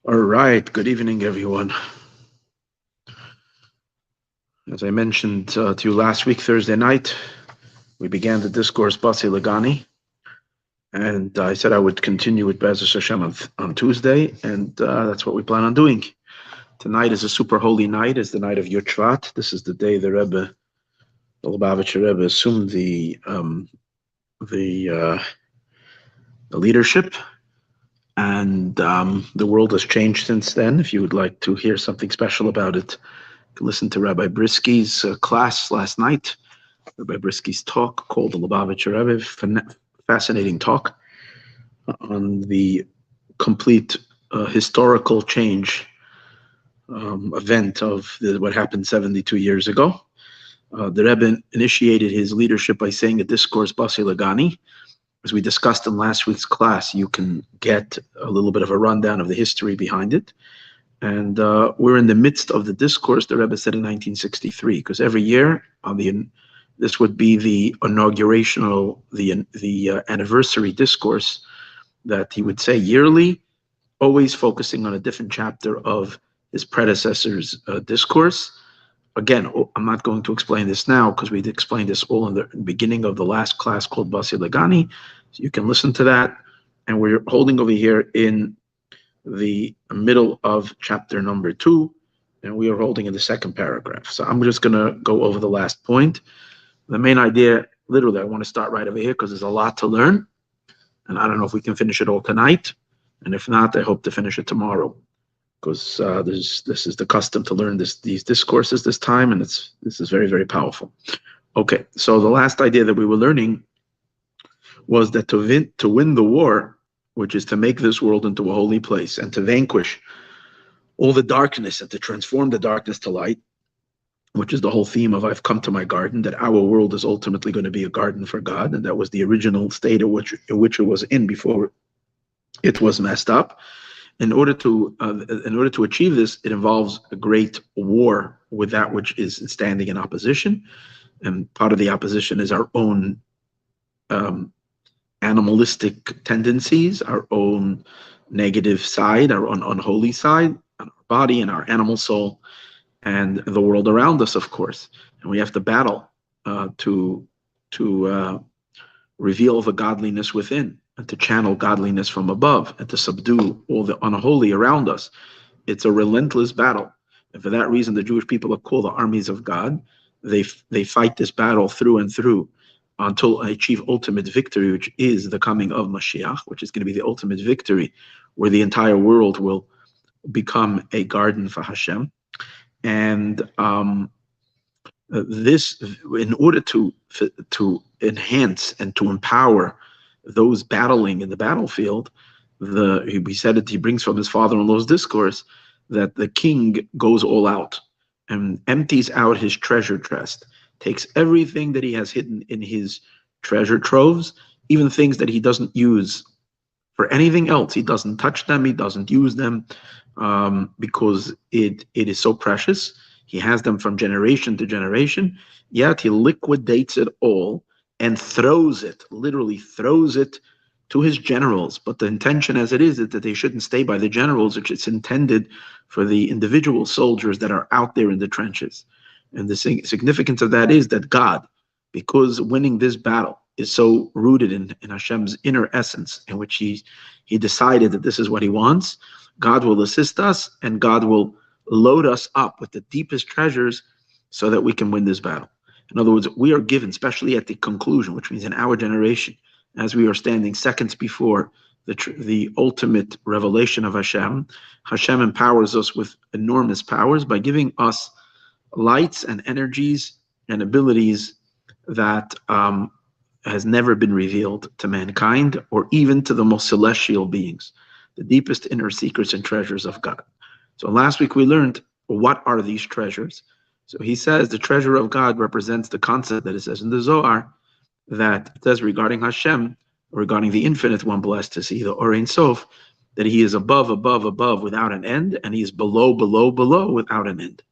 All right, good evening, everyone. As I mentioned to you last week, Thursday night, we began the discourse Basi, and I said I would continue with Basi Hashem on Tuesday, and that's what we plan on doing. Tonight is a super holy night, it's the night of Yud Shvat. This is the day the Rebbe, the Lubavitcher Rebbe, assumed the leadership, and the world has changed since then. If you would like to hear something special about it, listen to Rabbi Brisky's class last night, Rabbi Brisky's talk called the Lubavitcher Rebbe, fascinating talk on the complete historical change event of what happened 72 years ago. The Rebbe initiated his leadership by saying a discourse Basi Lagani. As we discussed in last week's class, you can get a little bit of a rundown of the history behind it. And we're in the midst of the discourse the Rebbe said in 1963, because every year this would be the inaugurational, the anniversary discourse that he would say yearly, always focusing on a different chapter of his predecessor's discourse. Again, I'm not going to explain this now because we explained this all in the beginning of the last class called Basi Lagani. So you can listen to that. And we're holding over here in the middle of chapter number 2, and we are holding in the second paragraph. So I'm just going to go over the last point. The main idea, literally, I want to start right over here because there's a lot to learn. And I don't know if we can finish it all tonight. And if not, I hope to finish it tomorrow, because this is the custom to learn these discourses this time, and this is very, very powerful. Okay, so the last idea that we were learning was that to win the war, which is to make this world into a holy place and to vanquish all the darkness and to transform the darkness to light, which is the whole theme of I've come to my garden, that our world is ultimately going to be a garden for God, and that was the original state in which it was in before it was messed up. In order to achieve this, it involves a great war with that which is standing in opposition, and part of the opposition is our own animalistic tendencies, our own negative side, our own unholy side, our body and our animal soul, and the world around us, of course. And we have to battle to reveal the godliness within, and to channel godliness from above, and to subdue all the unholy around us. It's a relentless battle. And for that reason, the Jewish people are called the armies of God. They fight this battle through and through until I achieve ultimate victory, which is the coming of Mashiach, which is going to be the ultimate victory, where the entire world will become a garden for Hashem. And this, in order to enhance and to empower those battling in the battlefield, we said it, he brings from his father-in-law's discourse that the king goes all out and empties out his treasure chest, takes everything that he has hidden in his treasure troves, even things that he doesn't use for anything else. He doesn't touch them, he doesn't use them, because it is so precious. He has them from generation to generation, yet he liquidates it all and throws it, literally throws it to his generals. But the intention as it is that they shouldn't stay by the generals, which it's intended for the individual soldiers that are out there in the trenches. And the significance of that is that God, because winning this battle is so rooted in Hashem's inner essence, in which he decided that this is what he wants, God will assist us, and God will load us up with the deepest treasures so that we can win this battle. In other words, we are given, especially at the conclusion, which means in our generation, as we are standing seconds before the ultimate revelation of Hashem, Hashem empowers us with enormous powers by giving us lights and energies and abilities that has never been revealed to mankind, or even to the most celestial beings, the deepest inner secrets and treasures of God. So last week we learned, what are these treasures? So he says the treasure of God represents the concept that it says in the Zohar, that it says regarding Hashem, regarding the infinite one, blessed to see the Or Ein Sof, that he is above, above, above without an end, and he is below, below, below without an end.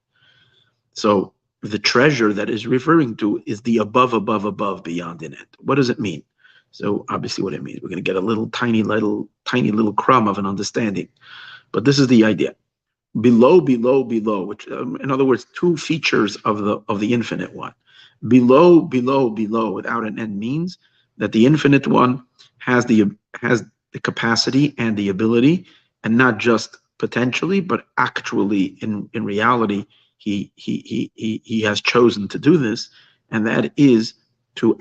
So the treasure that is referring to is the above, above, above, beyond an end. What does it mean? So obviously what it means, we're going to get a tiny little crumb of an understanding. But this is the idea. Below, below, below, which, in other words, two features of the infinite one. Below, below, below, without an end means that the infinite one has the capacity and the ability, and not just potentially, but actually in reality, he has chosen to do this, and that is to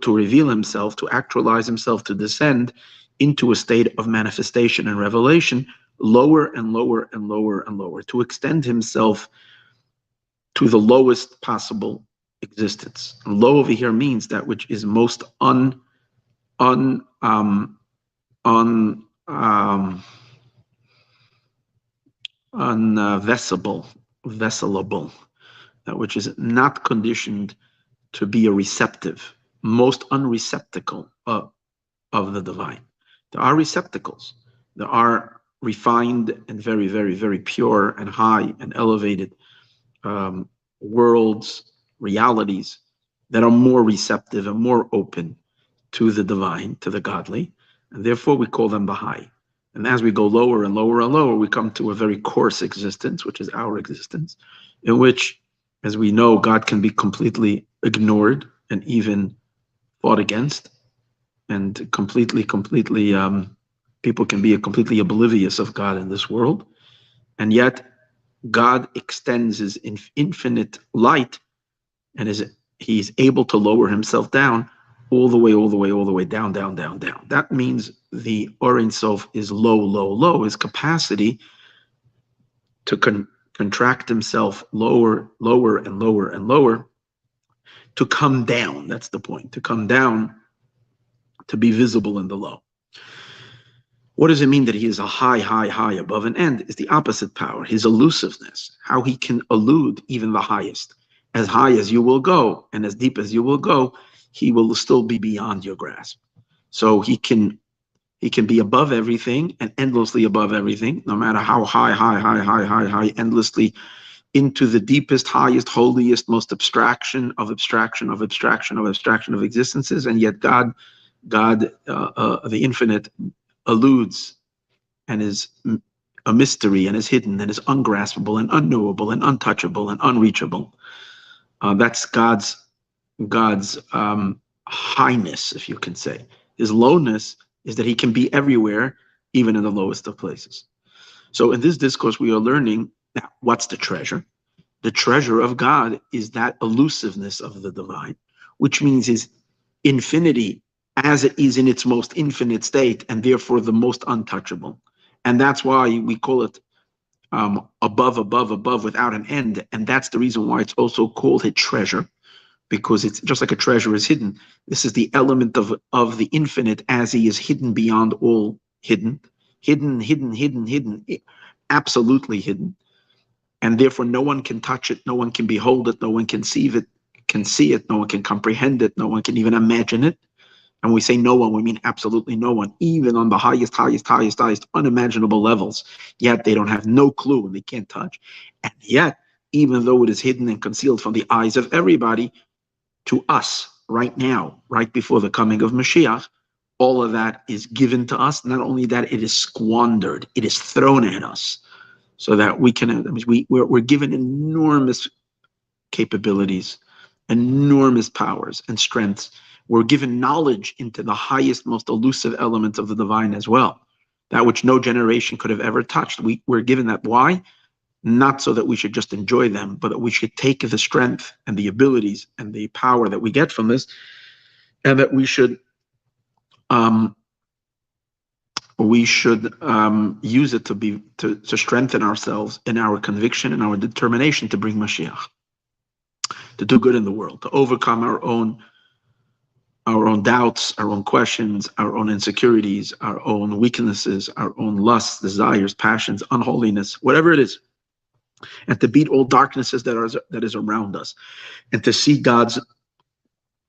reveal himself, to actualize himself, to descend into a state of manifestation and revelation, lower and lower and lower and lower, to extend himself to the lowest possible existence. And low over here means that which is most unvesselable, vesselable, that which is not conditioned to be a receptive, most unreceptacle of the divine. There are receptacles. There are refined and very, very, very pure and high and elevated worlds, realities that are more receptive and more open to the divine, to the godly, and therefore we call them Baha'i. And as we go lower and lower and lower, we come to a very coarse existence, which is our existence, in which, as we know, God can be completely ignored and even fought against, and completely, people can be completely oblivious of God in this world. And yet God extends his infinite light, and he's able to lower himself down all the way down, down, down, down. That means the Or Ein Sof is low, low, low. His capacity to contract himself lower, lower, and lower, and lower, to come down. That's the point. To come down, to be visible in the low. What does it mean that he is a high, high, high above an end? Is the opposite power, his elusiveness, how he can elude even the highest. As high as you will go and as deep as you will go, he will still be beyond your grasp. So he can be above everything and endlessly above everything, no matter how high, endlessly into the deepest, highest, holiest, most abstraction of existences. And yet God, the infinite, eludes and is a mystery and is hidden and is ungraspable and unknowable and untouchable and unreachable. That's God's highness, if you can say. His lowness is that he can be everywhere, even in the lowest of places. So in this discourse, we are learning now, what's the treasure? The treasure of God is that elusiveness of the divine, which means his infinity as it is in its most infinite state, and therefore the most untouchable. And that's why we call it above, without an end. And that's the reason why it's also called a treasure, because it's just like a treasure is hidden. This is the element of the infinite as he is hidden beyond all hidden, absolutely hidden. And therefore no one can touch it, no one can behold it, no one can see it, no one can comprehend it, no one can even imagine it. And we say no one, we mean absolutely no one, even on the highest unimaginable levels. Yet they don't have no clue and they can't touch. And yet, even though it is hidden and concealed from the eyes of everybody, to us right now, right before the coming of Mashiach, all of that is given to us. Not only that, it is squandered, it is thrown at us, so that we can, we're given enormous capabilities, enormous powers and strengths. We're given knowledge into the highest, most elusive elements of the divine as well, that which no generation could have ever touched. We're given that. Why? Not so that we should just enjoy them, but that we should take the strength and the abilities and the power that we get from this, and that we should use it to strengthen ourselves in our conviction and our determination to bring Mashiach, to do good in the world, to overcome our own doubts, our own questions, our own insecurities, our own weaknesses, our own lusts, desires, passions, unholiness, whatever it is, and to beat all darknesses that is around us, and to see God's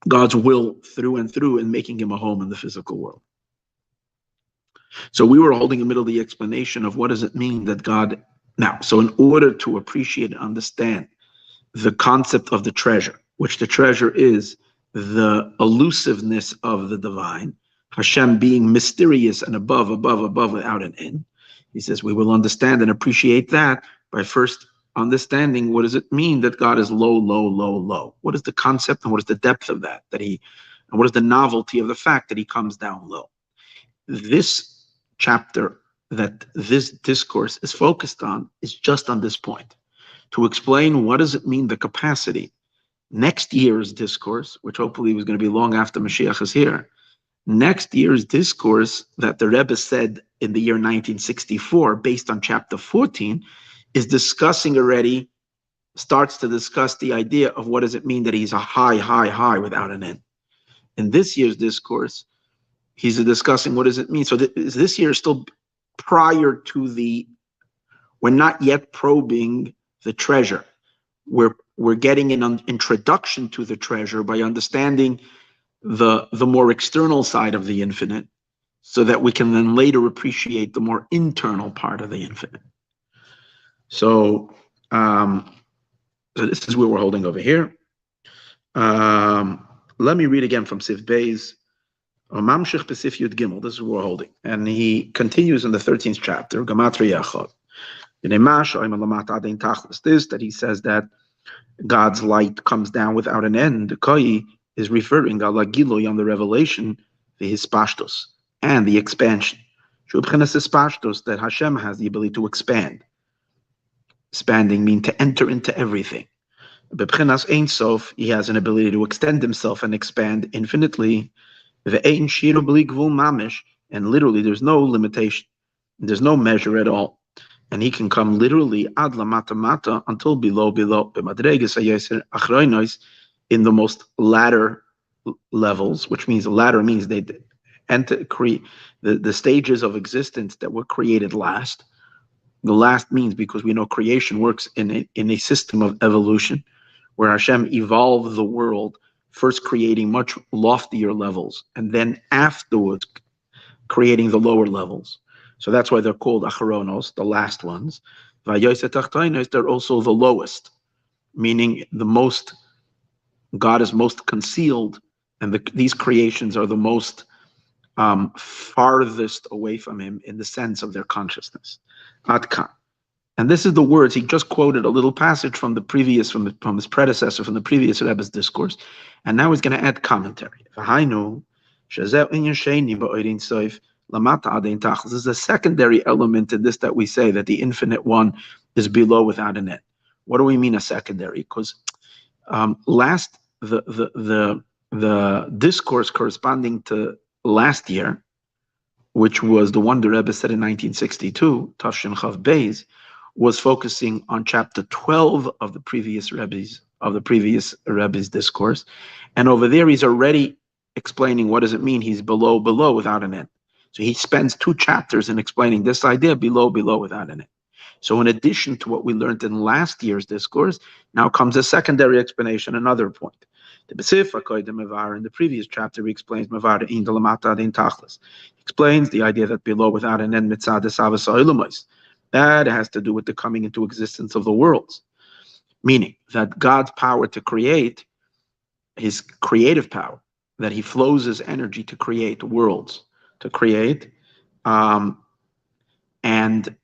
will through and through, and making him a home in the physical world. So we were holding in the middle of the explanation of what does it mean that God, now, so in order to appreciate and understand the concept of the treasure, which the treasure is the elusiveness of the divine, Hashem being mysterious and above, without an end, He says we will understand and appreciate that by first understanding what does it mean that God is low, low, low, low. What is the concept and what is the depth of that? And what is the novelty of the fact that he comes down low? This chapter that this discourse is focused on is just on this point, to explain what does it mean, the capacity. Next year's discourse, which hopefully was going to be long after Mashiach is here, next year's discourse that the Rebbe said in the year 1964, based on chapter 14, is discussing already, starts to discuss the idea of what does it mean that he's a high, high, high without an end. In this year's discourse, he's discussing what does it mean. So this year is still prior to we're not yet probing the treasure. We're getting an introduction to the treasure by understanding the more external side of the infinite, so that we can then later appreciate the more internal part of the infinite. So this is where we're holding over here. Let me read again from Siv Beis. Mamshich Pesif Yud Gimel. This is where we're holding, and he continues in the 13th chapter. Gematria Yachad. This that he says that God's light comes down without an end. The Kai is referring ala Giloy on the revelation, the hispashtos, and the expansion. That Hashem has the ability to expand. Expanding means to enter into everything. Bebchinas Ein Sof, he has an ability to extend himself and expand infinitely. Ve'ein shiru b'li gvul mamish, and literally there's no limitation, there's no measure at all, and he can come literally ad lamata mata, until below b'madreges hayoser achroinos, in the most latter levels, which means the latter means they enter the stages of existence that were created last. The last means because we know creation works in a system of evolution, where Hashem evolved the world, first creating much loftier levels, and then afterwards creating the lower levels. So that's why they're called acharonos, the last ones. They're also the lowest, meaning God is most concealed, and these creations are the most farthest away from him in the sense of their consciousness. Adkan. And this is the words, he just quoted a little passage from his predecessor, from the previous Rebbe's discourse, and now he's going to add commentary. This is a secondary element in this, that we say that the infinite one is below without an end. What do we mean a secondary? Because the discourse corresponding to last year, which was the one the Rebbe said in 1962, Tafshin Chav Beis, was focusing on chapter 12 of the previous Rebbe's discourse, and over there he's already explaining what does it mean he's below without an end. So he spends 2 chapters in explaining this idea, below without an end. So in addition to what we learned in last year's discourse, now comes a secondary explanation, another point. In the previous chapter, he explains explains the idea that below without an end, that has to do with the coming into existence of the worlds, meaning that God's power to create, his creative power, that he flows his energy to create worlds, and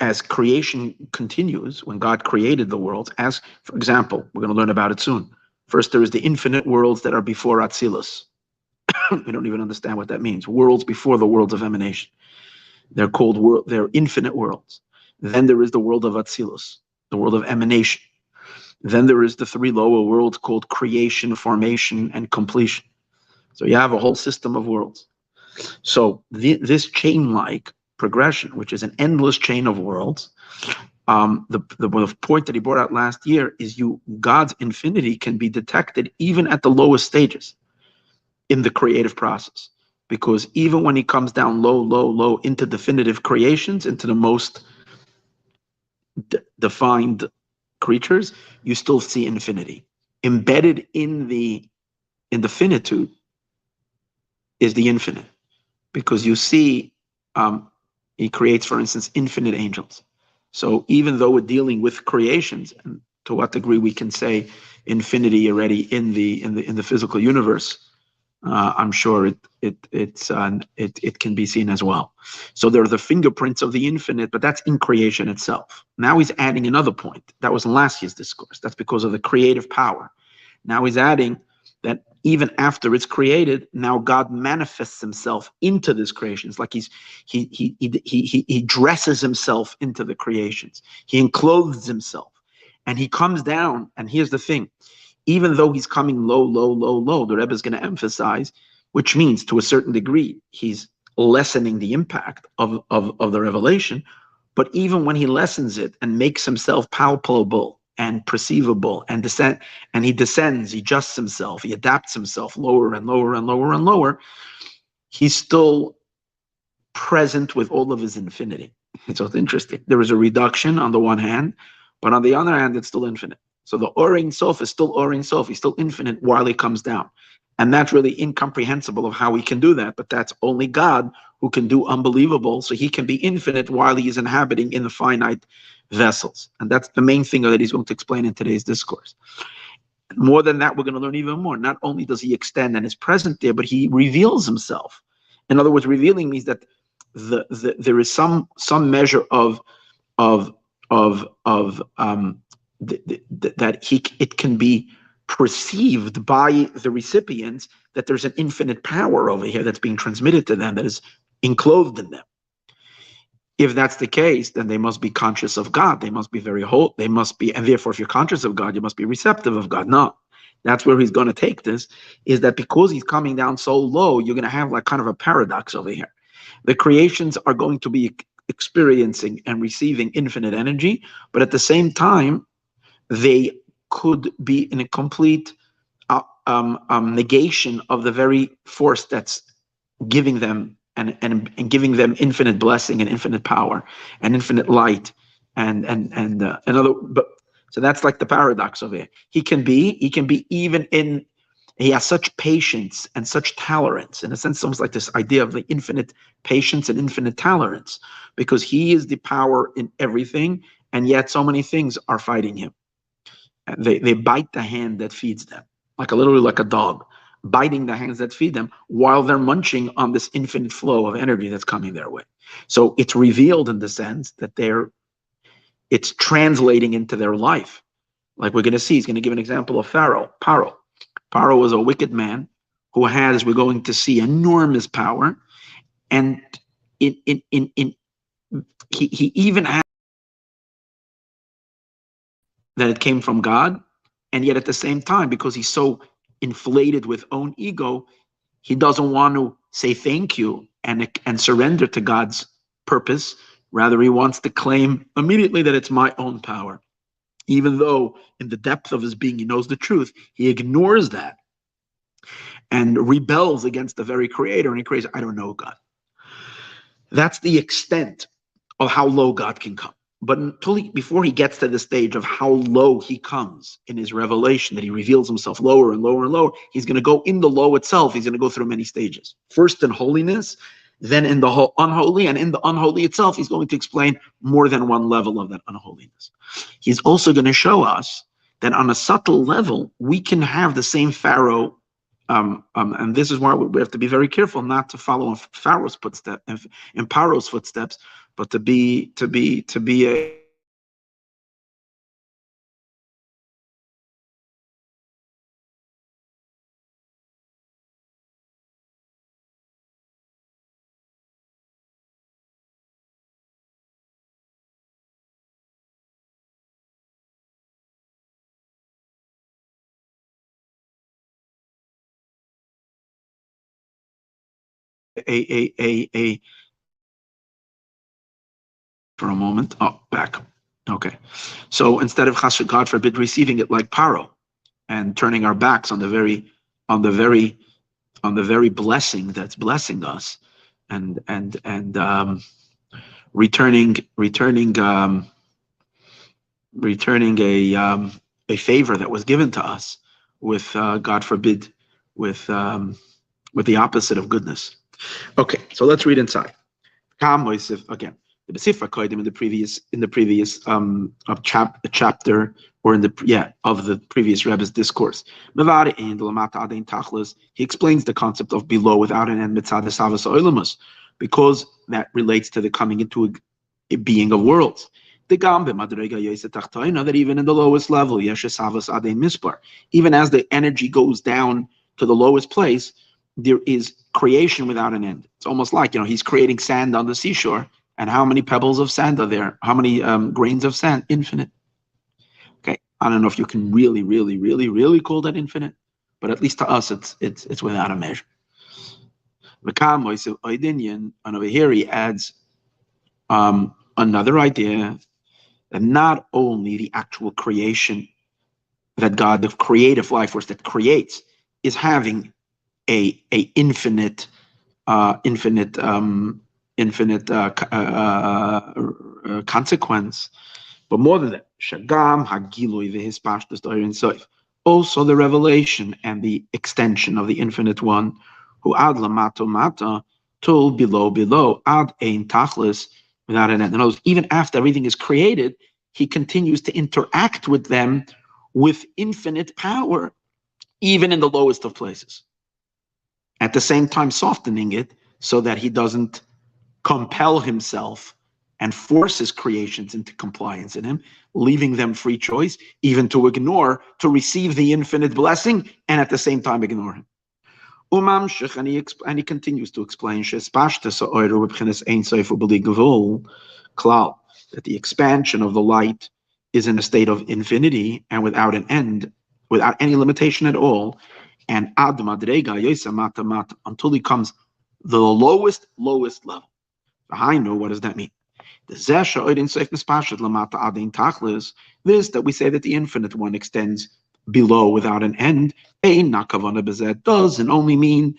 as creation continues, when God created the worlds, as for example, we're going to learn about it soon. First, there is the infinite worlds that are before Atzilus. We don't even understand what that means. Worlds before the worlds of emanation. They're called they're infinite worlds. Then there is the world of Atzilus, the world of emanation. Then there is the 3 lower worlds called creation, formation, and completion. So you have a whole system of worlds. So this chain-like progression, which is an endless chain of worlds, the point that he brought out last year is God's infinity can be detected even at the lowest stages in the creative process. Because even when he comes down low into definitive creations, into the most defined creatures, you still see infinity. Embedded in the finitude is the infinite. Because you see, he creates, for instance, infinite angels. So even though we're dealing with creations, and to what degree we can say infinity already in the physical universe, I'm sure it can be seen as well. So there are the fingerprints of the infinite, but that's in creation itself. Now he's adding another point. That was in last year's discourse. That's because of the creative power. Now he's adding that even after it's created, now God manifests himself into this creation. It's like he dresses himself into the creations. He enclothes himself, and he comes down. And here's the thing: even though he's coming low, low, low, low, the Rebbe is going to emphasize, which means to a certain degree he's lessening the impact of the revelation. But even when he lessens it and makes himself palpable and perceivable and he descends, he adjusts himself, he adapts himself lower and lower and lower and lower, he's still present with all of his infinity. So it's interesting. There is a reduction on the one hand, but on the other hand, it's still infinite. So the Or Ein Sof is still Or Ein Sof. He's still infinite while he comes down. And that's really incomprehensible of how he can do that, but that's only God who can do unbelievable. So he can be infinite while he is inhabiting in the finite vessels. And that's the main thing that he's going to explain in today's discourse. More than that, we're going to learn even more. Not only does he extend and is present there, but he reveals himself. In other words, revealing means that there is some measure of that it can be perceived by the recipients that there's an infinite power over here that's being transmitted to them, that is enclosed in them. If that's the case, then they must be conscious of God. They must be very whole. They must be, and therefore, if you're conscious of God, you must be receptive of God. No, that's where he's going to take this, is that because he's coming down so low, you're going to have like kind of a paradox over here. The creations are going to be experiencing and receiving infinite energy, but at the same time, they could be in a complete negation of the very force that's giving them and giving them infinite blessing and infinite power and infinite light and another. But so that's like the paradox of it. He can be even in. He has such patience and such tolerance, in a sense, almost like this idea of the infinite patience and infinite tolerance, because he is the power in everything, and yet so many things are fighting him. They bite the hand that feeds them, literally like a dog, biting the hands that feed them while they're munching on this infinite flow of energy that's coming their way. So it's revealed in the sense that it's translating into their life. Like we're going to see, he's going to give an example of Paro. Paro was a wicked man who has, we're going to see, enormous power, and he even has that it came from God, and yet at the same time, because he's so inflated with own ego, he doesn't want to say thank you and surrender to God's purpose. Rather, he wants to claim immediately that it's my own power. Even though in the depth of his being, he knows the truth, he ignores that and rebels against the very creator, and he craves, I don't know God. That's the extent of how low God can come. But before he gets to the stage of how low he comes in his revelation, that he reveals himself lower and lower and lower, he's going to go in the low itself. He's going to go through many stages. First in holiness, then in the unholy, and in the unholy itself, he's going to explain more than one level of that unholiness. He's also going to show us that on a subtle level, we can have the same Pharaoh, and this is why we have to be very careful not to follow in Pharaoh's footsteps, in Paro's footsteps, but to be a for a moment. Oh, back. Okay. So instead of God forbid receiving it like Paro and turning our backs on the very blessing that's blessing us, and returning a favor that was given to us with God forbid with the opposite of goodness. Okay, so let's read inside. Again, the Besifra Koidim in the previous chapter, or in the of the previous Rebbe's discourse. He explains the concept of below without an end mitzad esavas oilamus, because that relates to the coming into a being of worlds. That even in the lowest level, even as the energy goes down to the lowest place, there is creation without an end. It's almost like, he's creating sand on the seashore, and how many pebbles of sand are there? How many grains of sand? Infinite. Okay, I don't know if you can really, really, really, really call that infinite, but at least to us, it's without a measure. And over here he adds another idea, that not only the actual creation, that God, the creative life force that creates, is having a infinite consequence, but more than that, also the revelation and the extension of the infinite one, who ad lamato mata, till below ad ein tachlis, without an end. In other words, even after everything is created, he continues to interact with them with infinite power, even in the lowest of places. At the same time, softening it so that he doesn't compel himself and force his creations into compliance in him, leaving them free choice, even to receive the infinite blessing, and at the same time ignore him. And he continues to explain that the expansion of the light is in a state of infinity and without an end, without any limitation at all, and until he comes the lowest level. What does that mean? This that we say that the infinite one extends below without an end, doesn't only mean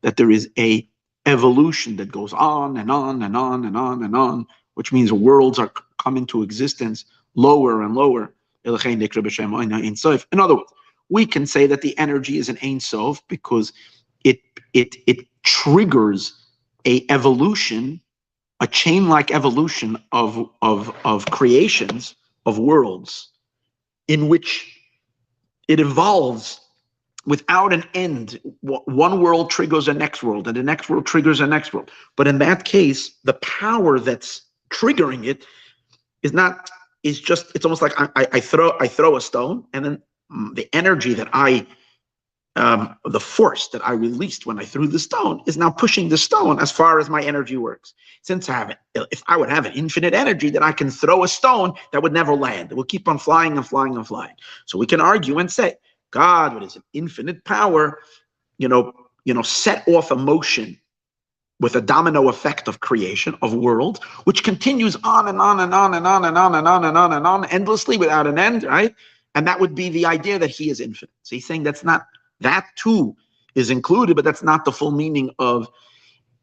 that there is a evolution that goes on and on and on and on and on, which means worlds are come into existence lower and lower. In other words, we can say that the energy is an Ein Sof because it triggers a evolution, a chain-like evolution of creations, of worlds, in which it evolves without an end. One world triggers a next world, and the next world triggers a next world. But in that case, the power that's triggering it it's almost like I throw a stone, and then the energy that the force that I released when I threw the stone is now pushing the stone as far as my energy works. Since if I would have an infinite energy, that I can throw a stone that would never land. It will keep on flying and flying and flying. So we can argue and say, God, with his infinite power, set off a motion with a domino effect of creation, of world, which continues on and on and on and on and on and on and on and on, endlessly without an end, right? And that would be the idea that he is infinite. So he's saying that too is included, but that's not the full meaning of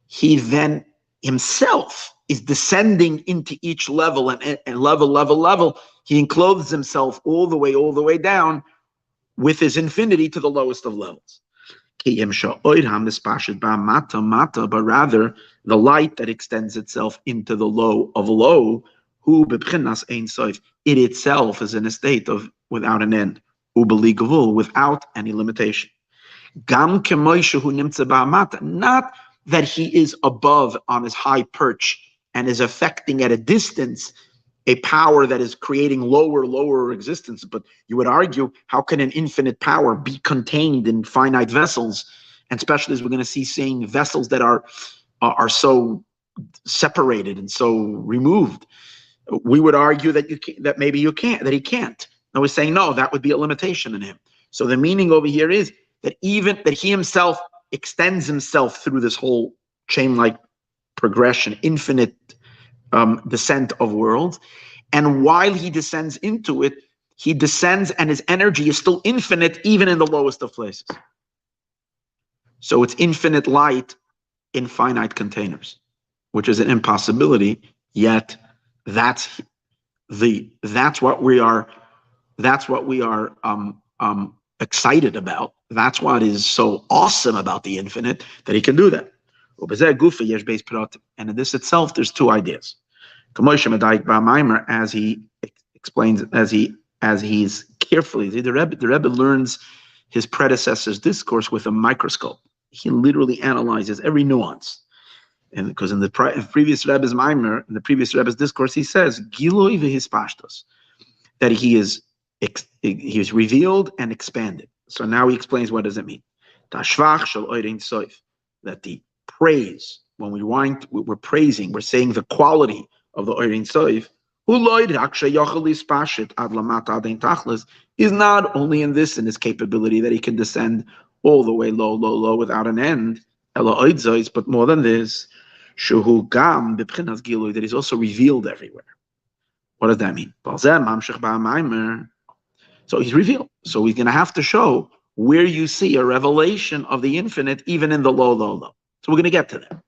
he then himself is descending into each level and level. He encloses himself all the way down with his infinity to the lowest of levels. But rather the light that extends itself into the low of low, it itself is in a state of without an end, without any limitation. Not that he is above on his high perch and is affecting at a distance a power that is creating lower existence. But you would argue, how can an infinite power be contained in finite vessels? And especially as we're going to see, seeing vessels that are so separated and so removed. We would argue that he can't. And we're saying, no, that would be a limitation in him. So the meaning over here is that even that he himself extends himself through this whole chain-like progression, infinite descent of worlds. And while he descends into it, he descends and his energy is still infinite, even in the lowest of places. So it's infinite light in finite containers, which is an impossibility. Yet that's what we are excited about. That's what is so awesome about the infinite, that he can do that. And in this itself, there's two ideas. As he explains, as he's carefully, the Rebbe learns his predecessor's discourse with a microscope. He literally analyzes every nuance. And because in the previous Rebbe's Maimer, in the previous Rebbe's discourse, he says, Giloi v'hispashtos, that he is revealed and expanded. So now he explains what does it mean. Tashvach shel oirein soif, that the praise, when we're praising, we're saying the quality of the oirein soif, is not only in this, in his capability that he can descend all the way low without an end, but more than this, that is also revealed everywhere. What does that mean? So he's revealed. So he's going to have to show where you see a revelation of the infinite, even in the low. So we're going to get to that.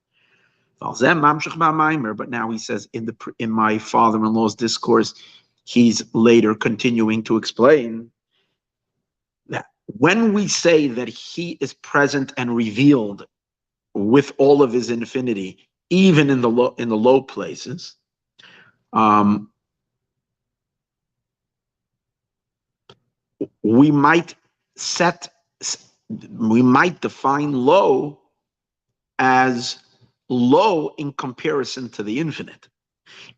But now he says in my father-in-law's discourse, he's later continuing to explain that when we say that he is present and revealed with all of his infinity, even in the low places, we might define low as low in comparison to the infinite,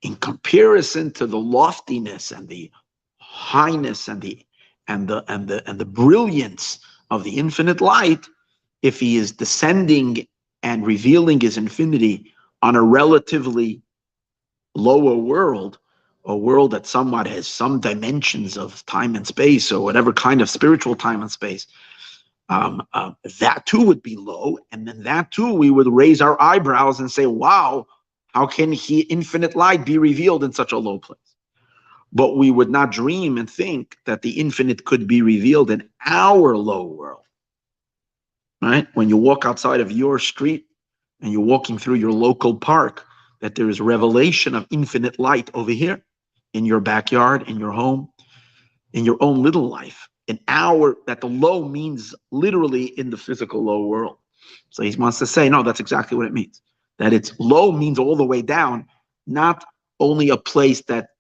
in comparison to the loftiness and the highness and the brilliance of the infinite light. If he is descending and revealing his infinity on a relatively lower world, a world that somewhat has some dimensions of time and space, or whatever kind of spiritual time and space, that too would be low. And then that too, we would raise our eyebrows and say, wow, how can infinite light be revealed in such a low place? But we would not dream and think that the infinite could be revealed in our low world, right? When you walk outside of your street and you're walking through your local park, that there is revelation of infinite light over here in your backyard, in your home, in your own little life. That the low means literally in the physical low world. So he wants to say, no, that's exactly what it means. That it's low means all the way down, not only a place that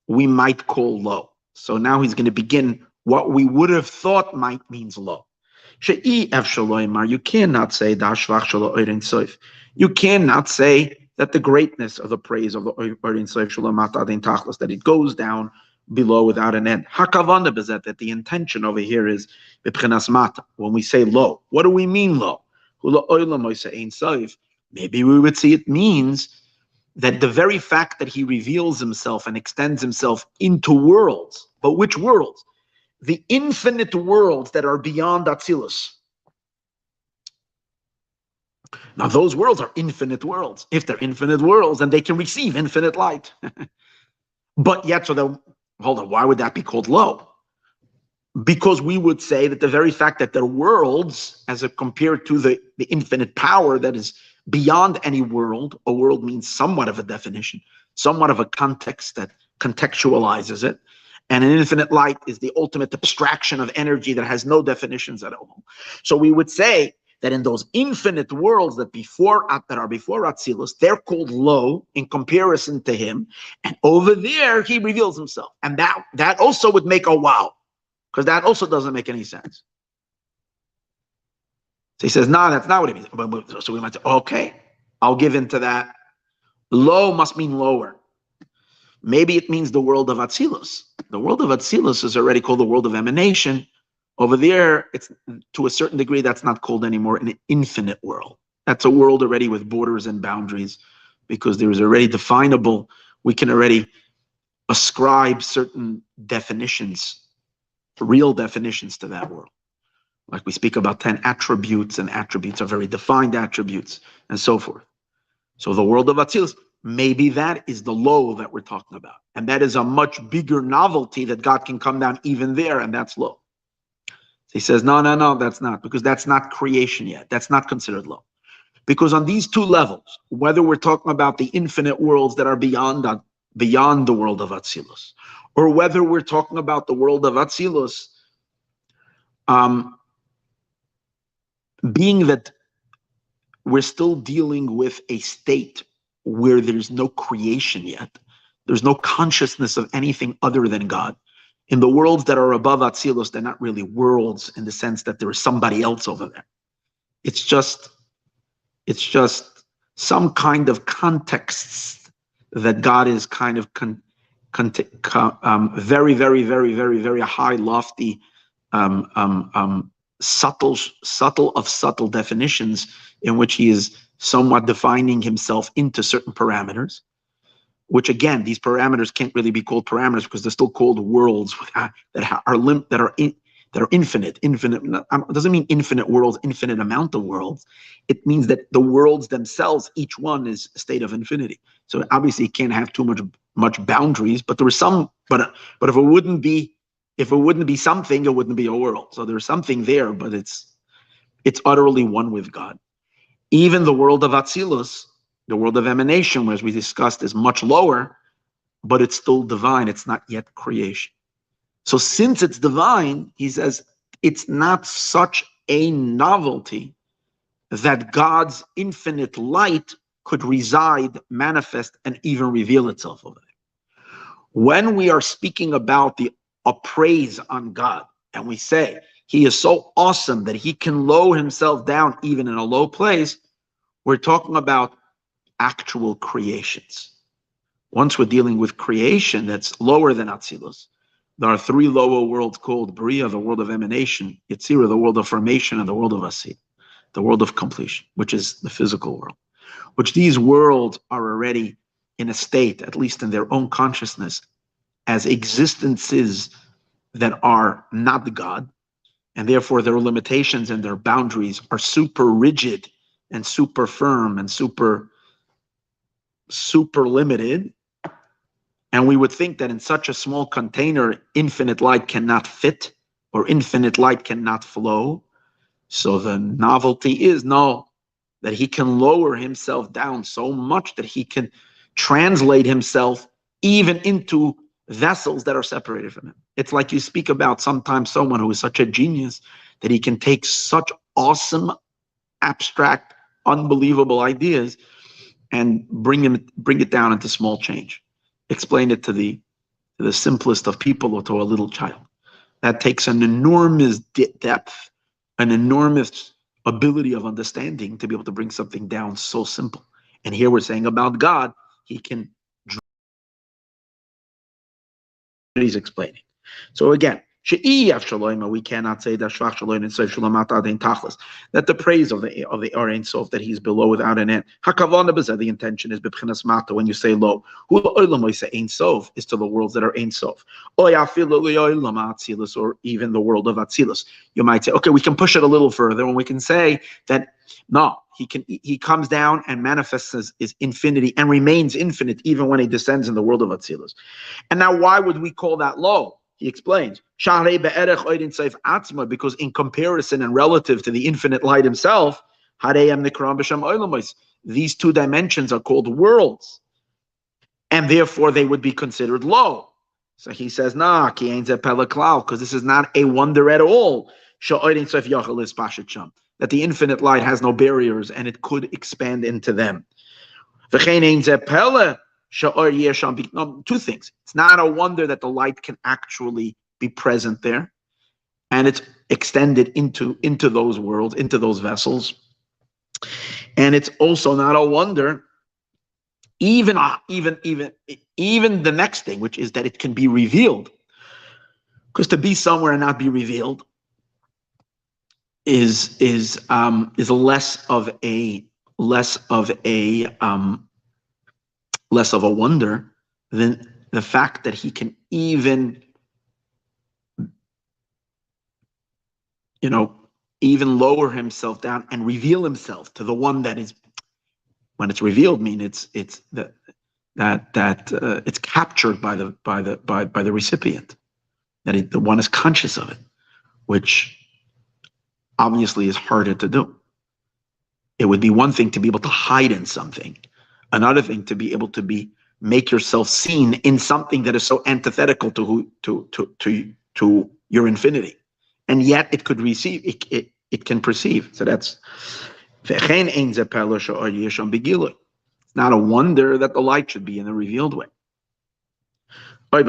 we might call low. So now he's going to begin what we would have thought might means low. You cannot say that the greatness of the praise of the Oirin Soif Shulamata Adin Tachlis, that it goes down below without an end. Hakavanda bezet, that the intention over here is b'pchenas mata. When we say low, what do we mean low? Maybe we would see it means that the very fact that he reveals himself and extends himself into worlds, but which worlds? The infinite worlds that are beyond Atzilus. Now those worlds are infinite worlds. If they're infinite worlds, then they can receive infinite light. But yet, hold on, why would that be called low? Because we would say that the very fact that they're worlds, as compared to the infinite power that is beyond any world, a world means somewhat of a definition, somewhat of a context that contextualizes it. And an infinite light is the ultimate abstraction of energy that has no definitions at all. So we would say that in those infinite worlds that are before Atzilus, they're called low in comparison to him. And over there, he reveals himself. And that also would make a wow, because that also doesn't make any sense. So he says, no, that's not what it means. So we might say, okay, I'll give in to that. Low must mean lower. Maybe it means the world of Atzilus. The world of Atzilus is already called the world of emanation. Over there, it's to a certain degree, that's not called anymore an infinite world. That's a world already with borders and boundaries, because there is already definable, we can already ascribe certain definitions, real definitions to that world. Like we speak about 10 attributes, and attributes are very defined attributes, and so forth. So the world of Atzilus, maybe that is the low that we're talking about. And that is a much bigger novelty that God can come down even there, and that's low. So he says, no, that's not, because that's not creation yet. That's not considered low. Because on these two levels, whether we're talking about the infinite worlds that are beyond the world of Atzilus, or whether we're talking about the world of Atzilus, being that we're still dealing with a state where there's no creation yet. There's no consciousness of anything other than God. In the worlds that are above Atzilus, they're not really worlds in the sense that there is somebody else over there. It's just some kind of contexts that God is kind of very, very, very, very, very high, lofty, subtle definitions in which he is somewhat defining himself into certain parameters, which again, these parameters can't really be called parameters because they're still called worlds that are infinite. Infinite doesn't mean infinite worlds, infinite amount of worlds. It means that the worlds themselves, each one is a state of infinity. So obviously it can't have too much boundaries, but there is some, but if it wouldn't be something, it wouldn't be a world. So there's something there, but it's utterly one with God. Even the world of Atzilus, the world of emanation, as we discussed, is much lower, but it's still divine. It's not yet creation. So since it's divine, he says, it's not such a novelty that God's infinite light could reside, manifest, and even reveal itself over there. When we are speaking about a praise on God, and we say he is so awesome that he can lower himself down even in a low place, we're talking about actual creations. Once we're dealing with creation that's lower than Atzilus, there are three lower worlds called Bria, the world of emanation, Yetzirah, the world of formation, and the world of Asi, the world of completion, which is the physical world, which these worlds are already in a state, at least in their own consciousness, as existences that are not God, and therefore their limitations and their boundaries are super rigid and super firm and super limited. And we would think that in such a small container, infinite light cannot fit or infinite light cannot flow. So the novelty is that he can lower himself down so much that he can translate himself even into vessels that are separated from him. It's like you speak about sometimes someone who is such a genius that he can take such awesome, abstract, unbelievable ideas and bring it down into small change. Explain it to the simplest of people or to a little child. That takes an enormous depth, an enormous ability of understanding to be able to bring something down so simple. And here we're saying about God, he can. He's explaining. So again, we cannot say that the praise of the Or Ein Sof, that he's below without an end. The intention is when you say low, Ein Sof is to the worlds that are Ein Sof, or even the world of Atzilus. You might say, okay, we can push it a little further, and we can say that no, he comes down and manifests as infinity and remains infinite even when he descends in the world of Atzilus. And now, why would we call that low? He explains, because in comparison and relative to the infinite light himself, these two dimensions are called worlds, and therefore they would be considered low. So he says, because this is not a wonder at all, that the infinite light has no barriers and it could expand into them. Two things. It's not a wonder that the light can actually be present there, and it's extended into those worlds, into those vessels. And it's also not a wonder, even the next thing, which is that it can be revealed. Because to be somewhere and not be revealed is less of a wonder than the fact that he can even lower himself down and reveal himself to the one that is. When it's revealed, it's captured by the recipient, that the one is conscious of it, which obviously is harder to do. It would be one thing to be able to hide in something, another thing to be able to make yourself seen in something that is so antithetical to your infinity, and yet it could receive, it can perceive. So It's not a wonder that the light should be in a revealed way. That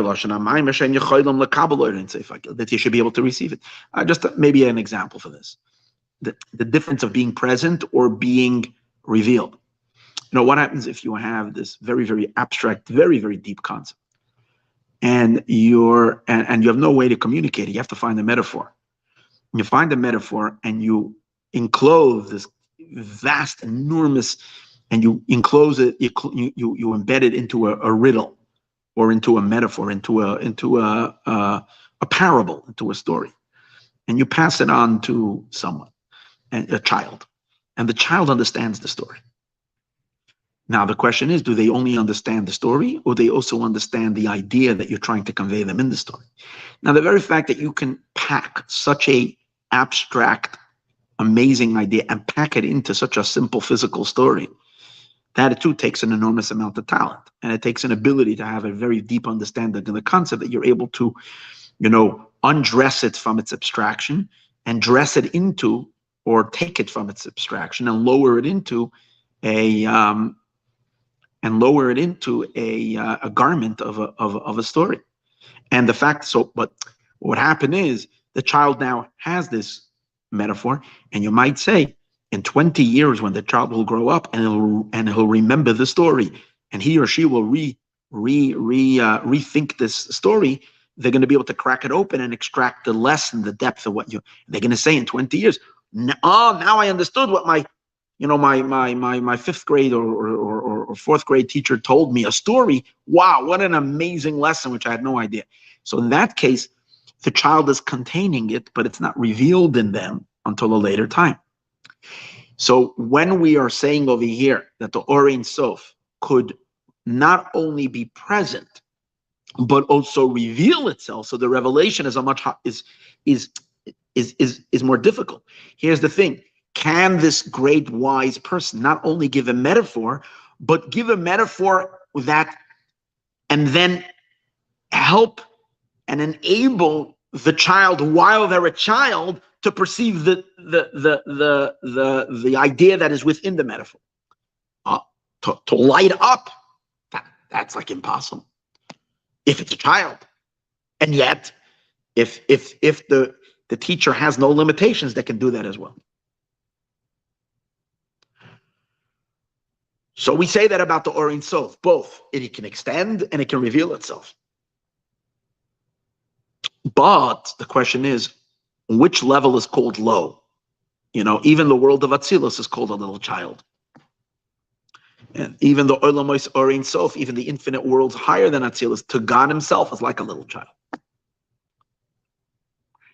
you should be able to receive it. Just maybe an example for this. The difference of being present or being revealed. What happens if you have this very, very abstract, very, very deep concept, and you have no way to communicate it? You have to find a metaphor. You find a metaphor and you enclose this vast, enormous, and you enclose it, you embed it into a riddle, or into a metaphor, into a parable, into a story, and you pass it on to someone, a child, and the child understands the story. Now the question is, do they only understand the story, or they also understand the idea that you're trying to convey them in the story? Now, the very fact that you can pack such a abstract, amazing idea and pack it into such a simple physical story, that too takes an enormous amount of talent, and it takes an ability to have a very deep understanding of the concept, that you're able to, undress it from its abstraction and dress it into, or take it from its abstraction and lower it into a garment of a story. And the fact, but what happened is, the child now has this metaphor, and you might say, in 20 years, when the child will grow up and he'll remember the story, and he or she will rethink this story, they're going to be able to crack it open and extract the lesson, the depth of they're going to say in 20 years. Now I understood what my fifth grade or fourth grade teacher told me, a story. Wow, what an amazing lesson, which I had no idea. So in that case, the child is containing it, but it's not revealed in them until a later time. So when we are saying over here that the Or Ein Sof could not only be present, but also reveal itself, so the revelation is more difficult. Here's the thing: can this great wise person not only give a metaphor, but give a metaphor that, and then help and enable the child, while they're a child, to perceive the idea that is within the metaphor, to light up? That's like impossible if it's a child. And yet, if the teacher has no limitations, they can do that as well. So we say that about the Or Ein Sof, both it can extend and it can reveal itself. But the question is, which level is called low? Even the world of Atzilus is called a little child. And even the Olamos Or Ein Sof, even the infinite worlds higher than Atzilus, to God himself is like a little child.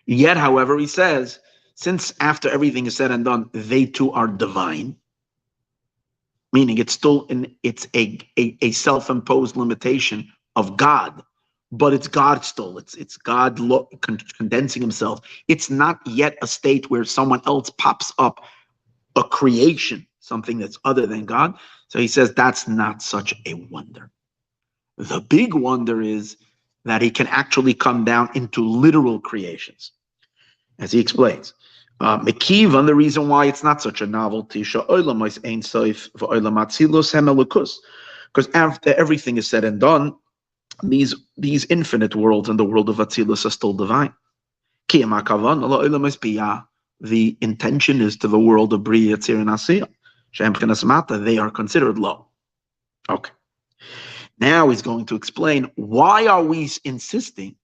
Yet, however, he says, since after everything is said and done, they too are divine, meaning it's still it's a self-imposed limitation of God, but it's God still. It's God condensing himself. It's not yet a state where someone else pops up, a creation, something that's other than God. So he says that's not such a wonder. The big wonder is that he can actually come down into literal creations, as he explains. Mekivan, the reason why it's not such a novelty, because after everything is said and done, these infinite worlds and the world of Atzilus are still divine. The intention is to the world of Bria, Tzir, and Asiya. They are considered low. Okay. Now he's going to explain, why are we insisting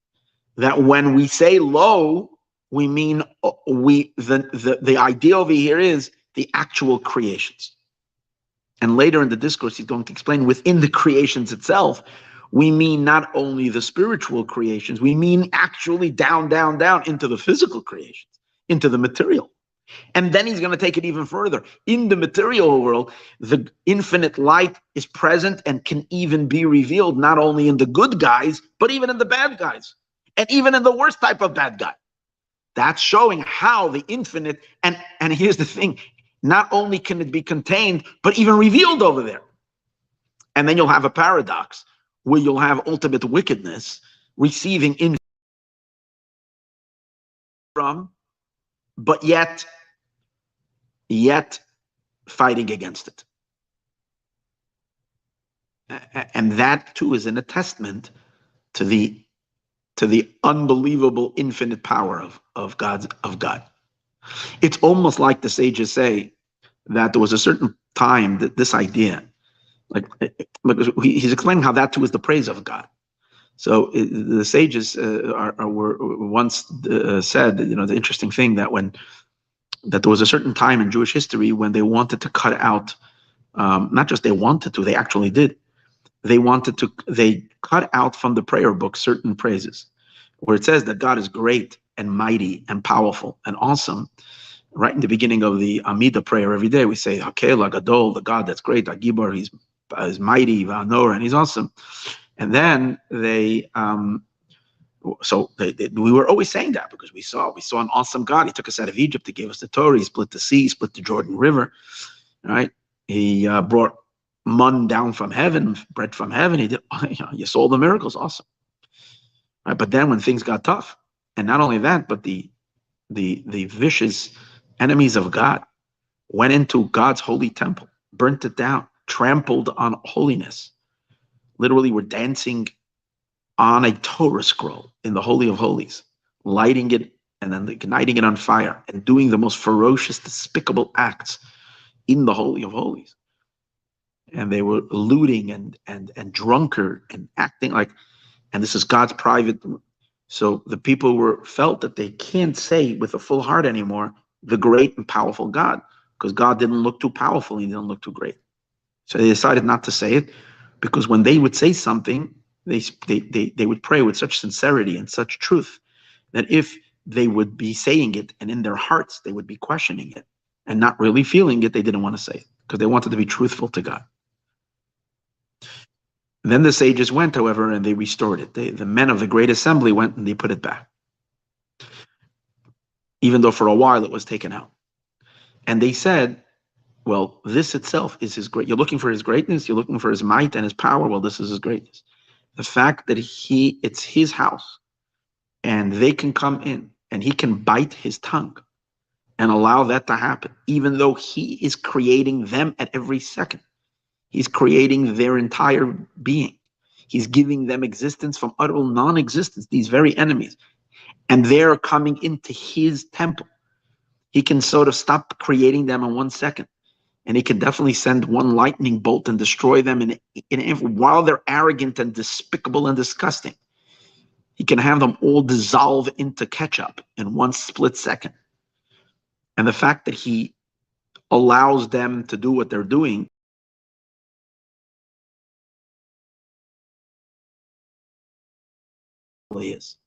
that when we say low, we mean the idea over here is the actual creations. And later in the discourse, he's going to explain, within the creations itself, we mean not only the spiritual creations, we mean actually down into the physical creations, into the material. And then he's going to take it even further. In the material world, the infinite light is present and can even be revealed not only in the good guys, but even in the bad guys, and even in the worst type of bad guy. That's showing how the infinite, and here's the thing, not only can it be contained, but even revealed over there. And then you'll have a paradox where you'll have ultimate wickedness receiving in from, but yet fighting against it. And that too is an attestament to the unbelievable infinite power of God. It's almost like the sages say that there was a certain time that this idea, like he's explaining how that too is the praise of God. So the sages were once said, the interesting thing that there was a certain time in Jewish history when they wanted to cut out, not just they wanted to, they actually did. They cut out from the prayer book certain praises, where it says that God is great and mighty and powerful and awesome. Right in the beginning of the Amida prayer every day, we say, Hakel, Gadol, the God that's great, Agibor, he's mighty, Vanor, and he's awesome. And then we were always saying that because we saw an awesome God. He took us out of Egypt. He gave us the Torah. He split the sea, split the Jordan River, right? He brought man down from heaven, bread from heaven. He did. You saw the miracles, awesome. Right? But then when things got tough, and not only that, but the vicious enemies of God went into God's holy temple, burnt it down, trampled on holiness. Literally, were dancing on a Torah scroll in the Holy of Holies, lighting it and then igniting it on fire and doing the most ferocious, despicable acts in the Holy of Holies. And they were looting and drunkard and acting like, and this is God's private. So the people felt that they can't say with a full heart anymore, the great and powerful God, because God didn't look too powerful, he didn't look too great. So they decided not to say it, because when they would say something, they would pray with such sincerity and such truth that if they would be saying it and in their hearts they would be questioning it and not really feeling it, they didn't want to say it because they wanted to be truthful to God. Then the sages went, however, and they restored it. The men of the great assembly went and they put it back, even though for a while it was taken out. And they said, well, this itself is his great. You're looking for his greatness, you're looking for his might and his power. Well, this is his greatness. The fact that it's his house and they can come in and he can bite his tongue and allow that to happen, even though he is creating them at every second. He's creating their entire being. He's giving them existence from utter non-existence, these very enemies. And they're coming into his temple. He can sort of stop creating them in 1 second. And he can definitely send one lightning bolt and destroy them while they're arrogant and despicable and disgusting. He can have them all dissolve into ketchup in 1 split second. And the fact that he allows them to do what they're doing is.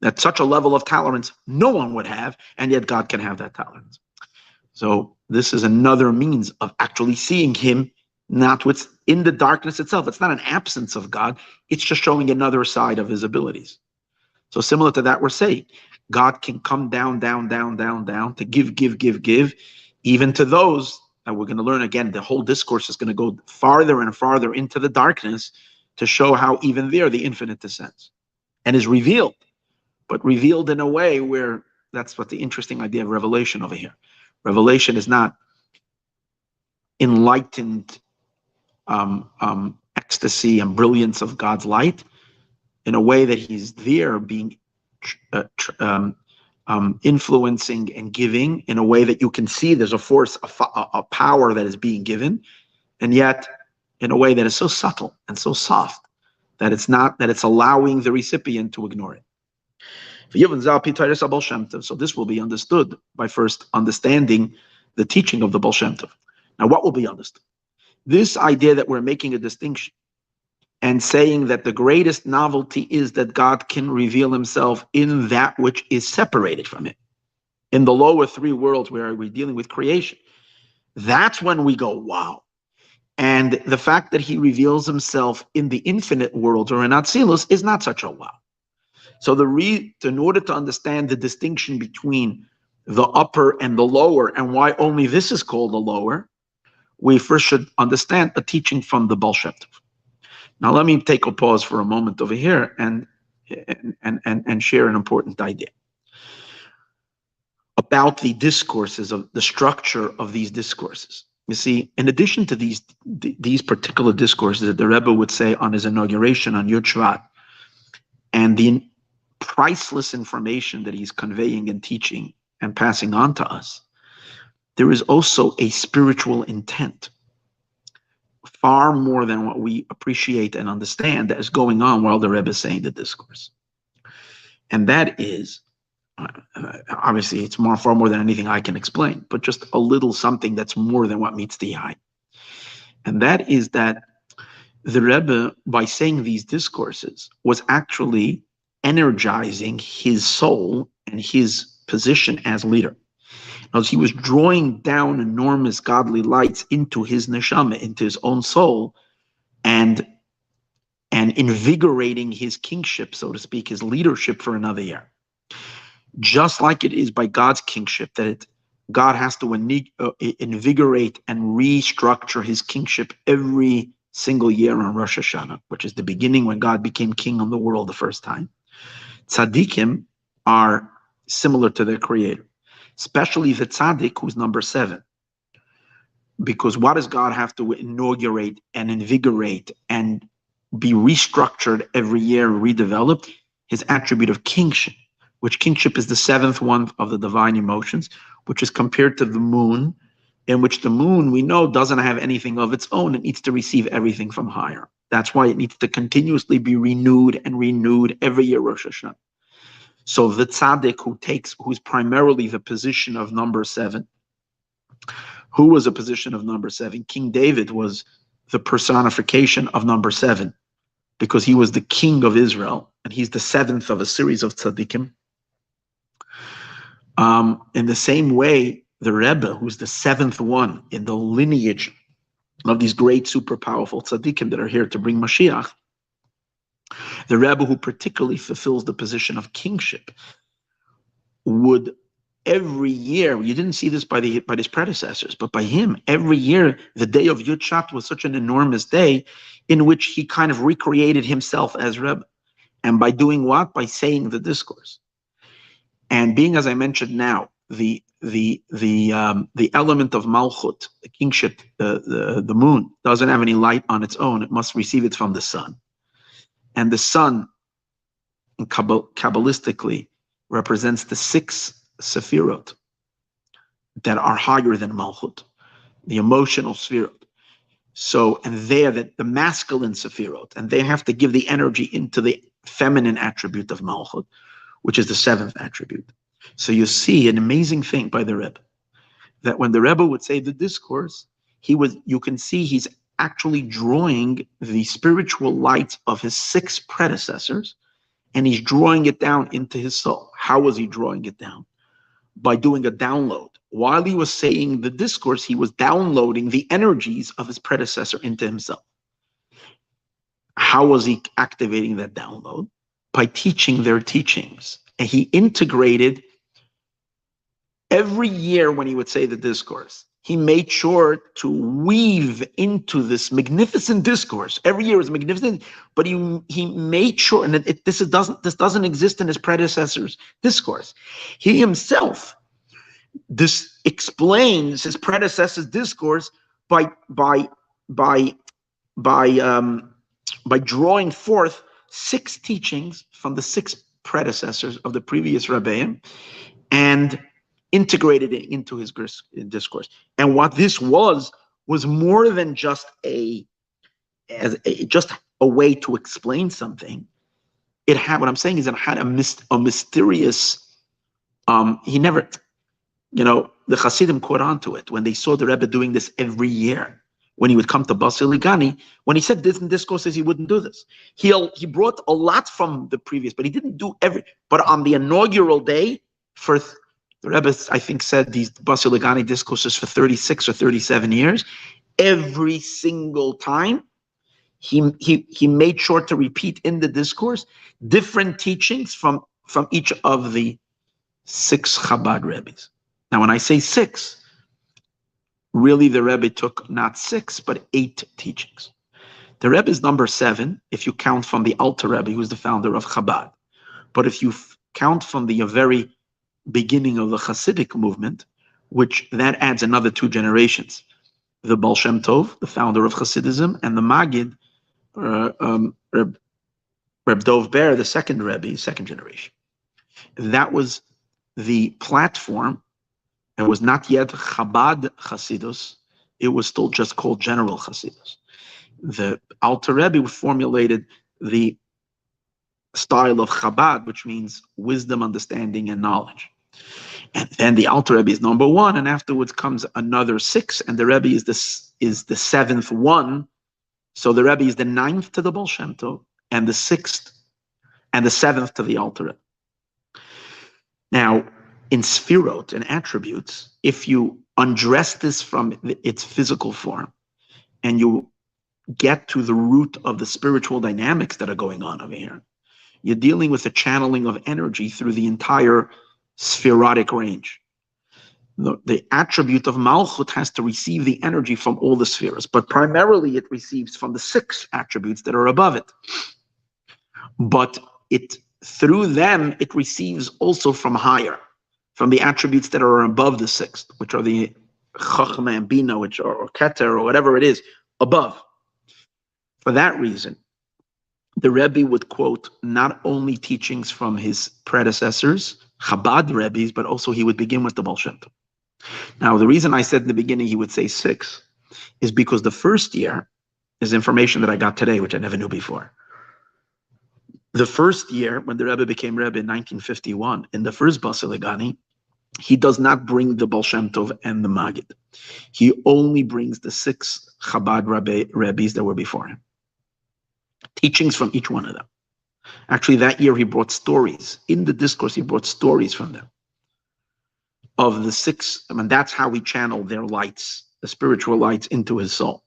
At such a level of tolerance, no one would have, and yet God can have that tolerance. So this is another means of actually seeing him, not what's in the darkness itself. It's not an absence of God. It's just showing another side of his abilities. So similar to that, we're saying God can come down to give, even to those that we're going to learn again. The whole discourse is going to go farther and farther into the darkness to show how even there the infinite descends and is revealed, but revealed in a way where that's what the interesting idea of revelation over here. Revelation is not enlightened ecstasy and brilliance of God's light in a way that he's there being influencing and giving in a way that you can see there's a force, a power that is being given, and yet in a way that is so subtle and so soft that it's allowing the recipient to ignore it. So this will be understood by first understanding the teaching of the Baal Shem Tov. Now, what will be understood? This idea that we're making a distinction and saying that the greatest novelty is that God can reveal himself in that which is separated from him. In the lower 3 worlds where we're dealing with creation, that's when we go, wow. And the fact that he reveals himself in the infinite worlds or in Atzilus is not such a wow. So in order to understand the distinction between the upper and the lower and why only this is called the lower, we first should understand a teaching from the Baal Shem Tov. Now let me take a pause for a moment over here and share an important idea. about the discourses, of the structure of these discourses. You see, in addition to these particular discourses that the Rebbe would say on his inauguration on Yud Shvat, and the priceless information that he's conveying and teaching and passing on to us, there is also a spiritual intent, far more than what we appreciate and understand, that is going on while the Rebbe is saying the discourse. And that is, obviously, it's far more than anything I can explain, but just a little something that's more than what meets the eye. And that is that the Rebbe, by saying these discourses, was actually energizing his soul and his position as leader. As he was drawing down enormous godly lights into his neshama, into his own soul, and invigorating his kingship, so to speak, his leadership for another year. Just like it is by God's kingship that God has to invigorate and restructure his kingship every single year on Rosh Hashanah, which is the beginning when God became king of the world the first time. Tzaddikim are similar to their creator, especially the tzaddik who's number 7. Because what does God have to inaugurate and invigorate and be restructured every year, redeveloped? His attribute of kingship, which kingship is the 7th one of the divine emotions, which is compared to the moon, in which the moon, we know, doesn't have anything of its own. It needs to receive everything from higher. That's why it needs to continuously be renewed and renewed every year, Rosh Hashanah. So the tzaddik who's primarily the position of number 7, who was a position of number 7? King David was the personification of number 7, because he was the king of Israel, and he's the 7th of a series of tzaddikim. In the same way, the Rebbe, who's the 7th one in the lineage of these great, super powerful tzaddikim that are here to bring Mashiach, the Rebbe who particularly fulfills the position of kingship, would every year, you didn't see this by his predecessors, but by him, every year, the day of Yud Shat was such an enormous day in which he kind of recreated himself as Rebbe. And by doing what? By saying the discourse. And being, as I mentioned now, the element of Malchut, the kingship, the moon, doesn't have any light on its own. It must receive it from the sun. And the sun, Kabbalistically, represents the 6 Sefirot that are higher than Malchut, the emotional Sefirot. So, and they're the masculine Sefirot, and they have to give the energy into the feminine attribute of Malchut, which is the 7th attribute. So you see an amazing thing by the Rebbe, that when the Rebbe would say the discourse, you can see he's actually drawing the spiritual light of his 6 predecessors, and he's drawing it down into his soul. How was he drawing it down? By doing a download. While he was saying the discourse, he was downloading the energies of his predecessor into himself. How was he activating that download? By teaching their teachings. And he integrated every year when he would say the discourse. He made sure to weave into this magnificent discourse. Every year was magnificent, but he made sure, and this doesn't exist in his predecessor's discourse. He himself explains his predecessor's discourse by drawing forth 6 teachings from the 6 predecessors of the previous Rebbeim, and integrated it into his discourse. And what this was more than just a way to explain something. It had, what I'm saying is, it had a mysterious, he never, the Hasidim caught on to it when they saw the Rebbe doing this every year. When he would come to Basi, when he said this in discourses, he wouldn't do this. He brought a lot from the previous, but he didn't do but on the inaugural day, the Rebbe, I think, said these Basi discourses for 36 or 37 years. Every single time, he made sure to repeat in the discourse different teachings from each of the 6 Chabad Rebbes. Now, when I say 6, really the Rebbe took not 6, but 8 teachings. The Rebbe is number 7, if you count from the Alter Rebbe, who's the founder of Chabad. But if you count from the very beginning of the Hasidic movement, which that adds another 2 generations. The Baal Shem Tov, the founder of Hasidism, and the Maggid, Reb Dov Ber, the second Rebbe, second generation. That was the platform. It was not yet Chabad Hasidus. It was still just called General Hasidus. The Alter Rebbe formulated the style of Chabad, which means wisdom, understanding, and knowledge. And then the Alter Rebbe is number 1, and afterwards comes another 6, and the Rebbe is the 7th one. So the Rebbe is the 9th to the Baal Shem Tov, and the 6th and the 7th to the Alter Rebbe. Now, in Sfirot and attributes, if you undress this from its physical form, and you get to the root of the spiritual dynamics that are going on over here, you're dealing with a channeling of energy through the entire spherotic range. The attribute of Malchut has to receive the energy from all the spheres, but primarily it receives from the 6 attributes that are above it. But through them, it receives also from higher, from the attributes that are above the 6th, which are the Chachma and Bina, which are, or Keter, or whatever it is, above. For that reason, the Rebbe would quote not only teachings from his predecessors, Chabad Rebbes, but also he would begin with the Baal Shem Tov. Now, the reason I said in the beginning he would say 6 is because the first year is information that I got today, which I never knew before. The first year, when the Rebbe became Rebbe in 1951, in the first Basi Legani, he does not bring the Baal Shem Tov and the Maggid. He only brings the 6 Chabad Rebbes that were before him. Teachings from each one of them. Actually, that year he brought stories. In the discourse, he brought stories from them. Of the 6, I mean, that's how he channeled their lights, the spiritual lights, into his soul.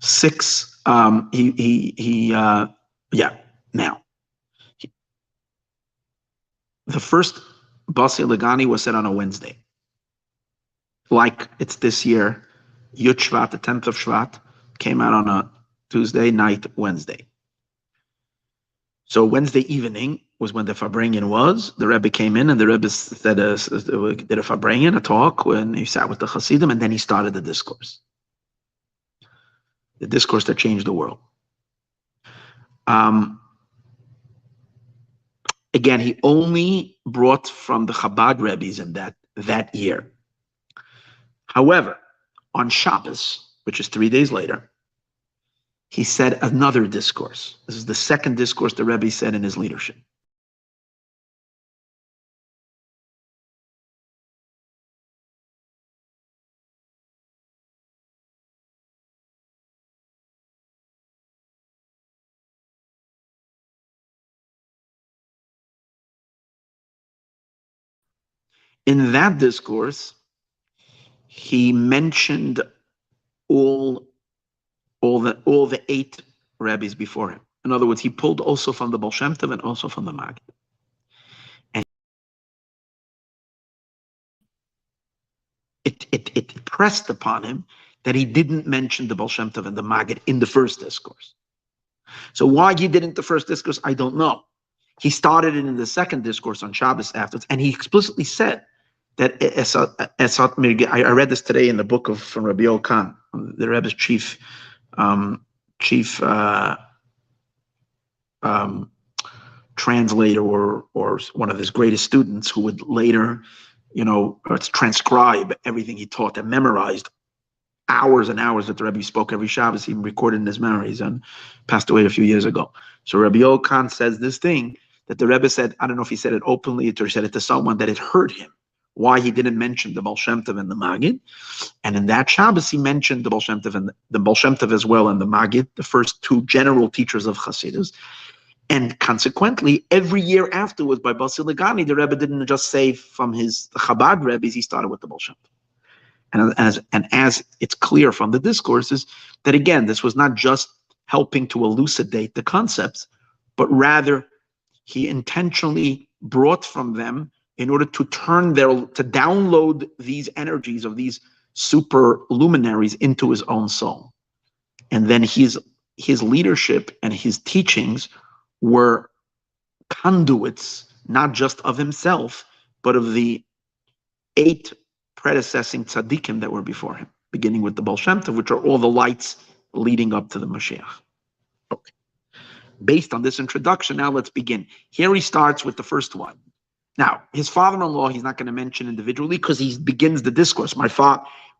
6, now, the first Basi Legani was said on a Wednesday. Like it's this year, Yud Shvat, the 10th of Shvat, came out on a Tuesday night, Wednesday. So Wednesday evening was when the Farbrengen was. The Rebbe came in and the Rebbe said, did a Farbrengen, a talk, when he sat with the Hasidim, and then he started the discourse. The discourse that changed the world. Again, he only brought from the Chabad Rebbes in that year. However, on Shabbos, which is 3 days later, he said another discourse. This is the second discourse the Rebbe said in his leadership. In that discourse, he mentioned all the 8 rabbis before him. In other words, he pulled also from the Baal Shem Tov and also from the Maggid. And it pressed upon him that he didn't mention the Baal Shem Tov and the Maggid in the first discourse. So why he didn't the first discourse, I don't know. He started it in the second discourse on Shabbos afterwards, and he explicitly said that I read this today in the book from Rabbi Yoel Khan, the Rebbe's chief translator or one of his greatest students, who would later, transcribe everything he taught and memorized hours and hours that the Rebbe spoke every Shabbos. He recorded in his memories and passed away a few years ago. So Rabbi Yoel Khan says this thing that the Rebbe said, I don't know if he said it openly or he said it to someone, that it hurt him why he didn't mention the Baal Shem Tov and the Maggid. And in that Shabbos, he mentioned the Baal Shem Tov and the Baal Shem Tov as well, and the Maggid, the first 2 general teachers of Hasidus. And consequently, every year afterwards, by Basi Legani, the Rebbe didn't just say from the Chabad Rebbes, he started with the Baal Shem Tov. And as it's clear from the discourses, that again, this was not just helping to elucidate the concepts, but rather he intentionally brought from them in order to download these energies of these super luminaries into his own soul. And then his leadership and his teachings were conduits not just of himself, but of the 8 predecessing tzaddikim that were before him, beginning with the Baal Shem Tov, which are all the lights leading up to the Mashiach. Okay. Based on this introduction, now let's begin. Here he starts with the first one. Now, his father-in-law, he's not going to mention individually because he begins the discourse.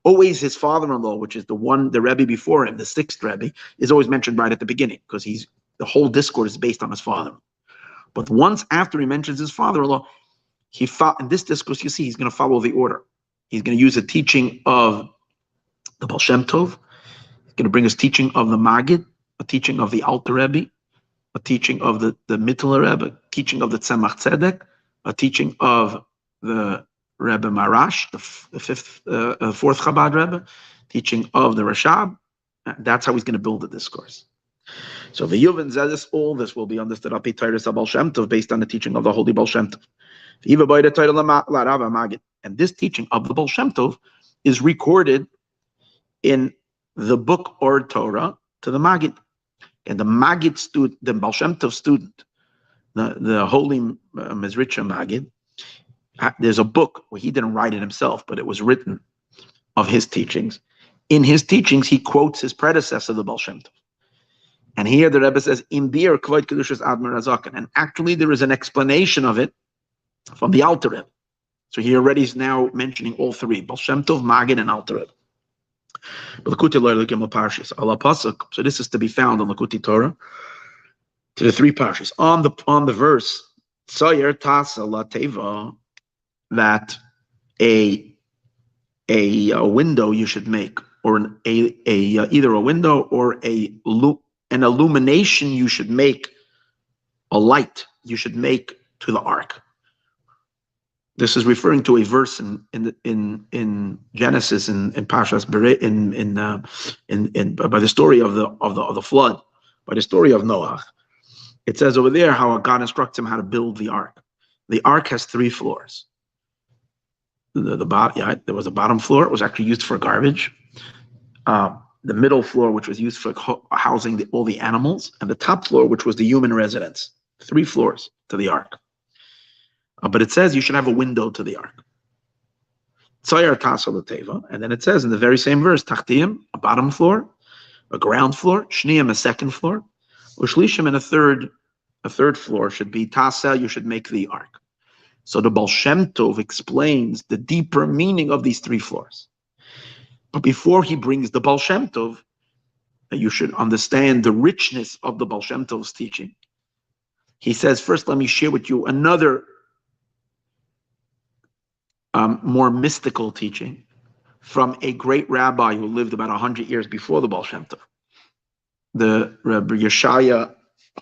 Always his father-in-law, which is the Rebbe before him, the 6th Rebbe, is always mentioned right at the beginning because the whole discourse is based on his father. But once after he mentions his father-in-law, in this discourse, you see, he's going to follow the order. He's going to use a teaching of the Baal Shem Tov. He's going to bring his teaching of the Magid, a teaching of the Alter Rebbe, a teaching of the Mittler Rebbe, a teaching of the Tzemach Tzedek, a teaching of the Rebbe Marash, the 4th Chabad Rebbe, teaching of the Rashab. That's how he's going to build the discourse. So the Yuvin says all this will be understood Api Teiris Baal Shem Tov based on the teaching of the Holy Baal Shem Tov. And this teaching of the Baal Shem Tov is recorded in the book or Torah to the Magid. And the Magid student, the Baal Shem Tov student, the holy Mizritcha Magid, there's a book where he didn't write it himself, but it was written of his teachings. In his teachings, he quotes his predecessor, the Baal Shem Tov. And here the Rebbe says, "Im bir kvoid kedushas Admir Azaken." And actually, there is an explanation of it from the Alter Rebbe. So he already is now mentioning all 3: Baal Shem Tov, Magid, and Alter Rebbe. So this is to be found on Lakuti Torah to the 3 parshas. On the verse, Tzayer Tasa La Teva, that a window you should make, or either a window or an illumination you should make, a light you should make to the ark. This is referring to a verse in Genesis in Parshas Berei, by the story of the flood, by the story of Noah. It says over there how God instructs him how to build the ark. The ark has 3 floors. There was a bottom floor. It was actually used for garbage. The middle floor, which was used for housing all the animals, and the top floor, which was the human residence. 3 floors to the ark. But it says you should have a window to the ark. And then it says in the very same verse, Tachtiyim, a bottom floor, a ground floor, Shniyim, a second floor, Ushlishim, and a third floor should be Tasa, you should make the ark. So the Baal Shem Tov explains the deeper meaning of these 3 floors. But before he brings the Baal Shem Tov, you should understand the richness of the Baal Shem Tov's teaching. He says, first, let me share with you another more mystical teaching from a great rabbi who lived about 100 years before the Baal Shem Tov, the Rabbi Yeshaya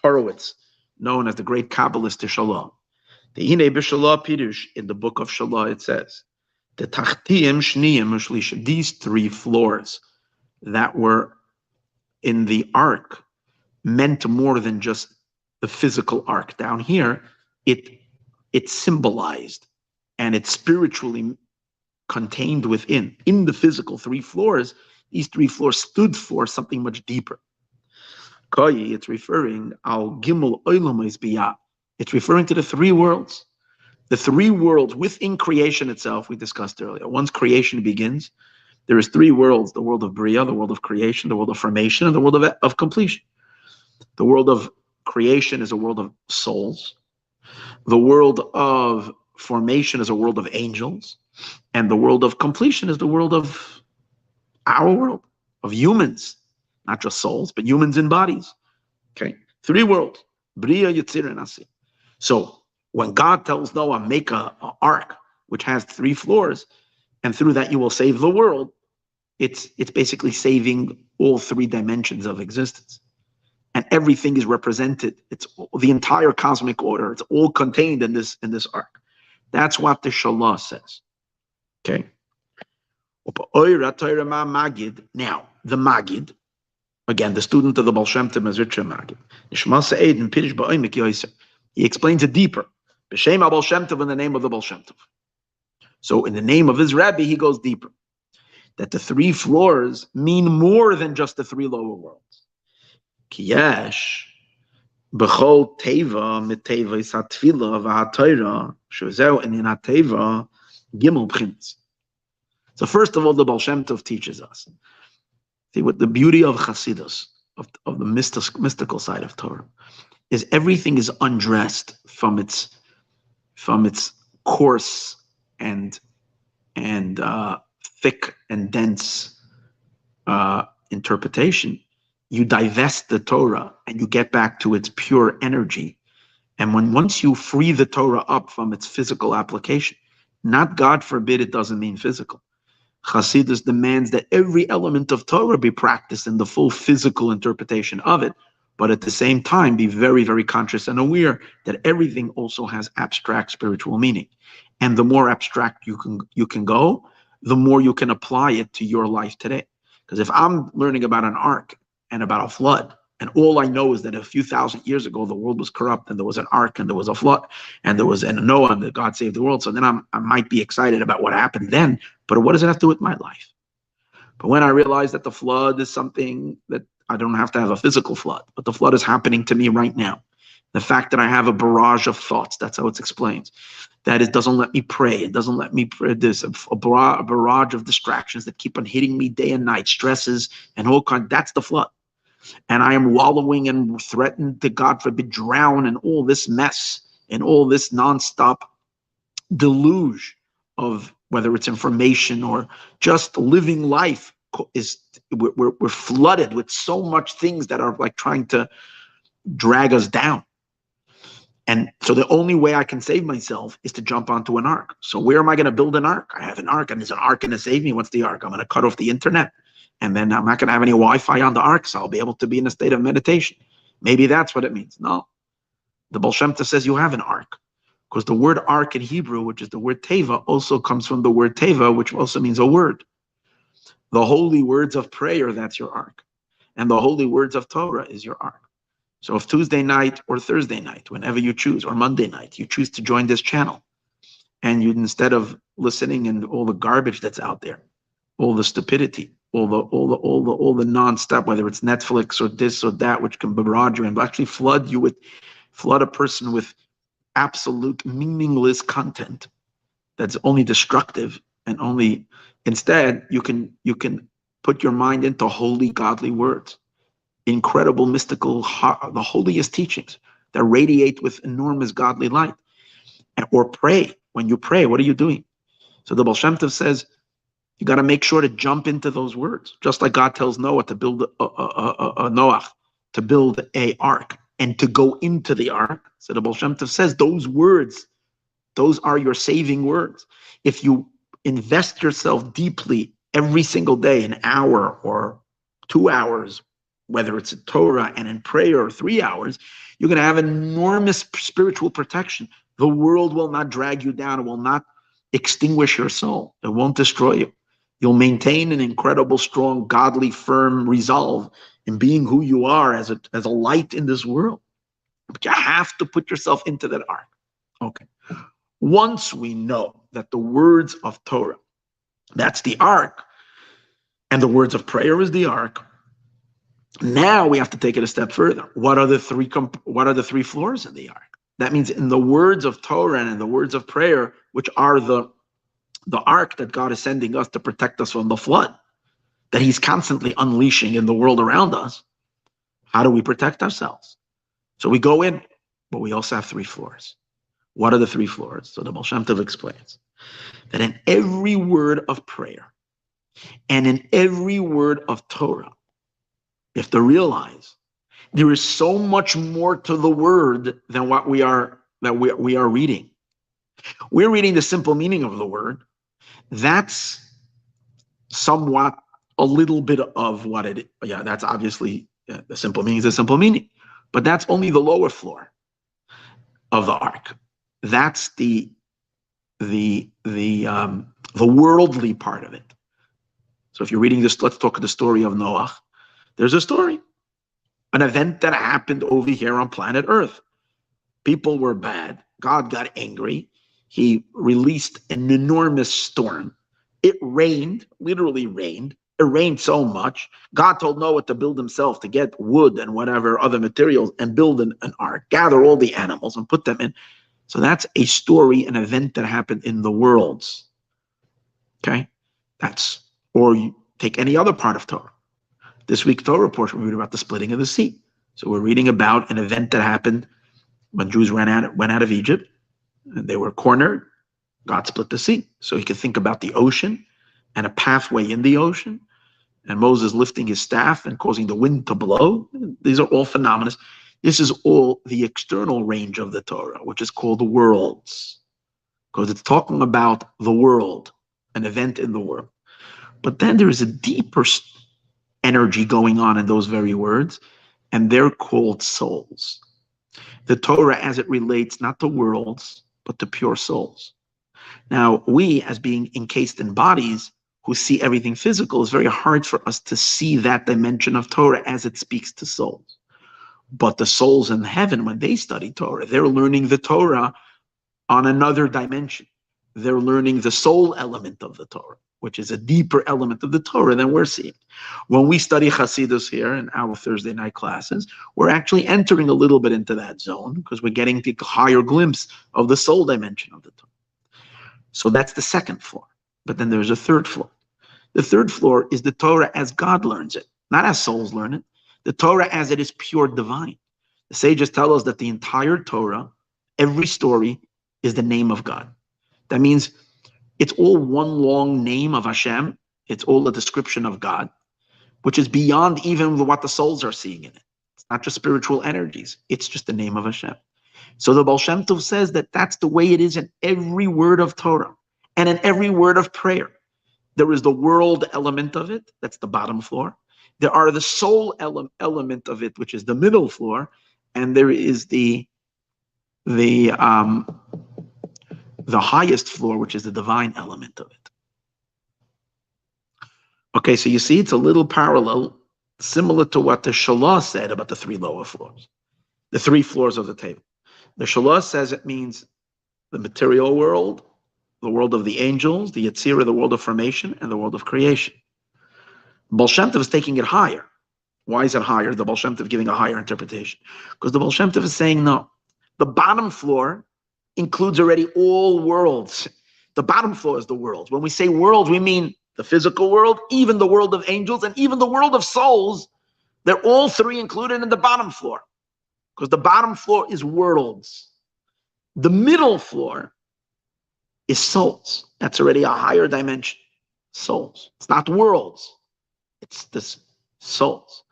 Horowitz, known as the great Kabbalist Shalom. The Hine B'Shalah Pirush, in the book of Shalah, it says, the Tachtiyim Shniyim Ushlishim, these 3 floors that were in the ark meant more than just the physical ark. Down here, it symbolized and it's spiritually contained within. In the physical 3 floors, these 3 floors stood for something much deeper. It's referring al Gimel Olam Biyah. It's referring to the 3 worlds. The 3 worlds within creation itself, we discussed earlier. Once creation begins, there is 3 worlds: the world of Bria, the world of creation, the world of formation, and the world of completion. The world of creation is a world of souls. The world of formation is a world of angels. And the world of completion is the world of our world, of humans. Not just souls, but humans in bodies. Okay? 3 worlds. Bria, Yetzirah, and Asi. So when God tells Noah, make an ark, which has 3 floors, and through that you will save the world, it's basically saving all 3 dimensions of existence. And everything is represented. It's the entire cosmic order. It's all contained in this ark. That's what the Shalah says. Okay? Now, the Magid, again, the student of the Baal Shem Tov, Mezritcha Magid, he explains it deeper. B'Shem Baal Shem Tov, in the name of the Baal Shem Tov. So in the name of his Rebbe, he goes deeper. That the 3 floors mean more than just the 3 lower worlds. Kiyesh, B'chol teva miteva is hatfila v'hatayra shozeu and in hateva gimel b'chinas. So first of all, the Baal Shem Tov teaches us. See, what the beauty of Chassidus, of the mystical side of Torah, is everything is undressed from its coarse and thick and dense interpretation. You divest the Torah and you get back to its pure energy. And once you free the Torah up from its physical application, not God forbid it doesn't mean physical. Chassidus demands that every element of Torah be practiced in the full physical interpretation of it, but at the same time be very, very conscious and aware that everything also has abstract spiritual meaning. And the more abstract you can go, the more you can apply it to your life today. Because if I'm learning about an ark and about a flood, and all I know is that a few thousand years ago the world was corrupt and there was an ark and there was a flood and there was a Noah and that God saved the world, so then I might be excited about what happened then, but what does it have to do with my life? But when I realize that the flood is something that I don't have to have a physical flood, but the flood is happening to me right now. The fact that I have a barrage of thoughts, that's how it's explained, that it doesn't let me pray. It doesn't let me pray. There's a barrage of distractions that keep on hitting me day and night, stresses and all kinds. That's the flood. And I am wallowing and threatened to, God forbid, drown in all this mess and all this nonstop deluge of whether it's information or just living life. We're flooded with so much things that are like trying to drag us down. And so the only way I can save myself is to jump onto an ark. So where am I going to build an ark? I have an ark, and is an ark going to save me? What's the ark? I'm going to cut off the internet, and then I'm not going to have any Wi-Fi on the ark, so I'll be able to be in a state of meditation. Maybe that's what it means. No. The Baal Shem Tov says you have an ark, because the word ark in Hebrew, which is the word teva, also comes from the word teva, which also means a word. The holy words of prayer, that's your ark. And the holy words of Torah is your ark. So if Tuesday night or Thursday night, whenever you choose, or Monday night, you choose to join this channel, and you, instead of listening and all the garbage that's out there, all the stupidity, all the nonstop, whether it's Netflix or this or that, which can barrage you and actually flood a person with absolute meaningless content that's only destructive, and only instead you can put your mind into holy, godly words. Incredible, mystical, the holiest teachings that radiate with enormous godly light. Or pray. When you pray, what are you doing? So the Baal Shem Tov says, you got to make sure to jump into those words. Just like God tells Noah to build to build a ark and to go into the ark. So the Baal Shem Tov says, those words, those are your saving words. If you invest yourself deeply every single day, an hour or 2 hours, whether it's in Torah and in prayer, or 3 hours, you're going to have enormous spiritual protection. The world will not drag you down. It will not extinguish your soul. It won't destroy you. You'll maintain an incredible, strong, godly, firm resolve in being who you are as a light in this world. But you have to put yourself into that ark. Okay. Once we know that the words of Torah, that's the ark, and the words of prayer is the ark, now we have to take it a step further. What are the three floors in the ark? That means in the words of Torah and in the words of prayer, which are the ark that God is sending us to protect us from the flood, that he's constantly unleashing in the world around us. How do we protect ourselves? So we go in, but we also have 3 floors. What are the 3 floors? So the Baal Shem Tov explains that in every word of prayer and in every word of Torah, you have to realize there is so much more to the word than what we are reading. We're reading the simple meaning of the word. That's somewhat a little bit of what it is. Yeah, that's obviously the simple meaning is the simple meaning, but that's only the lower floor of the ark. That's the worldly part of it. So if you're reading this, let's talk the story of Noah. There's a story, an event that happened over here on planet Earth. People were bad. God got angry. He released an enormous storm. It rained, literally rained, rained so much. God told Noah to build himself, to get wood and whatever other materials and build an ark, gather all the animals and put them in. So that's a story, an event that happened in the worlds. Okay? Or you take any other part of Torah. This week Torah portion, we read about the splitting of the sea. So we're reading about an event that happened when Jews went out of Egypt, and they were cornered. God split the sea. So you can think about the ocean and a pathway in the ocean, and Moses lifting his staff and causing the wind to blow. These are all phenomena. This is all the external range of the Torah, which is called the worlds, because it's talking about the world, an event in the world. But then there is a deeper energy going on in those very words, and they're called souls. The Torah as it relates not to worlds, but to pure souls. Now, we, as being encased in bodies who see everything physical, it's very hard for us to see that dimension of Torah as it speaks to souls. But the souls in heaven, when they study Torah, they're learning the Torah on another dimension. They're learning the soul element of the Torah, which is a deeper element of the Torah than we're seeing. When we study Hasidus here in our Thursday night classes, we're actually entering a little bit into that zone because we're getting the higher glimpse of the soul dimension of the Torah. So that's the second floor. But then there's a third floor. The third floor is the Torah as God learns it, not as souls learn it. The Torah as it is pure divine. The sages tell us that the entire Torah, every story, is the name of God. That means it's all one long name of Hashem. It's all a description of God, which is beyond even what the souls are seeing in it. It's not just spiritual energies. It's just the name of Hashem. So the Baal Shem Tov says that that's the way it is in every word of Torah and in every word of prayer. There is the world element of it, that's the bottom floor. There are the soul element of it, which is the middle floor, and there is the highest floor, which is the divine element of it. Okay, so you see it's a little parallel, similar to what the Shalah said about the three lower floors, the three floors of the table. The Shalah says it means the material world, the world of the angels, the Yetzirah, the world of formation, and the world of creation. Baal Shem Tov is taking it higher. Why is it higher? The Baal Shem Tov giving a higher interpretation. Because the Baal Shem Tov is saying, no, the bottom floor includes already all worlds. The bottom floor is the world. When we say world, we mean the physical world, even the world of angels, and even the world of souls. They're all three included in the bottom floor. Because the bottom floor is worlds. The middle floor is souls. That's already a higher dimension. Souls. It's not worlds. It's this souls.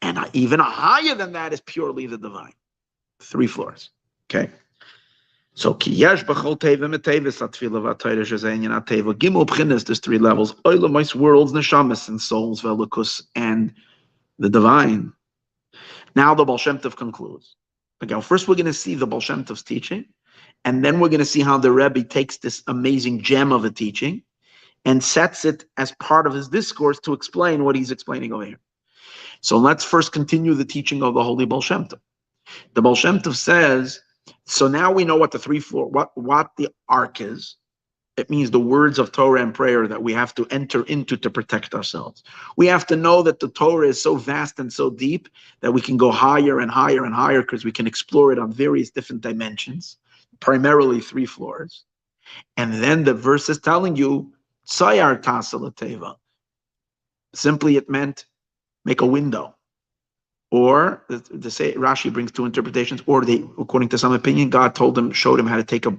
And even higher than that is purely the divine. Three floors. Okay? So, ki yesh b'chol teva metevis atfila v'atayra shezein teva. Gimel b'chinas, there's three levels. Oilamais worlds, neshamas, and souls, velikus, and the divine. Now the Baal Shem Tov concludes. Again, first we're going to see the Baal Shem Tov's teaching, and then we're going to see how the Rebbe takes this amazing gem of a teaching and sets it as part of his discourse to explain what he's explaining over here. So let's first continue the teaching of the Holy Baal Shem Tov. The Baal Shem Tov says, so now we know what the three floor, what the ark is. It means the words of Torah and prayer that we have to enter into to protect ourselves. We have to know that the Torah is so vast and so deep that we can go higher and higher and higher because we can explore it on various different dimensions, primarily three floors. And then the verse is telling you, Tsayar Tasala Teva. Simply it meant make a window. Or the say Rashi brings two interpretations, or they, according to some opinion, God showed him how to take a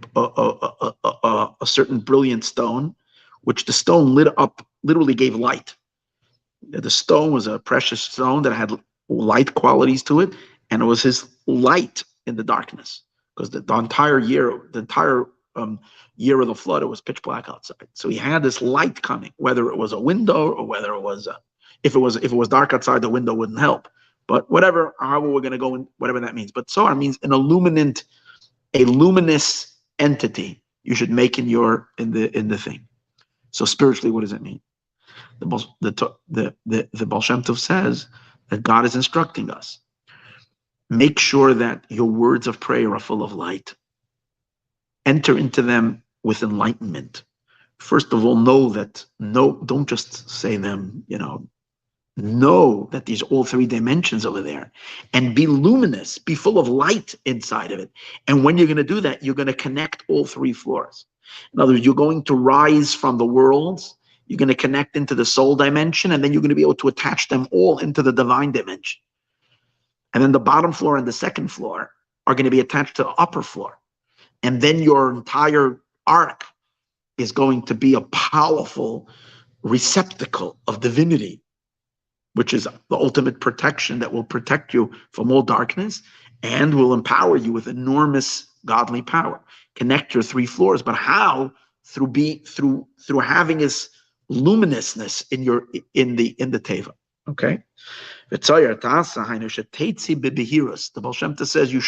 certain brilliant stone, which the stone lit up, literally gave light. The stone was a precious stone that had light qualities to it, and it was his light in the darkness. Because the entire year of the flood, it was pitch black outside. So he had this light coming, whether it was a window or whether it was if it was dark outside, the window wouldn't help. But whatever, however we're going to go in, whatever that means. But Tsar means a luminous entity you should make in the thing. So spiritually, what does it mean? The Baal Shem Tov says that God is instructing us. Make sure that your words of prayer are full of light. Enter into them with enlightenment. first of all, don't just say them, know that there's all three dimensions over there, and be luminous, be full of light inside of it. And when you're going to do that, you're going to connect all three floors. In other words, you're going to rise from the worlds, you're going to connect into the soul dimension, and then you're going to be able to attach them all into the divine dimension. And then the bottom floor and the second floor are going to be attached to the upper floor. And then your entire arc is going to be a powerful receptacle of divinity, which is the ultimate protection that will protect you from all darkness and will empower you with enormous godly power. Connect your three floors, but how? Through having this luminousness in the teva. Okay. The Baal Shem Tov says you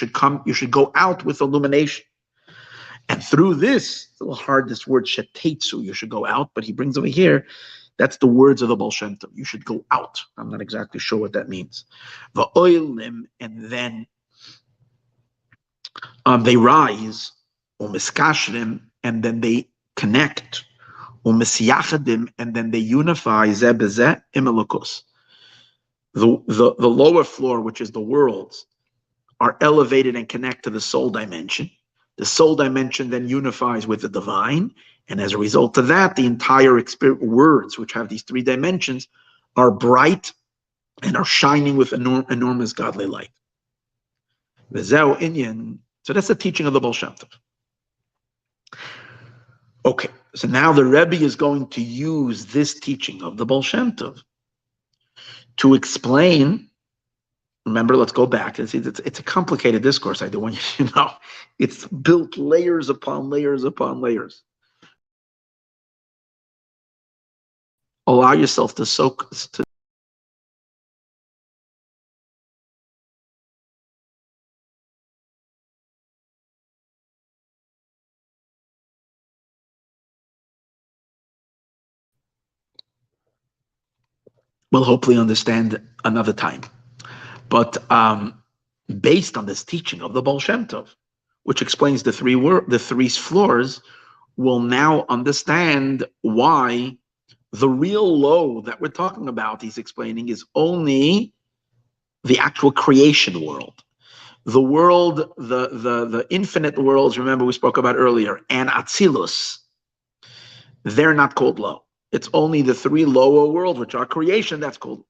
should go out with illumination. And through this, it's a little hard, this word shetetzu, you should go out, but he brings over here, that's the words of the Baal Shem Tov. You should go out. I'm not exactly sure what that means. Va'oilim, and then they rise, umiskashrim, and then they connect, umisyachadim, and then they unify, zeh b'zeh imelokos. The lower floor, which is the worlds, are elevated and connect to the soul dimension. The soul dimension then unifies with the divine, and as a result of that, the entire words, which have these three dimensions, are bright and are shining with enormous godly light. So that's the teaching of the Baal Shem Tov. Okay, so now the Rebbe is going to use this teaching of the Baal Shem Tov to explain. Remember, let's go back. It's a complicated discourse. I do want you to know. It's built layers upon layers upon layers. Allow yourself to soak. We'll hopefully understand another time. But based on this teaching of the Baal Shem Tov, which explains the three floors, we'll now understand why the real low that we're talking about, he's explaining, is only the actual creation world. The world, the infinite worlds, remember we spoke about earlier, and Atzilus, they're not called low. It's only the three lower worlds, which are creation, that's called.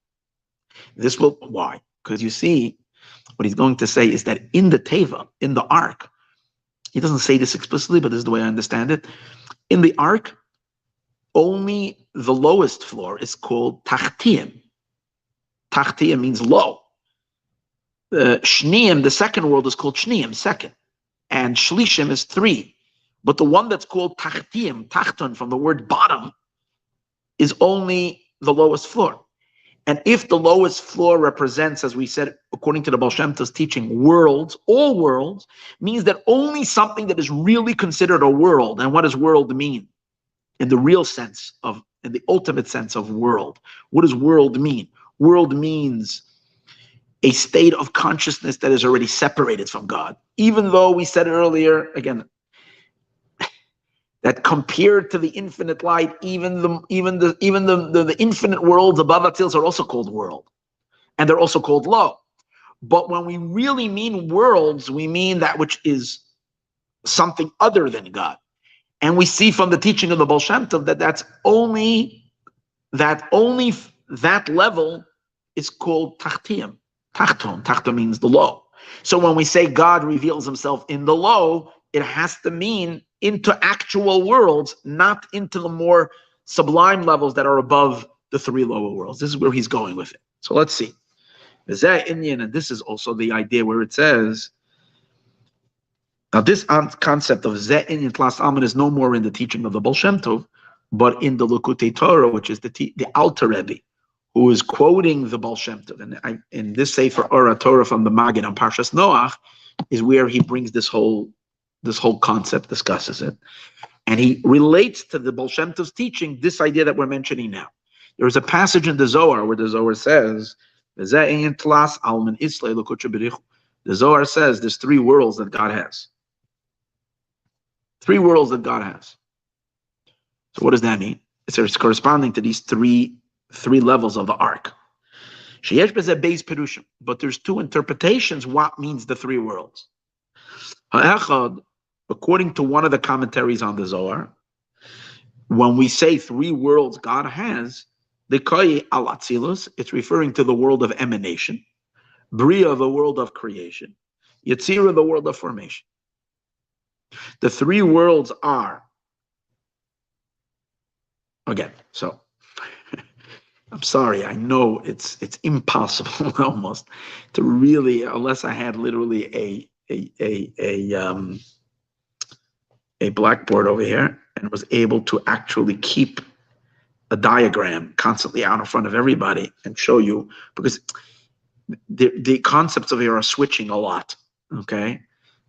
Why? Because you see, what he's going to say is that in the Teva, in the ark, he doesn't say this explicitly, but this is the way I understand it. In the ark, only the lowest floor is called Tachtiyim. Tachtiyim means low. Shniyim, the second world, is called Shniyim, second. And Shlishim is three. But the one that's called Tachtiyim, Tachton, from the word bottom, is only the lowest floor. And if the lowest floor represents, as we said, according to the Baal Shem Tov's teaching, worlds, all worlds, means that only something that is really considered a world. And what does world mean? In the real sense in the ultimate sense of world. What does world mean? World means a state of consciousness that is already separated from God. Even though we said earlier, again, that compared to the infinite light, even the infinite worlds above Atzilus are also called world, and they're also called low. But when we really mean worlds, we mean that which is something other than God. And we see from the teaching of the Baal Shem Tov that only that level is called Tachtiyim. Tachton means the low. So when we say God reveals himself in the low, it has to mean into actual worlds, not into the more sublime levels that are above the three lower worlds. This is where he's going with it. So let's see. And this is also the idea where it says, now this concept of Zeh Inyan Tlas Alman is no more in the teaching of the Baal Shem Tov, but in the Likutei Torah, which is the Alter Rebbe, who is quoting the Baal Shem Tov. And in this Sefer Ora Torah from the Maggid on Parshas Noach is where he brings this whole concept, discusses it. And he relates to the Baal Shem Tov's teaching this idea that we're mentioning now. There is a passage in the Zohar where the Zohar says, the Zohar says there's three worlds that God has. Three worlds that God has. So what does that mean? It's corresponding to these three levels of the ark. But there's two interpretations what means the three worlds. According to one of the commentaries on the Zohar, when we say three worlds God has, the Koi al Atzilus, it's referring to the world of emanation, Bria, the world of creation, Yetzira, the world of formation. The three worlds are, again, so I'm sorry, I know it's impossible almost to really, unless I had literally a blackboard over here and was able to actually keep a diagram constantly out in front of everybody and show you, because the concepts over here are switching a lot. Okay,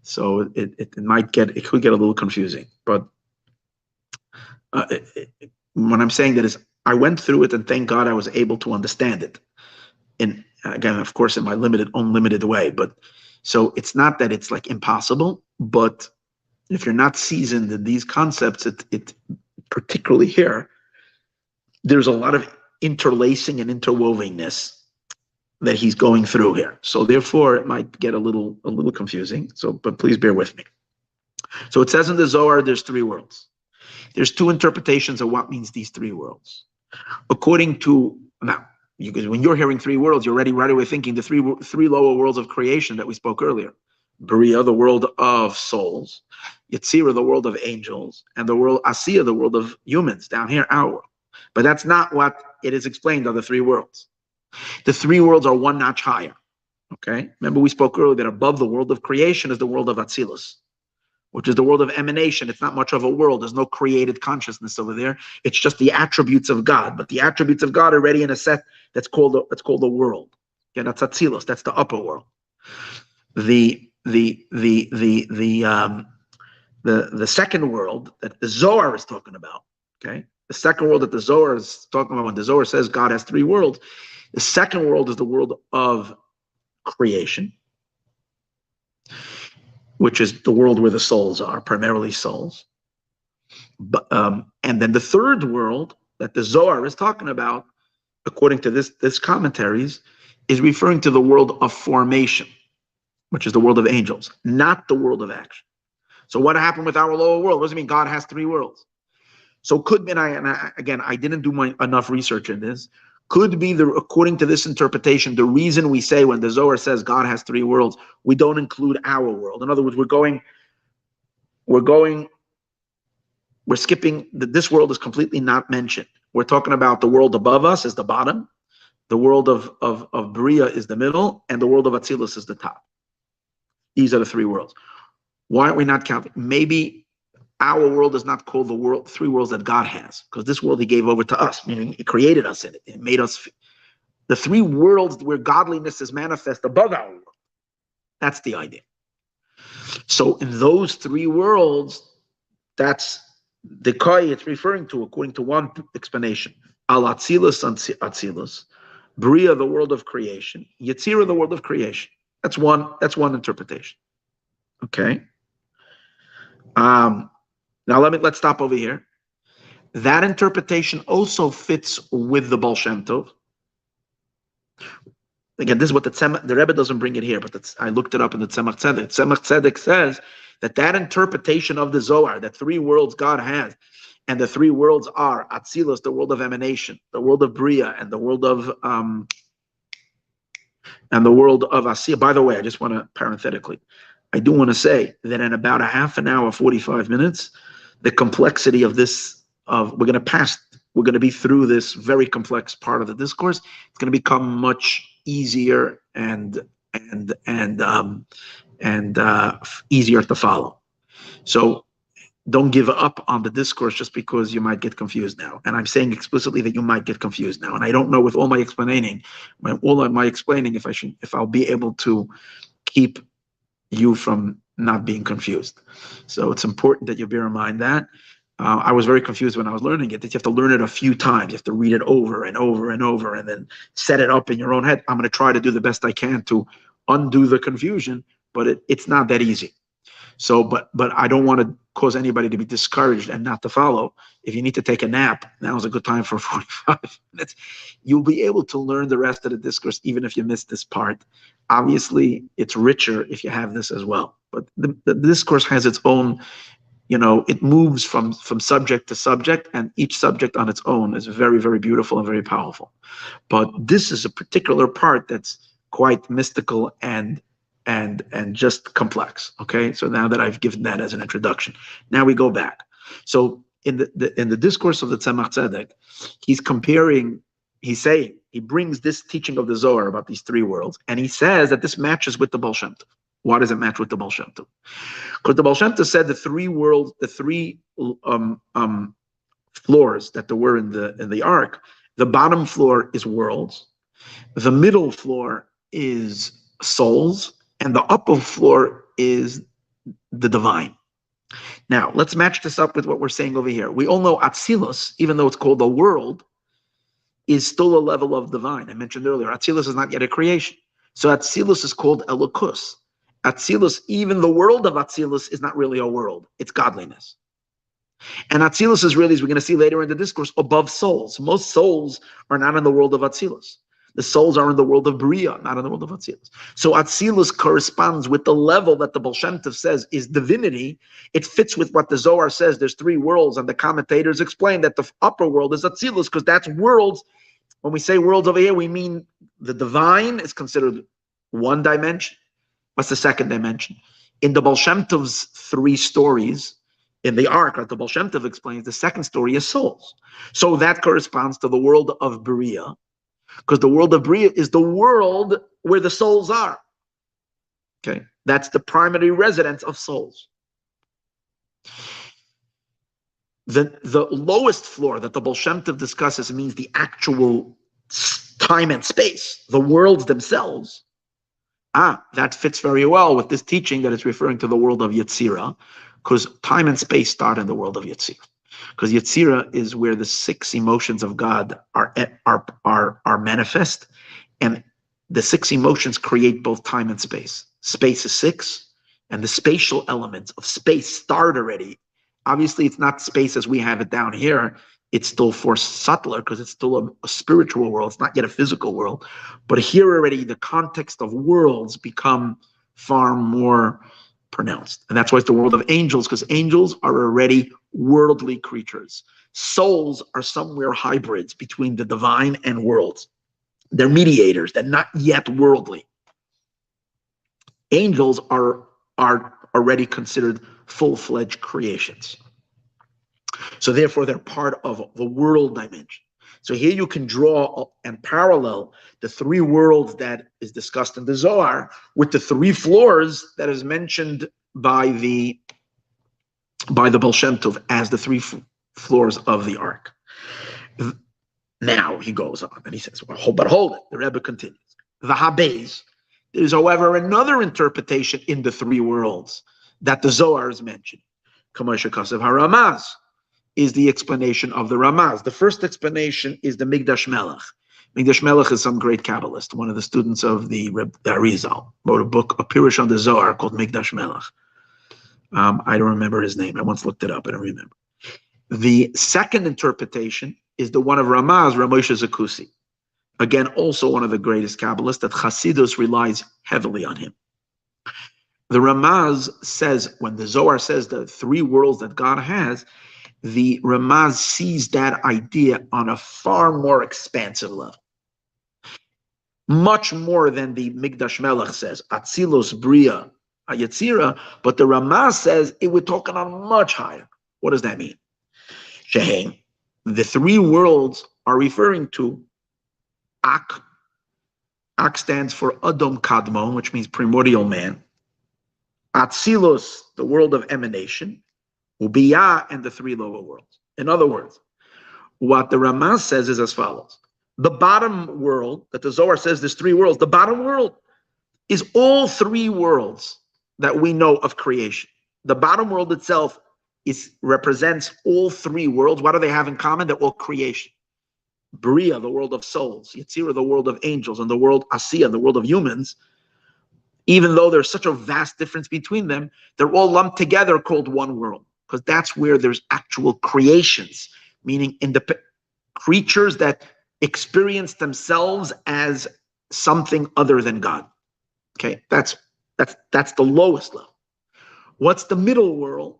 so it could get a little confusing, but what I'm saying that is I went through it and thank God I was able to understand it. In again, of course, in my unlimited way. But so it's not that it's like impossible, but if you're not seasoned in these concepts, it particularly here, there's a lot of interlacing and interwovenness that he's going through here. So therefore, it might get a little confusing. So, but please bear with me. So it says in the Zohar, there's three worlds. There's two interpretations of what means these three worlds. According to now, because when you're hearing three worlds, you're already right away thinking the three lower worlds of creation that we spoke earlier. Bria, the world of souls, Yetzira, the world of angels, and the world Asiya, the world of humans, down here, our world. But that's not what it is explained on the three worlds. The three worlds are one notch higher. Okay? Remember we spoke earlier that above the world of creation is the world of Atzilus, which is the world of emanation. It's not much of a world. There's no created consciousness over there. It's just the attributes of God. But the attributes of God are already in a set that's called the world. Yeah, that's Atzilus. That's the upper world. The second world that the Zohar is talking about. Okay, the second world that the Zohar is talking about when the Zohar says God has three worlds. The second world is the world of creation, which is the world where the souls are, primarily souls. But, and then the third world that the Zohar is talking about, according to this commentaries, is referring to the world of formation, which is the world of angels, not the world of action. So what happened with our lower world? What does it mean God has three worlds? So could be, I didn't do enough research in this, could be, according to this interpretation, the reason we say when the Zohar says God has three worlds, we don't include our world. In other words, we're skipping, this world is completely not mentioned. We're talking about the world above us is the bottom, the world of Bria is the middle, and the world of Atzilus is the top. These are the three worlds. Why are we not counting? Maybe our world is not called the three worlds that God has, because this world he gave over to us, meaning he created us in it. It made us the three worlds where godliness is manifest above our world. That's the idea. So in those three worlds, that's the Kai it's referring to, according to one explanation. Al Atzilus Atzilus, Bria, the world of creation, Yetzira, the world of creation. That's one interpretation. Okay. Now let's stop over here. That interpretation also fits with the Baal Shem Tov. Again, this is what the Rebbe doesn't bring it here, but I looked it up in the Tzemach Tzedek. Tzemach Tzedek says that interpretation of the Zohar, that three worlds God has, and the three worlds are Atzilus, the world of emanation, the world of Bria, and the world of Asiya. By the way, I just want to parenthetically, I do want to say that in about a half an hour, 45 minutes, the complexity of this, we're going to be through this very complex part of the discourse. It's going to become much easier and easier to follow. So don't give up on the discourse just because you might get confused now. And I'm saying explicitly that you might get confused now. And I don't know with all my explaining, if I'll be able to keep you from not being confused. So it's important that you bear in mind that. I was very confused when I was learning it, that you have to learn it a few times. You have to read it over and over and over and then set it up in your own head. I'm going to try to do the best I can to undo the confusion, but it's not that easy. So, but I don't want to cause anybody to be discouraged and not to follow. If you need to take a nap, now is a good time for 45 minutes. You'll be able to learn the rest of the discourse, even if you miss this part. Obviously, it's richer if you have this as well. But the discourse has its own, it moves from subject to subject, and each subject on its own is very, very beautiful and very powerful. But this is a particular part that's quite mystical and just complex. Okay, so now that I've given that as an introduction, now we go back. So in the discourse of the Tzemach Tzedek, he's comparing. He's saying, he brings this teaching of the Zohar about these three worlds, and he says that this matches with the Baal Shem Tov. Why does it match with the Baal Shem Tov? Because the Baal Shem Tov said the three worlds, the three floors that there were in the ark. The bottom floor is worlds, the middle floor is souls, and the upper floor is the divine. Now, let's match this up with what we're saying over here. We all know Atzilus, even though it's called the world, is still a level of divine. I mentioned earlier, Atzilus is not yet a creation. So Atzilus is called Elokus. Atzilus, even the world of Atzilus, is not really a world. It's godliness. And Atzilus is really, as we're going to see later in the discourse, above souls. Most souls are not in the world of Atzilus. The souls are in the world of Bria, not in the world of Atzilus. So Atzilus corresponds with the level that the Baal Shem Tov says is divinity. It fits with what the Zohar says. There's three worlds, and the commentators explain that the upper world is Atzilus, because that's worlds. When we say worlds over here, we mean the divine is considered one dimension. What's the second dimension? In the Baal Shem Tov's three stories, in the ark, like the Baal Shem Tov explains, the second story is souls. So that corresponds to the world of Bria, because the world of Bria is the world where the souls are. Okay, that's the primary residence of souls. The lowest floor that the Baal Shem Tov discusses means the actual time and space, the worlds themselves. That fits very well with this teaching that it's referring to the world of Yetzirah, because time and space start in the world of Yetzirah. Because Yetzirah is where the six emotions of God are manifest, and the six emotions create both time and space. Space is six, and the spatial elements of space start already. Obviously, it's not space as we have it down here. It's still for subtler because it's still a spiritual world. It's not yet a physical world. But here already, the context of worlds become far more pronounced. And that's why it's the world of angels, because angels are already worldly creatures. Souls are somewhere hybrids between the divine and worlds. They're mediators. They're not yet worldly. Angels are already considered full-fledged creations. So therefore, they're part of the world dimension. So here you can draw and parallel the three worlds that is discussed in the Zohar with the three floors that is mentioned by the Baal Shem Tov as the three floors of the ark. Now he goes on and he says, but hold it. The Rebbe continues. The Habez. There's, however, another interpretation in the three worlds that the Zohar is mentioned. Kamosha Kasev HaRamaz is the explanation of the Ramaz. The first explanation is the Migdash Melech. Migdash Melech is some great Kabbalist, one of the students of the Arizal, wrote a book, a Pirush on the Zohar called Migdash Melech. I don't remember his name. I once looked it up. I don't remember. The second interpretation is the one of Ramaz, Ramosha Zakusi. Again, also one of the greatest Kabbalists, that Chasidus relies heavily on him. The Ramaz says, when the Zohar says the three worlds that God has, the Ramaz sees that idea on a far more expansive level. Much more than the Migdash Melech says, Atzilus, Bria, Yetzirah, but the Ramaz says we're talking on much higher. What does that mean? Shehein, the three worlds are referring to Ak. Ak stands for Adam Kadmon, which means primordial man. Atzilus, the world of emanation. Ubiyah, and the three lower worlds. In other words, what the Ramaz says is as follows. The bottom world, that the Zohar says there's three worlds, the bottom world is all three worlds that we know of creation. The bottom world itself represents all three worlds. What do they have in common? They're all creation. Bria, the world of souls. Yetzirah, the world of angels. And the world Asiya, the world of humans. Even though there's such a vast difference between them, they're all lumped together called one world, because that's where there's actual creations, meaning creatures that experience themselves as something other than God. Okay, that's the lowest level. What's the middle world?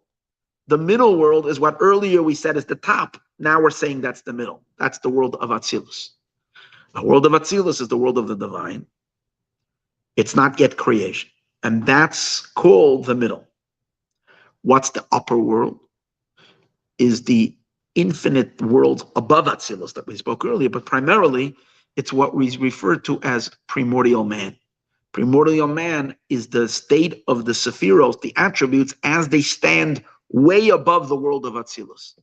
The middle world is what earlier we said is the top. Now we're saying that's the middle. That's the world of Atzilus. The world of Atzilus is the world of the divine. It's not yet creation. And that's called the middle. What's the upper world? Is the infinite world above Atzilus that we spoke earlier, but primarily it's what we refer to as primordial man. Primordial man is the state of the Sephiros, the attributes, as they stand way above the world of Atzilus.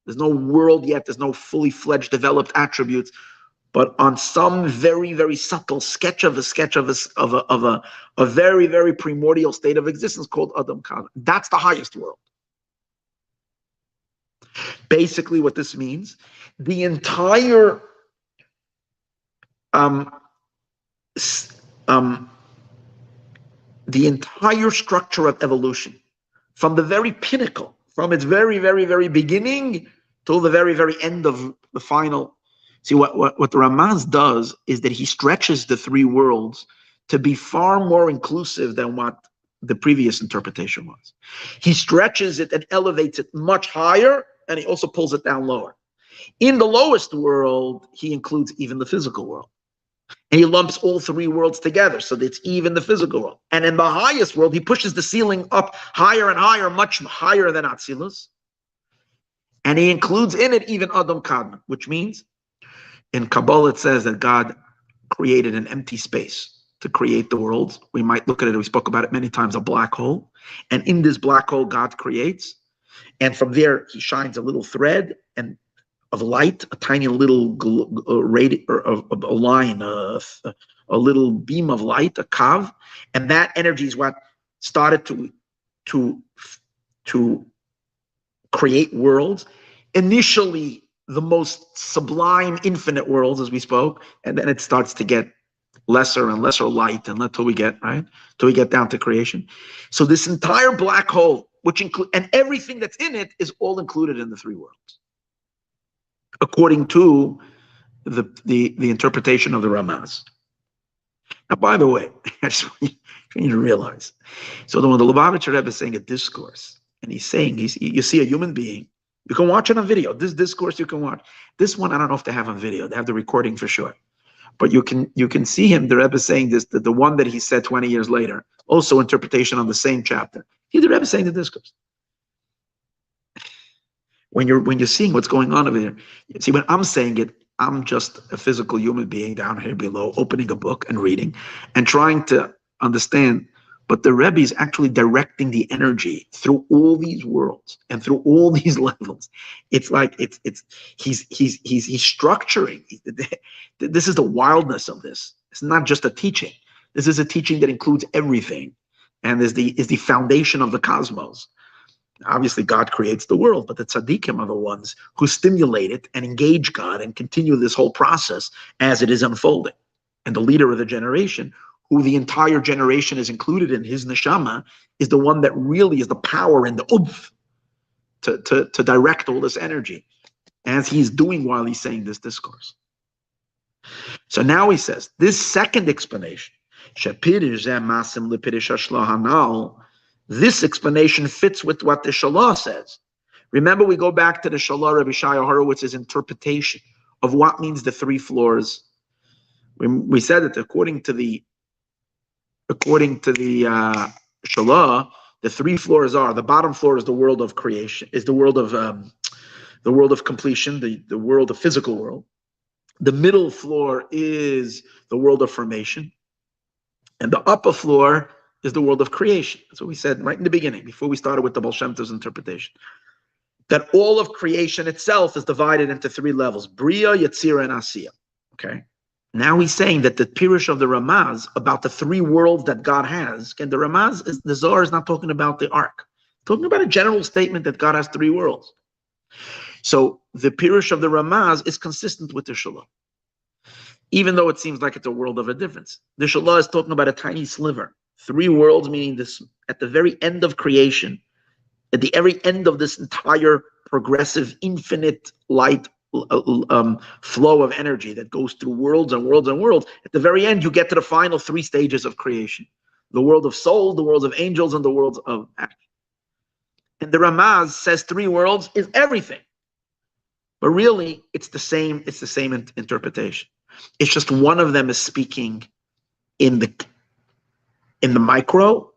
There's no world yet, there's no fully fledged developed attributes, but on some very, very subtle sketch of a very, very primordial state of existence called Adam Kana. That's the highest world. Basically, what this means, the entire structure of evolution, from the very pinnacle, from its very, very, very beginning till the very, very end of the final. See, what the Ramaz does is that he stretches the three worlds to be far more inclusive than what the previous interpretation was. He stretches it and elevates it much higher, and he also pulls it down lower. In the lowest world, he includes even the physical world. And he lumps all three worlds together, so that it's even the physical world. And in the highest world, he pushes the ceiling up higher and higher, much higher than Atzilus. And he includes in it even Adam Kadmon, which means in Kabbalah it says that God created an empty space to create the worlds. We might look at it, we spoke about it many times, a black hole. And in this black hole, God creates. And from there, he shines a little thread of light, a tiny little a line, a little beam of light, a kav, and that energy is what started to create worlds. Initially, the most sublime, infinite worlds, as we spoke, and then it starts to get lesser and lesser light, and till we get down to creation. So this entire black hole, which include and everything that's in it, is all included in the three worlds, according to the interpretation of the Ramaz. Now, by the way, I just want you to realize, so when the Lubavitcher Rebbe is saying a discourse, and he's saying, you see a human being, you can watch it on video. This discourse you can watch. This one, I don't know if they have on video. They have the recording for sure. But you can see him, the Rebbe saying this, the one that he said 20 years later, also interpretation on the same chapter. He's the Rebbe saying the discourse. When you're seeing what's going on over there, see, when I'm saying it, I'm just a physical human being down here below, opening a book and reading and trying to understand. But the Rebbe is actually directing the energy through all these worlds and through all these levels. It's like he's structuring. This is the wildness of this. It's not just a teaching. This is a teaching that includes everything, and is the foundation of the cosmos. Obviously, God creates the world, but the tzaddikim are the ones who stimulate it and engage God and continue this whole process as it is unfolding. And the leader of the generation, who the entire generation is included in his neshama, is the one that really is the power and the oomph to direct all this energy, as he's doing while he's saying this discourse. So now he says, this second explanation, this explanation fits with what the Shalah says. Remember, we go back to the Shalah, Rabbi Shaya Horowitz's interpretation of what means the three floors. We said that according to the Shalah, the three floors are: the bottom floor is the world of creation, is the world of completion, the world of physical world. The middle floor is the world of formation, and the upper floor is the world of creation. That's what we said right in the beginning, before we started with the Baal Shem Tov's interpretation. That all of creation itself is divided into three levels: Bria, Yetzira, and Asiya. Okay. Now he's saying that the Pirush of the Ramaz about the three worlds that God has, and the Ramaz, the Zohar is not talking about the Ark. It's talking about a general statement that God has three worlds. So the Pirush of the Ramaz is consistent with the Shalah, even though it seems like it's a world of a difference. The Shalah is talking about a tiny sliver. Three worlds meaning this at the very end of creation, at the very end of this entire progressive, infinite light flow of energy that goes through worlds and worlds and worlds. At the very end, you get to the final three stages of creation: the world of soul, the worlds of angels, and the worlds of action. And the Ramaz says three worlds is everything, but really it's the same. It's the same interpretation. It's just one of them is speaking in the micro,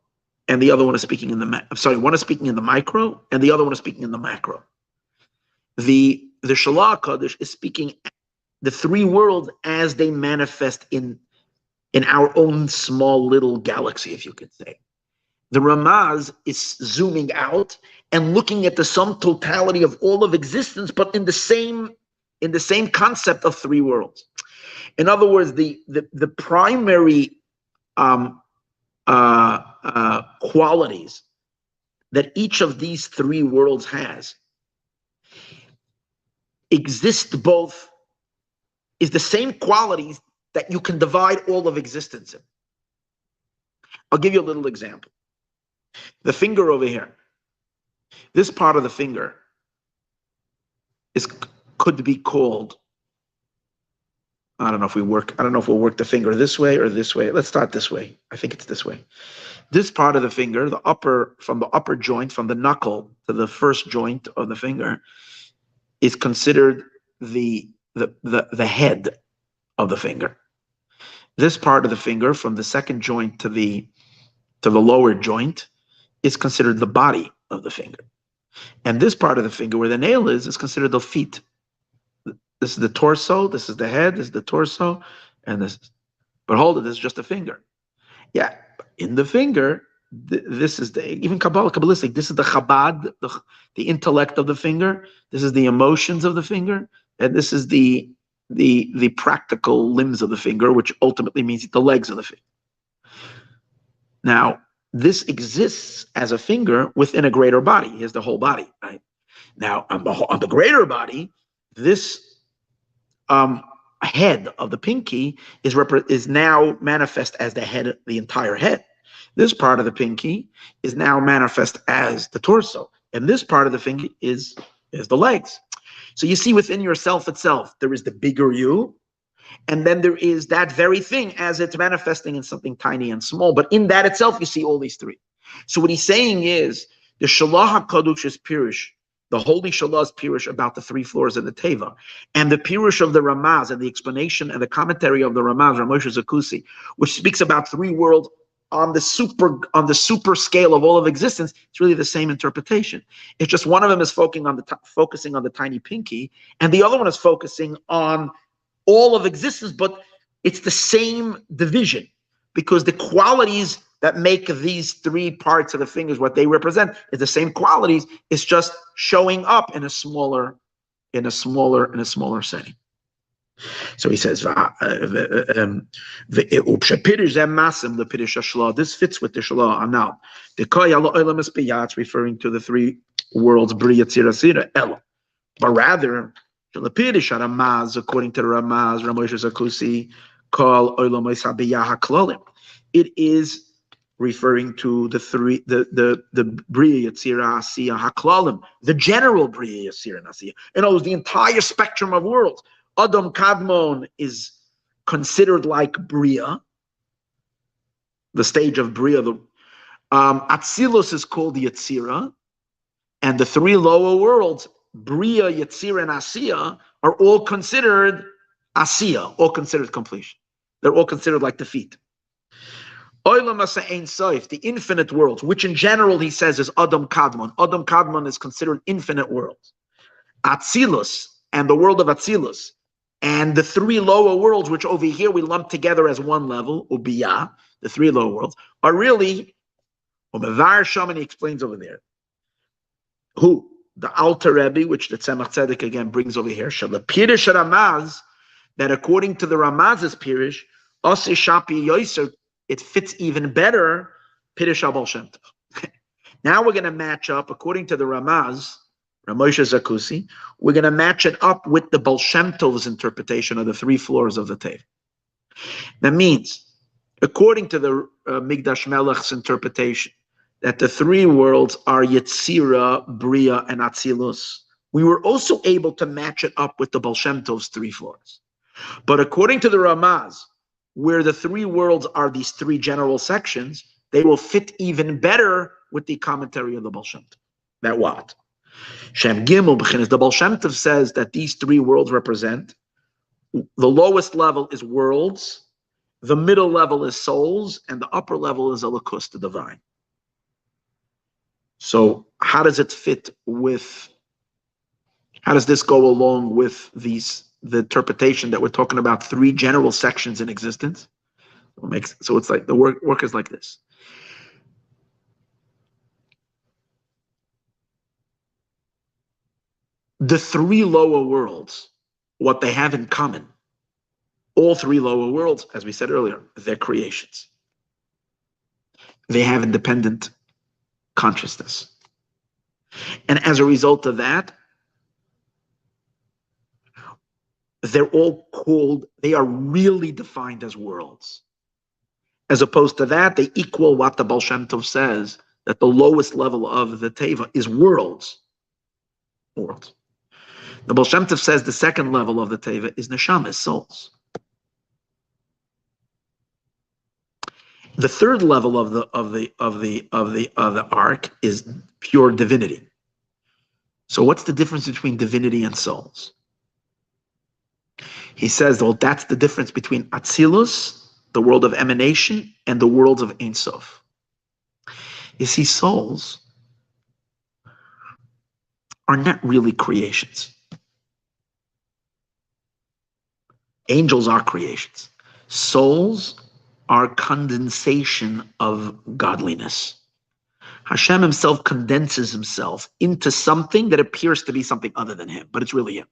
and the other one is speaking in the one is speaking in the micro, and the other one is speaking in the macro. The Shalach Kodesh is speaking the three worlds as they manifest in our own small little galaxy, if you could say. The Ramaz is zooming out and looking at the sum totality of all of existence, but in the same concept of three worlds. In other words, the primary qualities that each of these three worlds has exist both, is the same qualities that you can divide all of existence in. I'll give you a little example. The finger over here, this part of the finger could be called, I don't know if we'll work the finger this way or this way. Let's start this way. I think it's this way. This part of the finger, from the upper joint, from the knuckle to the first joint of the finger, is considered the head of the finger. This part of the finger, from the second joint to the lower joint, is considered the body of the finger. And this part of the finger, where the nail is considered the feet. This is the torso, this is the head, this is the torso, and this. But hold it, this is just a finger. Yeah, in the finger, this is even Kabbalistic, this is the Chabad, the intellect of the finger. This is the emotions of the finger, and this is the practical limbs of the finger, which ultimately means the legs of the finger. Now, this exists as a finger within a greater body. Here's the whole body, right? Now, on the greater body, this head of the pinky is now manifest as the head, the entire head. This part of the pinky is now manifest as the torso, and this part of the finger is the legs. So you see, within yourself itself, there is the bigger you, and then there is that very thing as it's manifesting in something tiny and small. But in that itself, you see all these three. So what he's saying is the Shalah HaKadosh's Pirush, the Holy Shalah's Pirush about the three floors of the Teva, and the Pirush of the Ramaz, and the explanation and the commentary of the Ramaz, Ramosha Zakusi, which speaks about three worlds on the super scale of all of existence. It's really the same interpretation. It's just one of them is focusing on the tiny pinky, and the other one is focusing on all of existence, but it's the same division, because the qualities that make these three parts of the fingers, what they represent, is the same qualities. It's just showing up in a smaller setting. So he says, this fits with the Shalah. Now, it's referring to the three worlds, Bria, Tzira, Sira, Ella. But rather, according to the Ramaz, Ramosha Zakusi, call it is referring to the Bria, Yetzirah, Asiya, Haklalim, the general Bria, Yetzirah, and Asiya. In other words, the entire spectrum of worlds. Adam Kadmon is considered like Bria, the stage of Bria. Atzilus is called Yetzirah, and the three lower worlds, Bria, Yetzirah, and Asiya, are all considered Asiya, all considered completion. They're all considered like the feet. Olam Asa Ein Sof, the infinite worlds, which in general he says is Adam Kadmon. Adam Kadmon is considered infinite worlds. Atzilus, and the world of Atzilus, and the three lower worlds, which over here we lump together as one level, Ubiyah, the three lower worlds, are really, Umevar Sham, and he explains over there, who? The Alter Rebbe, which the Tzemach Tzedek again brings over here, Shalapirish Ramaz, that according to the Ramaz's Pirish, Ose Shapi Yoiser, it fits even better, Pirish Abal Shem Tov. Now we're going to match up, according to the Ramaz, Ramosha Zakusi, we're going to match it up with the Baal Shem Tov's interpretation of the three floors of the Teva. That means, According to the Migdash Melech's interpretation, that the three worlds are Yetzira, Bria, and Atzilus, we were also able to match it up with the Baal Shem Tov's three floors. But according to the Ramaz, where the three worlds are these three general sections, they will fit even better with the commentary of the Baal Shem Tov. That what? Shem Gimel B'chinas, the Baal Shem Tov says that these three worlds represent, the lowest level is worlds, the middle level is souls, and the upper level is Elikus, the divine. So how does it fit with, how does this go along with the interpretation that we're talking about three general sections in existence? So it's like the work is like this. The three lower worlds, what they have in common, all three lower worlds, as we said earlier, they're creations. They have independent consciousness. And as a result of that, they're all called, they are really defined as worlds. As opposed to that, they equal what the Baal Shem Tov says, that the lowest level of the Teva is worlds. Worlds. The Baal Shem Tov says the second level of the Teva is Neshama, souls. The third level of the arc is pure divinity. So what's the difference between divinity and souls? He says, well, that's the difference between Atzilus, the world of emanation, and the worlds of Ein Sof. You see, souls are not really creations. Angels are creations. Souls are condensation of godliness. Hashem himself condenses himself into something that appears to be something other than him, but it's really him.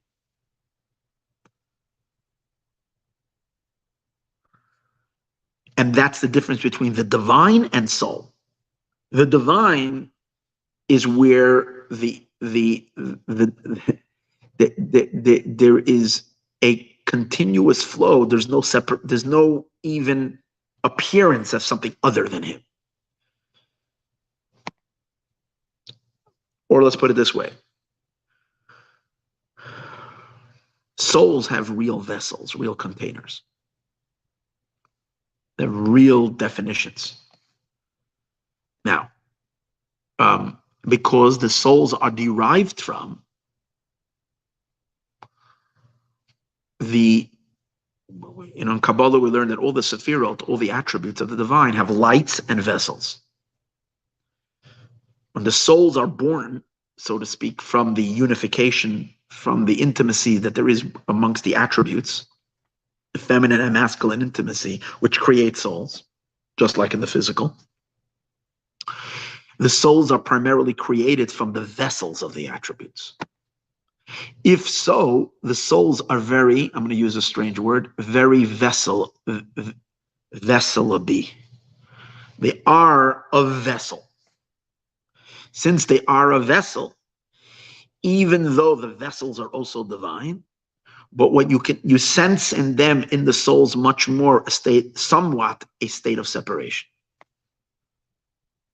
And that's the difference between the divine and soul. The divine is where there is a continuous flow. There's no separate, there's no even appearance of something other than him. Or let's put it this way. Souls have real vessels, real containers. They're real definitions. Now, because the souls are derived from in Kabbalah we learn that all the Sephirot, all the attributes of the divine have lights and vessels. When the souls are born, so to speak, from the unification, from the intimacy that there is amongst the attributes, the feminine and masculine intimacy, which creates souls, just like in the physical, the souls are primarily created from the vessels of the attributes. If so, the souls are very, I'm going to use a strange word, very vesselable. They are a vessel. Since they are a vessel, even though the vessels are also divine, but what you sense in them, in the souls, much more somewhat a state of separation,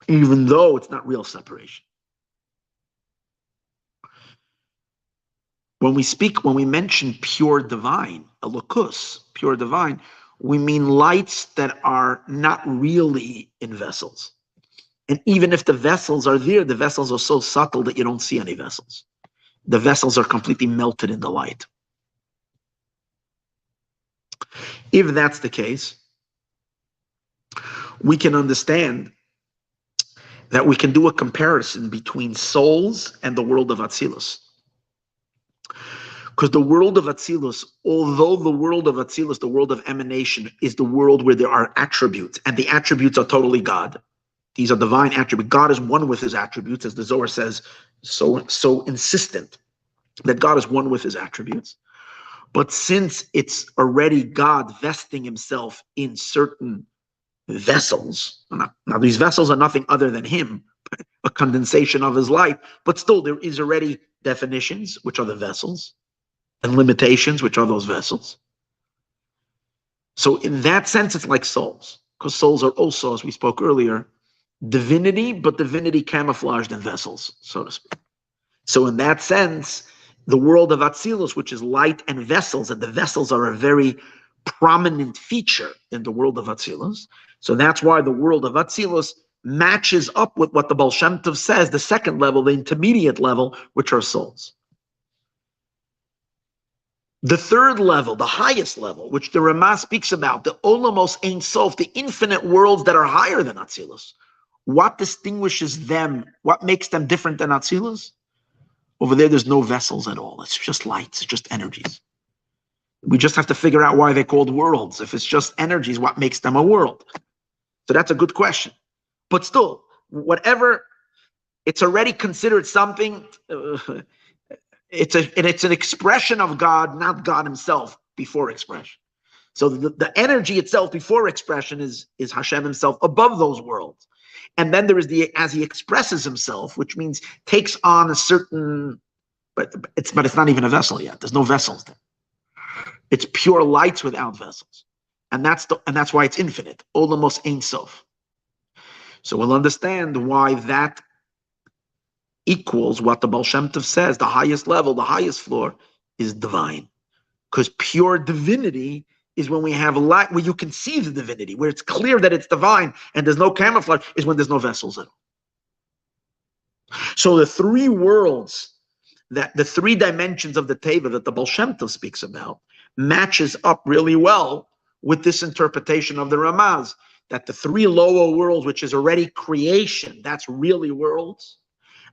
even though it's not real separation. When we mention pure divine, Elikus, pure divine, we mean lights that are not really in vessels. And even if the vessels are there, the vessels are so subtle that you don't see any vessels. The vessels are completely melted in the light. If that's the case, we can understand that we can do a comparison between souls and the world of Atzilus. Because the world of Atzilus, although the world of Atzilus, the world of emanation, is the world where there are attributes, and the attributes are totally God. These are divine attributes. God is one with his attributes, as the Zohar says, so insistent that God is one with his attributes. But since it's already God vesting himself in certain vessels, now these vessels are nothing other than him, a condensation of his light, but still there is already definitions, which are the vessels, and limitations, which are those vessels. So in that sense, it's like souls, because souls are also, as we spoke earlier, divinity, but divinity camouflaged in vessels, so to speak. So in that sense, the world of Atzilus, which is light and vessels, and the vessels are a very prominent feature in the world of Atzilus. So that's why the world of Atzilus matches up with what the Baal Shem Tov says, the second level, the intermediate level, which are souls. The third level, the highest level, which the Ramah speaks about, the Olamos Ein Sof, the infinite worlds that are higher than Atzilus. What distinguishes them? What makes them different than Atzilus? Over there's no vessels at all. It's just lights, it's just energies. We just have to figure out why they're called worlds. If it's just energies, what makes them a world? So that's a good question. But still, whatever, it's already considered something, it's an expression of God, not God himself before expression. So the energy itself before expression is Hashem himself above those worlds. And then there is as he expresses himself, which means takes on a certain, but it's not even a vessel yet. There's no vessels there. It's pure lights without vessels. And that's why it's infinite. Olamos Ein Sof. So we'll understand why that equals what the Baal Shem Tov says, the highest level, the highest floor is divine. Because pure divinity is when we have light, where you can see the divinity, where it's clear that it's divine and there's no camouflage, is when there's no vessels at all. So the three worlds, the three dimensions of the Teva that the Baal Shem Tov speaks about, matches up really well with this interpretation of the Ramaz, that the three lower worlds, which is already creation, that's really worlds.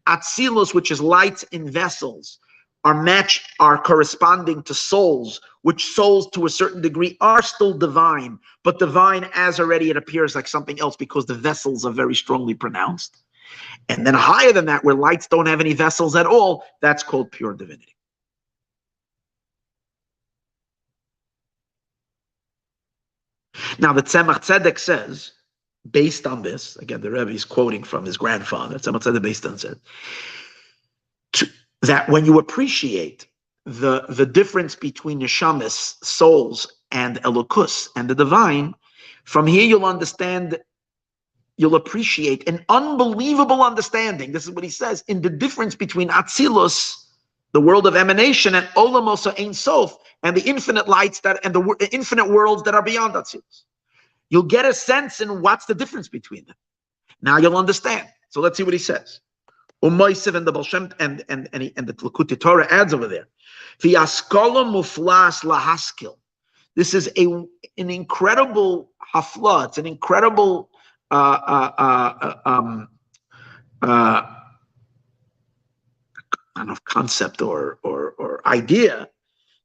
Atzilus, which is lights in vessels, are corresponding to souls, which souls to a certain degree are still divine, but divine as already it appears like something else because the vessels are very strongly pronounced. And then higher than that, where lights don't have any vessels at all, that's called pure divinity. Now the Tzemach Tzedek says, based on this, again the Rebbe is quoting from his grandfather, Tzemach Tzedek based on said, that when you appreciate the difference between neshamas, souls, and elokus, and the divine, from here you'll appreciate an unbelievable understanding. This is what he says, in the difference between Atzilus, the world of emanation, and Olamos Ein Sof, and the infinite lights and the infinite worlds that are beyond Atzilus. You'll get a sense in what's the difference between them. Now you'll understand. So let's see what he says. Umoisev and the Baal Shem and the Likutei Torah adds over there. V'yaskala muflas lahaskil. This is an incredible hafla. It's an incredible I don't know, concept or idea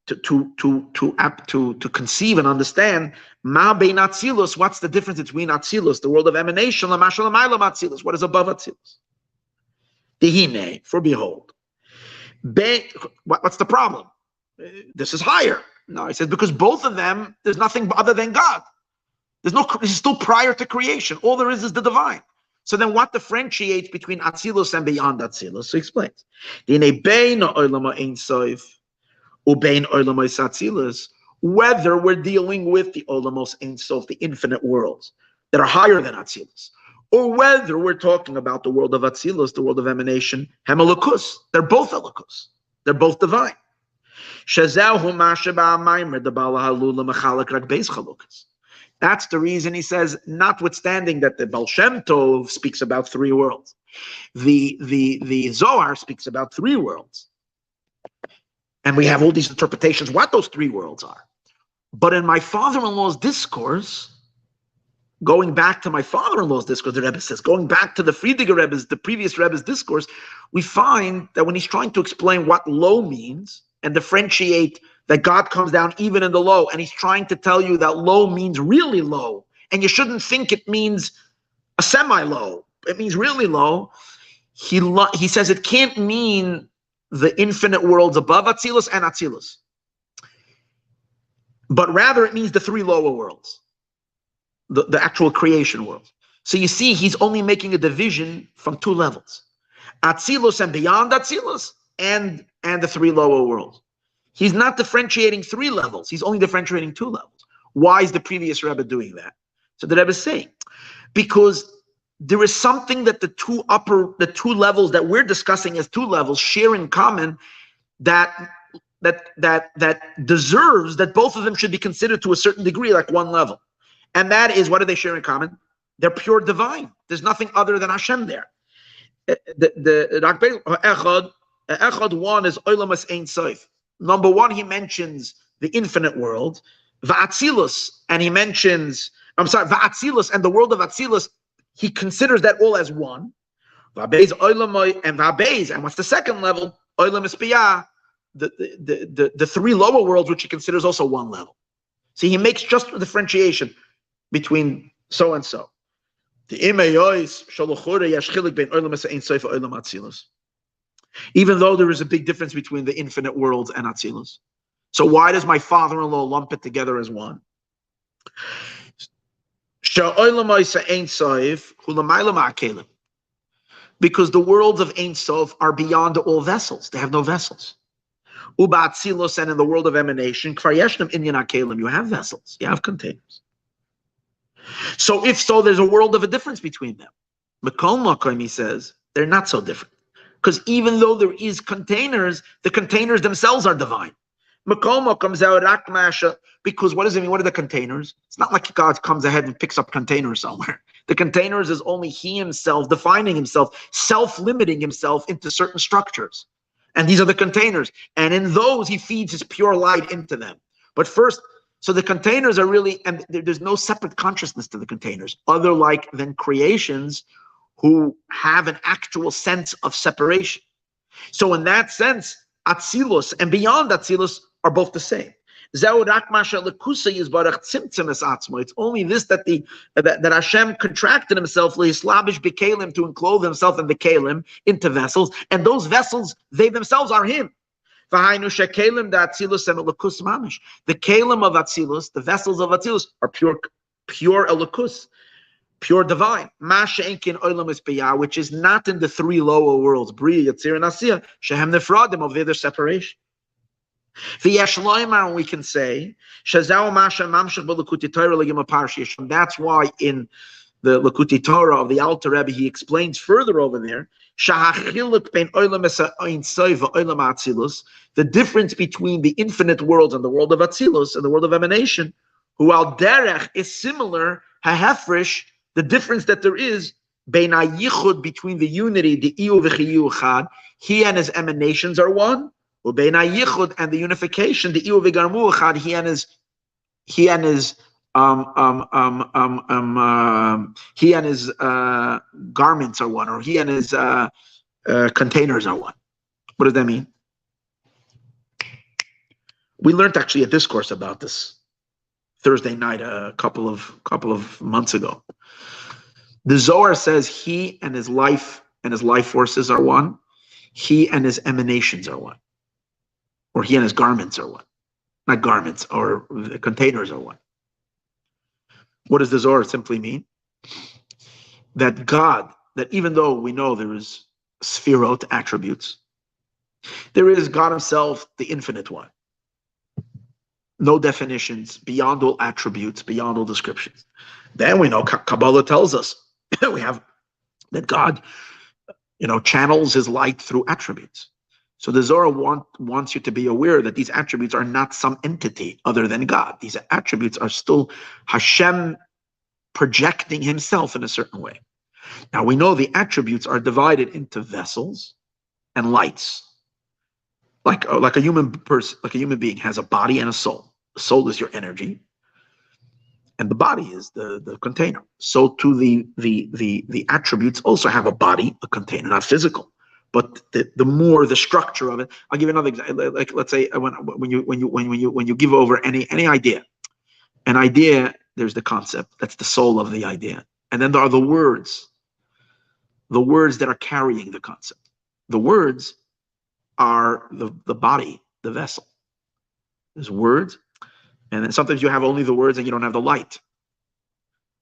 to conceive and understand ma bein Atzilus. What's the difference between Atzilus, the world of emanation, lamashal lamaylam Atzilus? What is above Atzilus? Dehine, for behold. What's the problem? This is higher. No, he says because both of them, there's nothing other than God. This is still prior to creation. All there is the divine. So then what differentiates between Atzilus and beyond Atzilus? So he explains. Whether we're dealing with the Olamos Ein Sof, the infinite worlds that are higher than Atzilus, or whether we're talking about the world of Atzilus, the world of emanation, Hemelakus, they're both Elokus. They're both divine. That's the reason he says, notwithstanding that the Baal Shem Tov speaks about three worlds, the Zohar speaks about three worlds. And we have all these interpretations what those three worlds are. But in my father-in-law's discourse, going back to my father-in-law's discourse, the Rebbe says, going back to the Friediger Rebbe's, the previous Rebbe's discourse, we find that when he's trying to explain what low means and differentiate that God comes down even in the low, and he's trying to tell you that low means really low, and you shouldn't think it means a semi-low. It means really low. He says it can't mean the infinite worlds above Atzilus and Atzilus, but rather it means the three lower worlds, the actual creation world. So you see, he's only making a division from two levels: Atzilus and beyond Atzilus, and the three lower worlds. He's not differentiating three levels. He's only differentiating two levels. Why is the previous Rebbe doing that? So the Rebbe is saying, because there is something that the two levels that we're discussing as two levels share in common, that deserves that both of them should be considered to a certain degree like one level. And that is, what do they share in common? They're pure divine. There's nothing other than Hashem there. The Echad one is Olam Ein Sof. Number one, he mentions the infinite world, Va'atzilus, and he mentions, Va'atzilus and the world of Atzilus, he considers that all as one. Va'beis Olamai and Va'beis, and what's the second level? Olam Espiyah, the three lower worlds, which he considers also one level. See, he makes just a differentiation between so and so. Even though there is a big difference between the infinite worlds and Atzilus. So why does my father-in-law lump it together as one? Because the worlds of Ein Sof are beyond all vessels. They have no vessels. Uba Atzilus, and in the world of emanation, you have vessels, you have containers. So if so, there's a world of a difference between them. Mekol Makom, he says, they're not so different. Because even though there is containers, the containers themselves are divine. Mekol Makom Zaurak Masha, because what does it mean? What are the containers? It's not like God comes ahead and picks up containers somewhere. The containers is only he himself defining himself, self-limiting himself into certain structures. And these are the containers. And in those, he feeds his pure light into them. But first, so the containers are really, and there's no separate consciousness to the containers, other like than creations who have an actual sense of separation. So in that sense, Atzilus and beyond Atzilus are both the same. It's only this that Hashem contracted himself to enclose himself in the kelim, into vessels, and those vessels, they themselves are him. The kelim of Atzilus, the vessels of Atzilus, are pure elokus, pure divine. Which is not in the three lower worlds, Bria, Yetzir, and Asiyah, shehem nefradim, of their separation. And we can say, that's why in the Lakuti Torah of the Alter Rebbe, he explains further over there, the difference between the infinite worlds and the world of Atzilus and the world of emanation, who al derech is similar, hahefresh, the difference that there is between the unity, the iu v'chiyu chad, he and his emanations are one, and the unification, the iu v'garmu chad, he and his garments are one, or he and his containers are one. What does that mean? We learned actually a discourse about this Thursday night, a couple of months ago. The Zohar says he and his life forces are one. He and his emanations are one, or he and his garments are one. Not garments, or the containers are one. What does the Zohar simply mean? That God, that even though we know there is sphirot, attributes, there is God himself, the infinite one. No definitions, beyond all attributes, beyond all descriptions. Then we know Kabbalah tells us we have that God, channels his light through attributes. So the Zohar wants you to be aware that these attributes are not some entity other than God. These attributes are still Hashem projecting himself in a certain way. Now we know the attributes are divided into vessels and lights. Like a human person, like a human being has a body and a soul. The soul is your energy, and the body is the container. So too the attributes also have a body, a container, not physical, but the more the structure of it. I'll give you another example. Like let's say when you give over any idea, an idea, there's the concept. That's the soul of the idea, and then there are the words that are carrying the concept. The words are the body, the vessel. There's words, and then sometimes you have only the words and you don't have the light.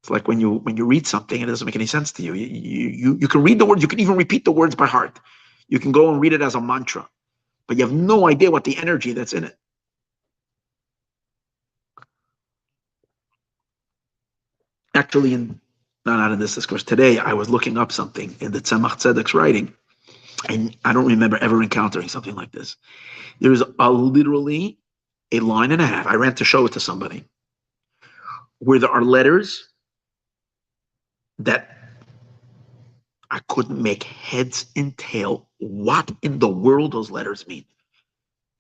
It's like when you read something and it doesn't make any sense to you. You can read the words, you can even repeat the words by heart. You can go and read it as a mantra, but you have no idea what the energy that's in it. Actually, not in this discourse today, I was looking up something in the Tzemach Tzedek's writing, and I don't remember ever encountering something like this. There's literally a line and a half. I ran to show it to somebody, where there are letters that I couldn't make heads and tail what in the world those letters mean.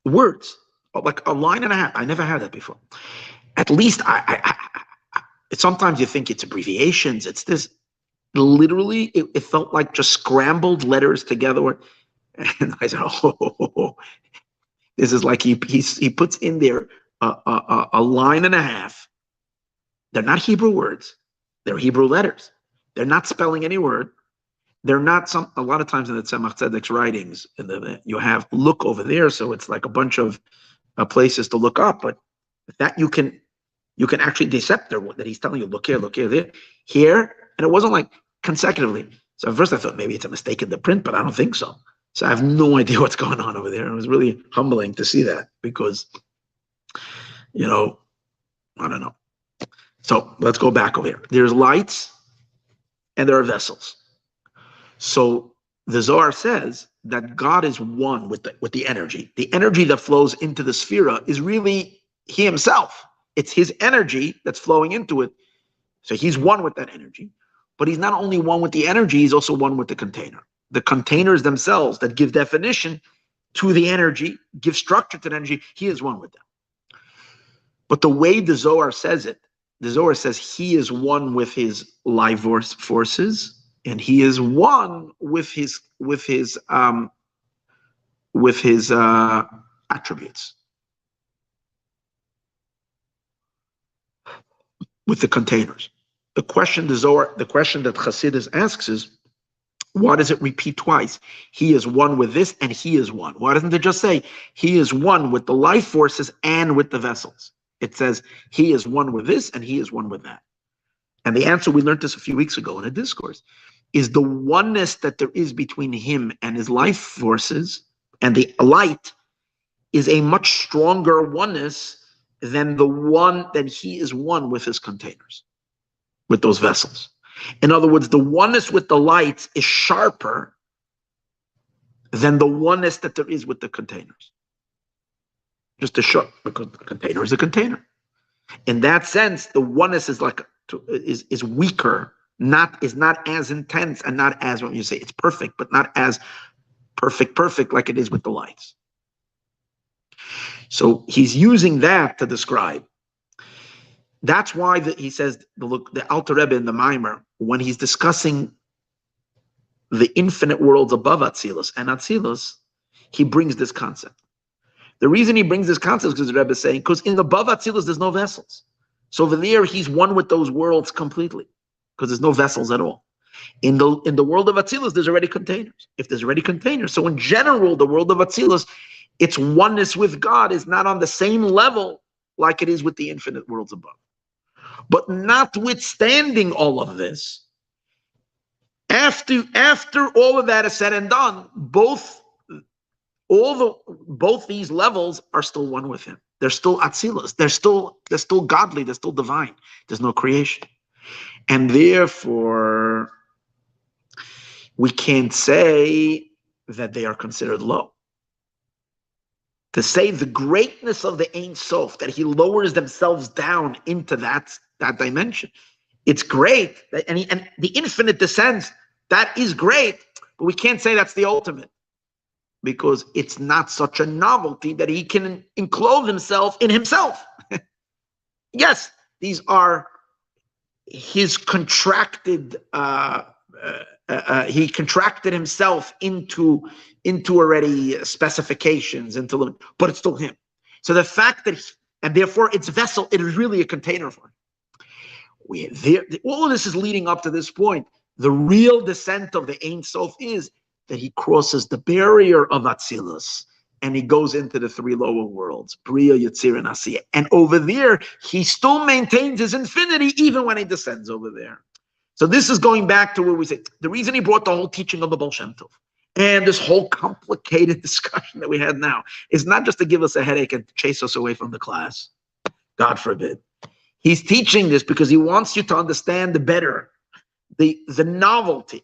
Words, like a line and a half. I never had that before. At least sometimes you think it's abbreviations. It's this. Literally, it felt like just scrambled letters together. And I said, oh, this is like he puts in there a line and a half. They're not Hebrew words. They're Hebrew letters. They're not spelling any word. They're not a lot of times in the Tzemach Tzedek's writings, you have look over there, so it's like a bunch of places to look up, but that you can actually dissect that he's telling you, look here, there, here, and it wasn't like consecutively. So at first I thought maybe it's a mistake in the print, but I don't think so. So I have no idea what's going on over there. It was really humbling to see that because, I don't know. So let's go back over here. There's lights and there are vessels. So the Zohar says that God is one with the energy. The energy that flows into the Sphira is really he himself. It's his energy that's flowing into it. So he's one with that energy. But he's not only one with the energy, he's also one with the container. The containers themselves that give definition to the energy, give structure to the energy, he is one with them. But the way the Zohar says it, the Zohar says he is one with his life forces, and he is one with his attributes, with the containers. The question that Chassidus asks is, why does it repeat twice? He is one with this, and he is one. Why doesn't it just say he is one with the life forces and with the vessels? It says he is one with this, and he is one with that. And the answer, we learned this a few weeks ago in a discourse, is the oneness that there is between him and his life forces and the light is a much stronger oneness than the one that he is one with his containers, with those vessels. In other words, the oneness with the lights is sharper than the oneness that there is with the containers. Just to show, because the container is a container. In that sense, the oneness is is weaker, is not as intense, and not as, when you say it's perfect, but not as perfect like it is with the lights. So he's using that to describe. That's why he says, the Alter Rebbe in the Maimer, when he's discussing the infinite worlds above Atzilus and Atzilus, he brings this concept. The reason he brings this concept is because the Rebbe is saying, because in the above Atzilus, there's no vessels. So over there, he's one with those worlds completely, because there's no vessels at all. In the world of Atzilus, there's already containers. If there's already containers, so in general, the world of Atzilus, its oneness with God is not on the same level like it is with the infinite worlds above. But notwithstanding all of this, after all of that is said and done, both these levels are still one with him. They're still Atzilus. They're still godly. They're still divine. There's no creation. And therefore, we can't say that they are considered low. To say the greatness of the Ein Sof, that he lowers themselves down into that dimension, it's great. And the infinite descends, that is great, but we can't say that's the ultimate, because it's not such a novelty that he can enclose himself in himself. Yes, these are his contracted, he contracted himself into already specifications, but it's still him. So the fact that, and therefore its vessel, it is really a container for him. All of this is leading up to this point. The real descent of the Ein Sof is that he crosses the barrier of Atzilus and he goes into the three lower worlds, Bria, Yetzir, and Asiya. And over there, he still maintains his infinity even when he descends over there. So this is going back to where we say, the reason he brought the whole teaching of the Baal Shem Tov and this whole complicated discussion that we had now is not just to give us a headache and chase us away from the class. God forbid. He's teaching this because he wants you to understand the better, the novelty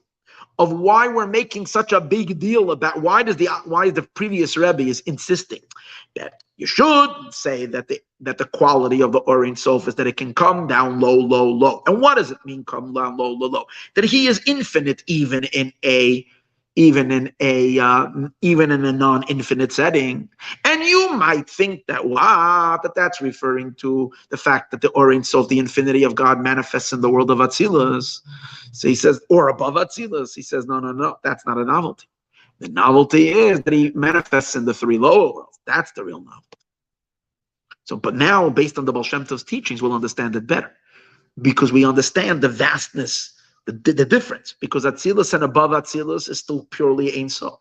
of why we're making such a big deal about why the previous Rebbe is insisting that you should say that the quality of the Or Ein Sof is that it can come down low, low, low. And what does it mean come down low, low, low? That he is infinite even in a non-infinite setting. And you might think that that's referring to the fact that the Or Ein Sof, the infinity of God, manifests in the world of Atzilus. So he says, or above Atzilus. He says, no, that's not a novelty. The novelty is that he manifests in the three lower worlds. That's the real novelty. So, but now, based on the Baal Shem Tov's teachings, we'll understand it better, because we understand the vastness, the difference, because Atzilus and above Atzilus is still purely Ein Sof.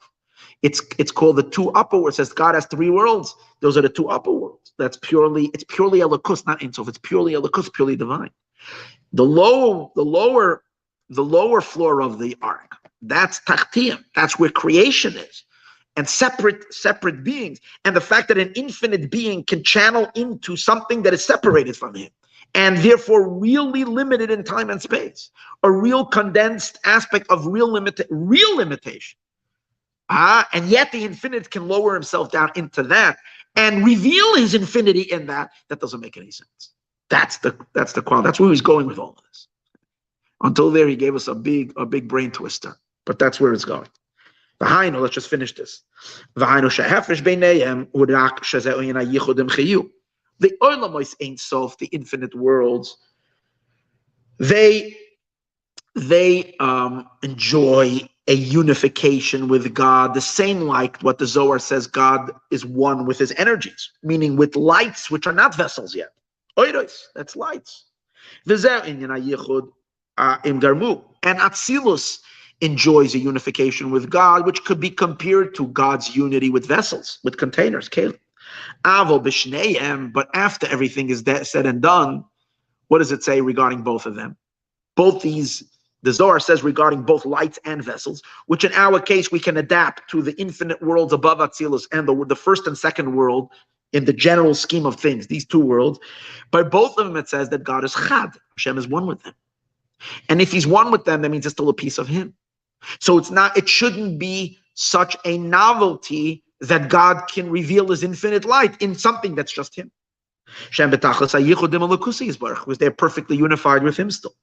It's called the two upper worlds. It says God has three worlds. Those are the two upper worlds. It's purely Elokus, not Ein Sof. It's purely Elokus, purely divine. The lower floor of the ark, that's Tachtiyim. That's where creation is, and separate beings. And the fact that an infinite being can channel into something that is separated from him, and therefore really limited in time and space, a real condensed aspect of real limitation. And yet the infinite can lower himself down into that and reveal his infinity in that. That doesn't make any sense. That's the quality. That's where he's going with all of this. Until there, he gave us a big brain twister. But that's where it's going. V'hainu, let's just finish this. V'hainu she'hefresh beinayim urak shezeu yina yichudim chiyu. The Olam Ein Sof, the infinite worlds, they enjoy a unification with God, the same like what the Zohar says God is one with his energies, meaning with lights which are not vessels yet. Oiros, that's lights. V'zeh inyan hayichud im garmu. And Atzilus enjoys a unification with God, which could be compared to God's unity with vessels, with containers, kelim. Avo b'shneihem, but after everything is said and done, what does it say regarding both of them? Both these, the Zohar says regarding both lights and vessels, which in our case we can adapt to the infinite worlds above Atzilus and the first and second world in the general scheme of things, these two worlds. By both of them it says that God is Chad, Hashem is one with them. And if he's one with them, that means it's still a piece of him. So it shouldn't be such a novelty that God can reveal his infinite light in something that's just him. Because they're perfectly unified with him still.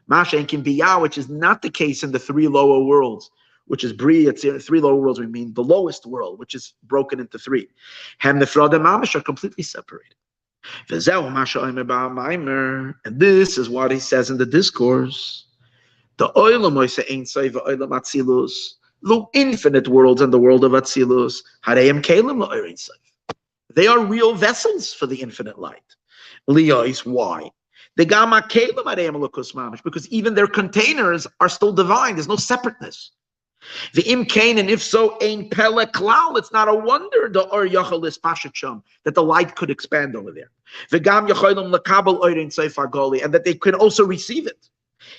Which is not the case in the three lower worlds, which is Bri, it's three lower worlds, we mean the lowest world, which is broken into three. Hem Nefrod and Mamash are completely separated. And this is what he says in the discourse. The infinite worlds and the world of Atzilus, they are real vessels for the infinite light. Why? Because even their containers are still divine. There's no separateness. The imkain, and if so, ein pele klal. It's not a wonder the or yachalis pashacham that the light could expand over there. V'gam yacholim lekabel oirin seifar goli, and that they could also receive it.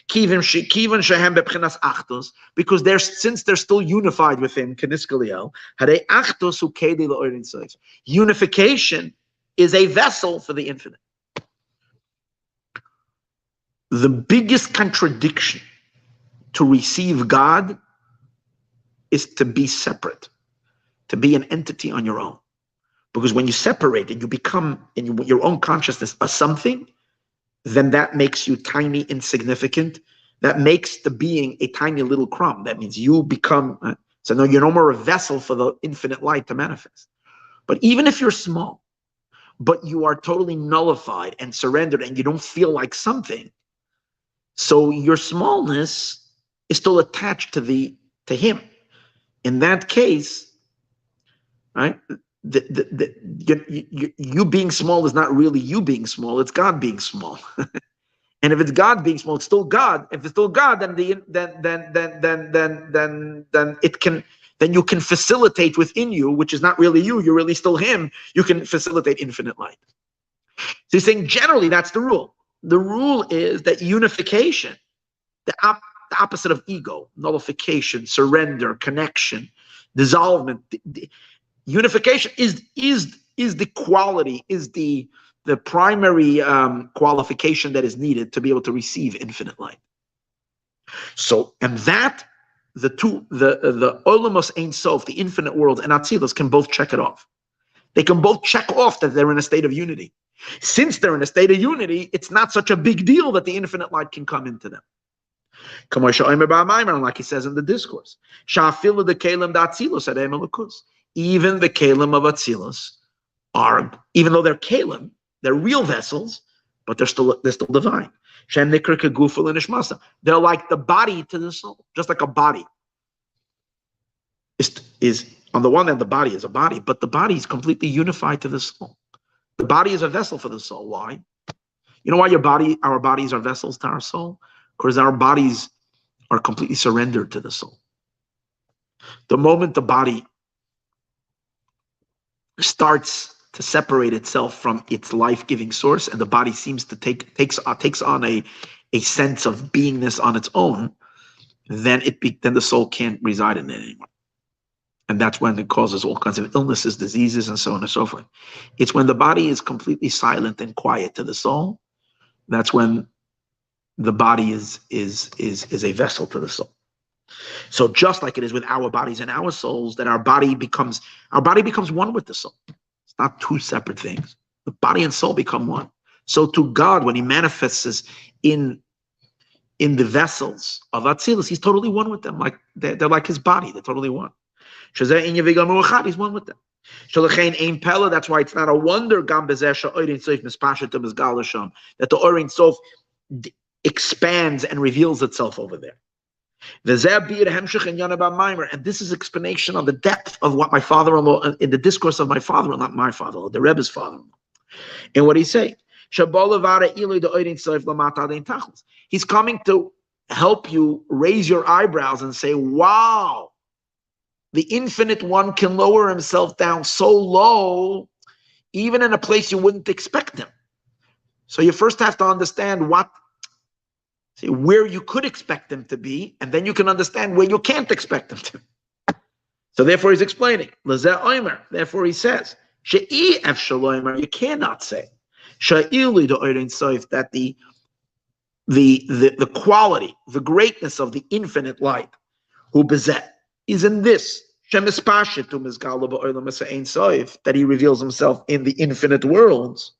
Kivan shehem bepchinas achtos, because since they're still unified with him, keniskaliel harei achtos hu kedi leoirin seif. Unification is a vessel for the infinite. The biggest contradiction to receive God is to be separate, to be an entity on your own. Because when you separate and you become in your own consciousness a something, then that makes you tiny, insignificant. That makes the being a tiny little crumb. That means you become, so no, you're no more a vessel for the infinite light to manifest. But even if you're small, but you are totally nullified and surrendered and you don't feel like something, so your smallness is still attached to him. In that case, right? You being small is not really you being small; it's God being small. And if it's God being small, it's still God. If it's still God, then you can facilitate within you, which is not really you. You're really still Him. You can facilitate infinite light. So he's saying generally that's the rule. The rule is that unification, the opposite of ego, nullification, surrender, connection, dissolvement. Unification is the quality, is the primary qualification that is needed to be able to receive infinite light. So, and that the Olamos Ein Sof, the infinite world, and Atzilus can both check it off. They can both check off that they're in a state of unity. Since they're in a state of unity, it's not such a big deal that the infinite light can come into them. Like he says in the discourse, even the Kalim of Atzilus are, even though they're Kalim, they're real vessels, but they're still divine. They're like the body to the soul, just like a body is on the one hand, the body is a body, but the body is completely unified to the soul. The body is a vessel for the soul. Why? You know why our bodies are vessels to our soul? Because our bodies are completely surrendered to the soul. The moment the body starts to separate itself from its life-giving source, and the body seems to takes on a sense of beingness on its own, then the soul can't reside in it anymore. And that's when it causes all kinds of illnesses, diseases, and so on and so forth. It's when the body is completely silent and quiet to the soul, that's when the body is a vessel to the soul. So just like it is with our bodies and our souls, that our body becomes one with the soul. It's not two separate things. The body and soul become one. So to God, when he manifests in the vessels of Atzilus, he's totally one with them. Like they're like his body, they're totally one. He's one with them. That's why it's not a wonder that the Orin Sof expands and reveals itself over there. And this is explanation on the depth of what my father-in-law, in the discourse of my father-in-law, not my father-in-law, the Rebbe's father-in-law. And what he's saying, he's coming to help you raise your eyebrows and say, wow, the infinite one can lower himself down so low, even in a place you wouldn't expect him. So you first have to understand where you could expect him to be, and then you can understand where you can't expect him to be. So therefore he's explaining. Therefore he says, you cannot say that the quality, the greatness of the infinite light, is in this, that he reveals himself in the infinite worlds.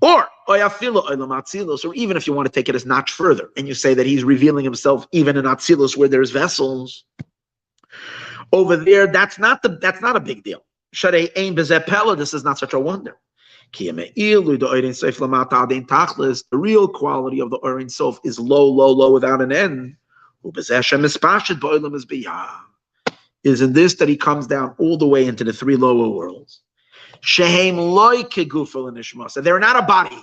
Or even if you want to take it a notch further, and you say that he's revealing himself even in Atzilus where there's vessels. Over there, that's not a big deal. This is not such a wonder. The real quality of the Orin Sof is low without an end. Is in this that he comes down all the way into the three lower worlds. Shehem loy kegufel nishma. They're not a body.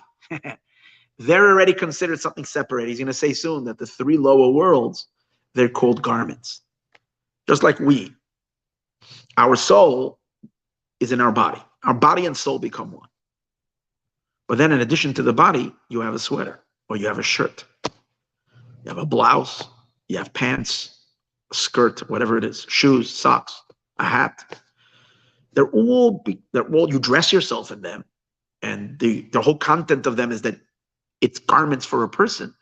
They're already considered something separate. He's going to say soon that the three lower worlds, they're called garments. Just like our soul is in our body. Our body and soul become one. But then in addition to the body, you have a sweater, or you have a shirt. You have a blouse, you have pants, a skirt, whatever it is, shoes, socks, a hat. They're all you dress yourself in them, and the whole content of them is that it's garments for a person,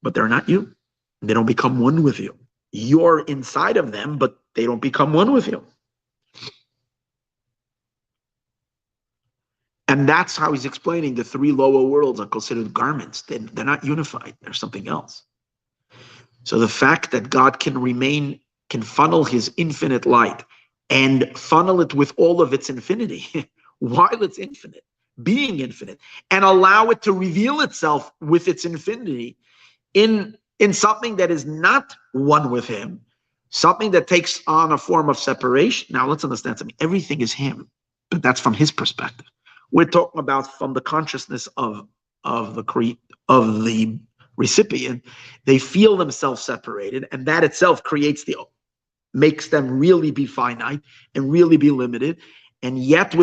but they're not you. They don't become one with you. You're inside of them, but they don't become one with you. And that's how he's explaining the three lower worlds are considered garments. They're not unified. They're something else. So the fact that God can funnel his infinite light and funnel it with all of its infinity, while it's infinite, being infinite, and allow it to reveal itself with its infinity in something that is not one with him, something that takes on a form of separation. Now let's understand something. Everything is him, but that's from his perspective. We're talking about from the consciousness of the recipient. They feel themselves separated, and that itself makes them really be finite and really be limited. And yet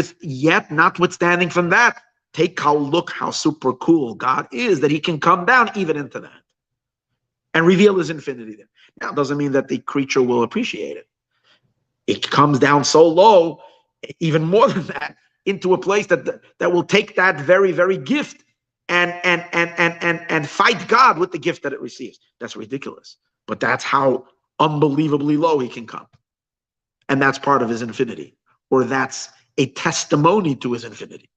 notwithstanding from that, look how super cool God is, that he can come down even into that and reveal his infinity there. Now, it doesn't mean that the creature will appreciate it. It comes down so low, even more than that, into a place that will take that very, very gift and fight God with the gift that it receives. That's ridiculous. But that's how unbelievably low he can come. And that's part of his infinity, or that's a testimony to his infinity.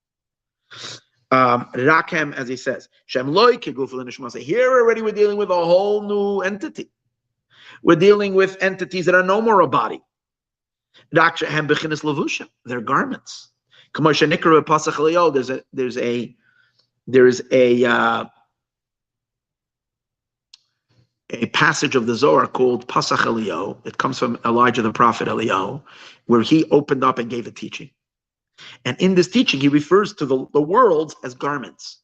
Rakem, as he says, Shem loy keguf l'nishma. Here already we're dealing with a whole new entity. We're dealing with entities that are no more a body. They're garments. There's a passage of the Zohar called Pasach Eliyahu. It comes from Elijah the prophet Eliyahu, where he opened up and gave a teaching. And in this teaching, he refers to the worlds as garments.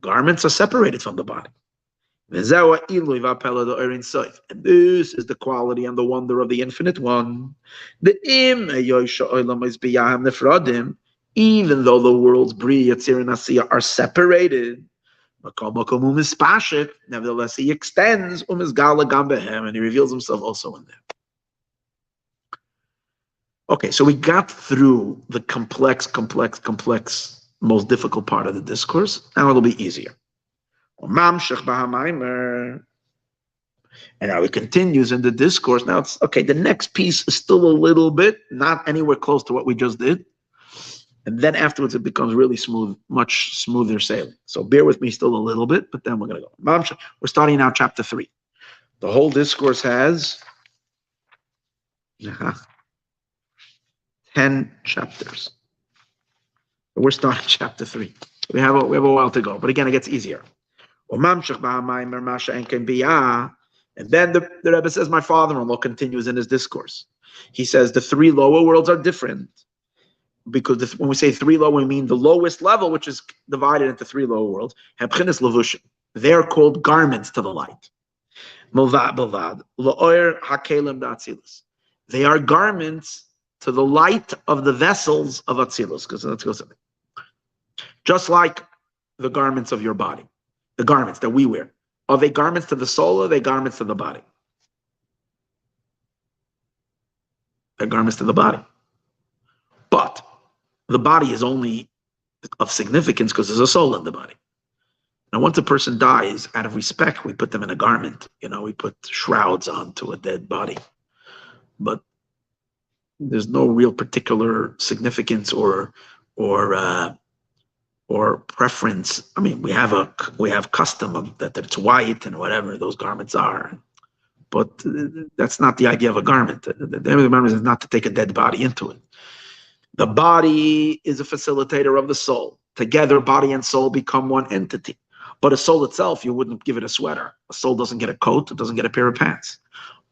Garments are separated from the body. And this is the quality and the wonder of the Infinite One. Even though the worlds Bri, Yatzir, and Asiya are separated, nevertheless he extends and he reveals himself also in them. Okay, so we got through the complex, most difficult part of the discourse. Now it'll be easier. And now it continues in the discourse. Now it's okay. The next piece is still a little bit, not anywhere close to what we just did. And then afterwards it becomes really smooth, much smoother sailing. So bear with me still a little bit, but then we're going to go. We're starting now chapter 3. The whole discourse has 10 chapters. We're starting chapter 3. We have a while to go, but again, it gets easier. And then the Rebbe says, my father-in-law continues in his discourse. He says the 3 lower worlds are different, because when we say 3 low, we mean the lowest level, which is divided into 3 lower worlds. They're called garments to the light. They are garments to the light of the vessels of Atzilus. Because let's go something. Just like the garments of your body, the garments that we wear. Are they garments to the soul, or are they garments to the body? They're garments to the body. But the body is only of significance because there's a soul in the body. Now, once a person dies, out of respect, we put them in a garment. We put shrouds onto a dead body. But there's no real particular significance or preference. I mean, we have custom of that it's white and whatever those garments are, but that's not the idea of a garment. The idea of a garment is not to take a dead body into it. The body is a facilitator of the soul. Together, body and soul become one entity. But a soul itself, you wouldn't give it a sweater. A soul doesn't get a coat. It doesn't get a pair of pants.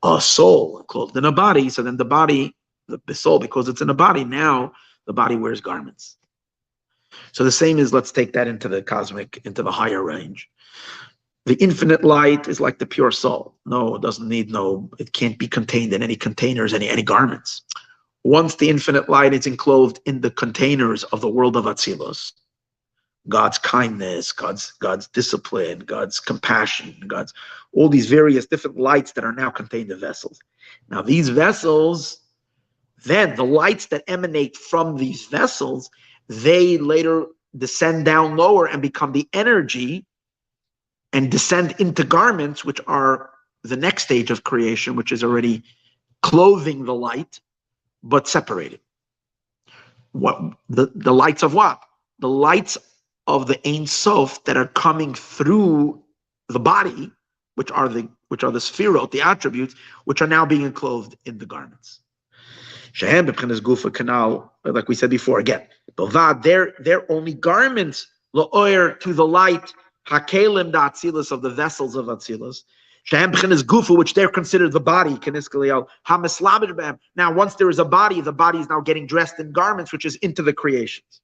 A soul clothed in a body. So then the body, the soul, because it's in a body, now the body wears garments. So the same is, let's take that into the cosmic, into the higher range. The infinite light is like the pure soul. No, it doesn't need it can't be contained in any containers, any garments. Once the infinite light is enclosed in the containers of the world of Atzilus, God's kindness, God's discipline, God's compassion, God's all these various different lights that are now contained in vessels. Now these vessels, then the lights that emanate from these vessels, they later descend down lower and become the energy and descend into garments, which are the next stage of creation, which is already clothing the light, but separated. What the lights of what? The lights of the Ein Sof that are coming through the body, which are the sphirot, the attributes, which are now being enclosed in the garments. Shehem b'pchenas gufa kanal, like we said before, again, they're only garments la'oyer to the light hakelim da'atzilus of the vessels of Atzilus. Shehem b'chenas gufa, which they're considered the body. Hamislabed b'hem. Now, once there is a body, the body is now getting dressed in garments, which is into the creations.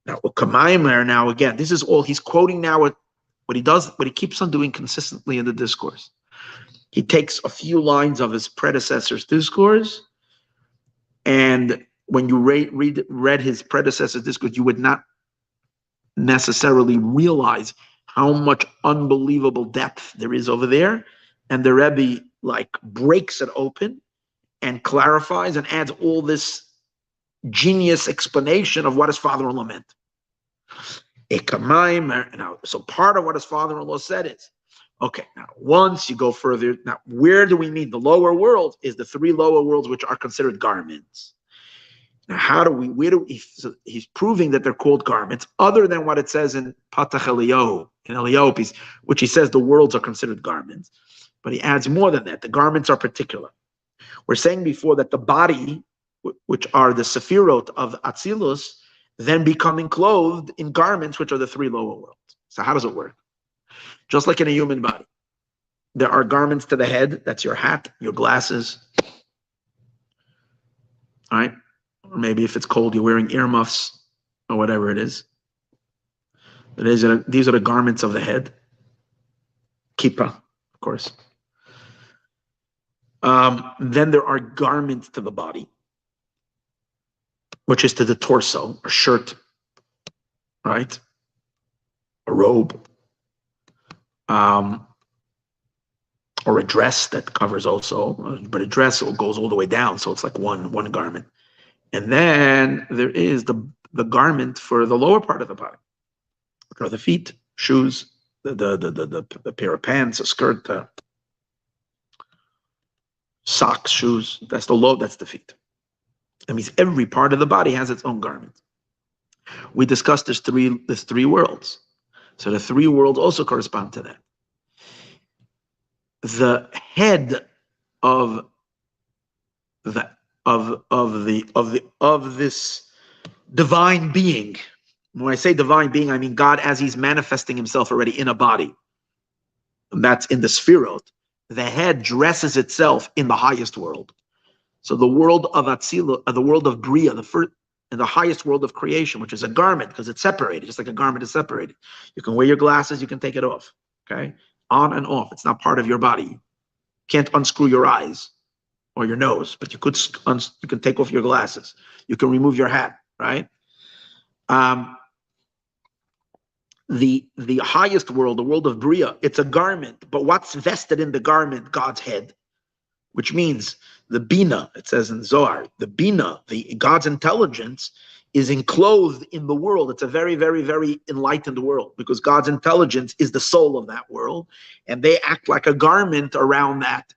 Now, Ukamaymer, now again, this is all he's quoting now. What he does, what he keeps on doing consistently in the discourse. He takes a few lines of his predecessor's discourse, and when you read his predecessor's discourse, you would not necessarily realize how much unbelievable depth there is over there. And the Rebbe breaks it open and clarifies and adds all this genius explanation of what his father-in-law meant. Now, so part of what his father-in-law said is, okay, now once you go further, now where do we mean? The lower world is the three lower worlds which are considered garments. Now, so he's proving that they're called garments, other than what it says in Patach Eliyahu, in Eliyahu, which he says the worlds are considered garments. But he adds more than that. The garments are particular. We're saying before that the body, which are the Sephirot of Atzilus, then becoming clothed in garments, which are the three lower worlds. So how does it work? Just like in a human body, there are garments to the head. That's your hat, your glasses. All right? Or maybe if it's cold, you're wearing earmuffs or whatever it is. But these are the garments of the head. Kippah, of course. Then there are garments to the body, which is to the torso, a shirt, right? A robe, or a dress that covers also, but a dress goes all the way down, so it's like one garment. And then there is the garment for the lower part of the body, or the feet, shoes, the pair of pants, a skirt, socks, shoes. That's the feet. That means every part of the body has its own garment. We discussed there's three worlds. So the three worlds also correspond to that. The head of this divine being. When I say divine being, I mean God as he's manifesting himself already in a body. And that's in the Sphirot. The head dresses itself in the highest world. So the world of Atzilus, the world of Bria, in the highest world of creation, which is a garment because it's separated, just like a garment is separated. You can wear your glasses, you can take it off, okay? On and off. It's not part of your body. You can't unscrew your eyes or your nose, but you can take off your glasses. You can remove your hat, right? The highest world, the world of Bria, it's a garment, but what's vested in the garment? God's head, which means the Bina, it says in Zohar, the Bina, God's intelligence is enclosed in the world. It's a very, very, very enlightened world because God's intelligence is the soul of that world, and they act like a garment around that.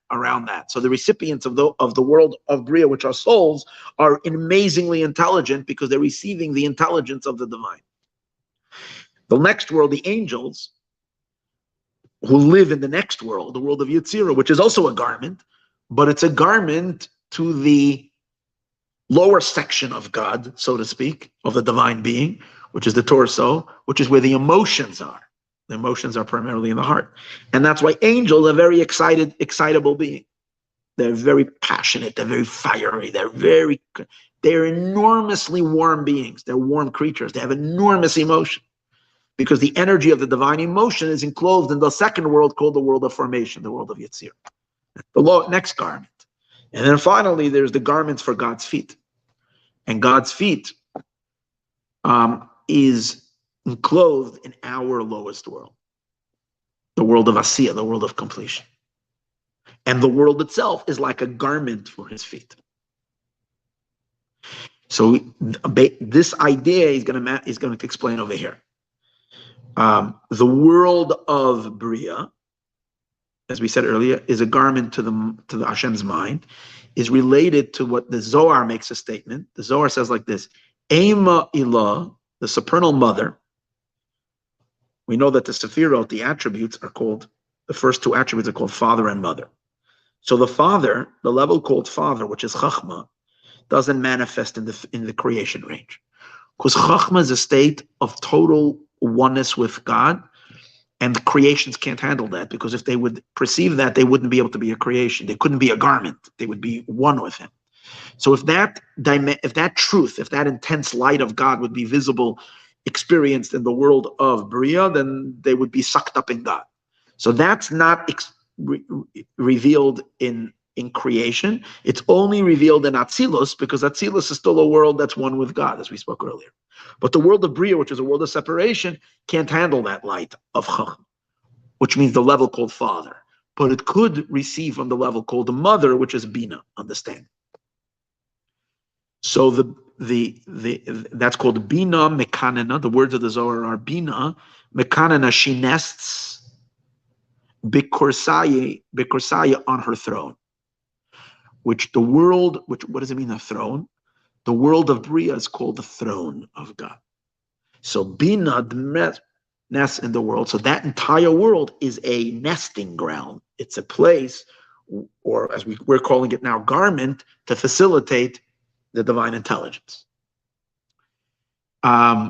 So the recipients of the world of Bria, which are souls, are amazingly intelligent because they're receiving the intelligence of the divine. The next world, the angels, who live in the next world, the world of Yetzirah, which is also a garment, but it's a garment to the lower section of God, so to speak, of the divine being, which is the torso, which is where the emotions are. The emotions are primarily in the heart. And that's why angels are very excitable beings. They're very passionate, they're very fiery, they're enormously warm beings. They're warm creatures. They have enormous emotion because the energy of the divine emotion is enclosed in the second world called the world of formation, the world of Yetzirah. The next garment. And then finally, there's the garments for God's feet. And God's feet is enclosed in our lowest world, the world of Asiya, the world of completion. And the world itself is like a garment for his feet. So this idea he's going to explain over here. The world of Bria, as we said earlier, is a garment to the Hashem's mind, is related to what the Zohar makes a statement. The Zohar says like this: Ema Ilah, the supernal mother. We know that the Sephirot, the attributes are called, the first two attributes are called father and mother. So the father, the level called father, which is Chachma, doesn't manifest in the creation range. Because Chachma is a state of total oneness with God, and the creations can't handle that, because if they would perceive that, they wouldn't be able to be a creation. They couldn't be a garment. They would be one with him. So if that truth, if that intense light of God would be visible, experienced in the world of Bria, then they would be sucked up in God. So that's not revealed in creation. It's only revealed in Atzilus, because Atzilus is still a world that's one with God, as we spoke earlier. But the world of Bria, which is a world of separation, can't handle that light of Chacham, which means the level called father. But it could receive from the level called the mother, which is Bina, understand. So that's called Bina Mekanina. The words of the Zohar are Bina Mekanina. She nests Bikursaya on her throne. Which what does it mean, a throne? The world of Bria is called the throne of God. So Bina, the nest in the world. So that entire world is a nesting ground. It's a place, or as we're calling it now, garment, to facilitate the divine intelligence. Shis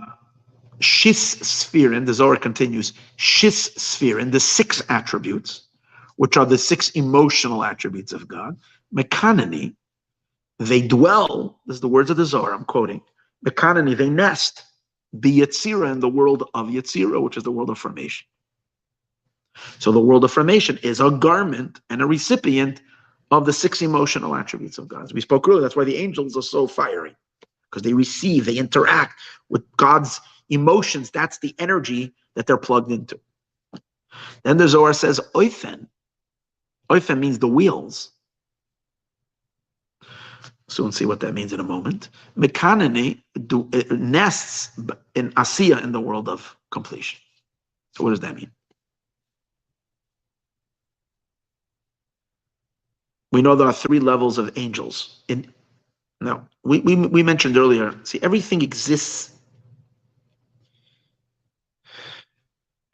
Spherin, the Zohar continues, Shis Spherin, the 6 attributes, which are the 6 emotional attributes of God. Mekanani, they dwell, this is the words of the Zohar, I'm quoting. Mekanani, they nest, be Yetzirah, in the world of Yetzirah, which is the world of formation. So the world of formation is a garment and a recipient of the 6 emotional attributes of God. As we spoke earlier, that's why the angels are so fiery, because they receive, they interact with God's emotions. That's the energy that they're plugged into. Then the Zohar says, Oifen. Oifen means the wheels. Soon see what that means in a moment. Mekanani nests in Asiya, in the world of completion. So what does that mean? We know there are 3 levels of angels. Now, we mentioned earlier, see, everything exists.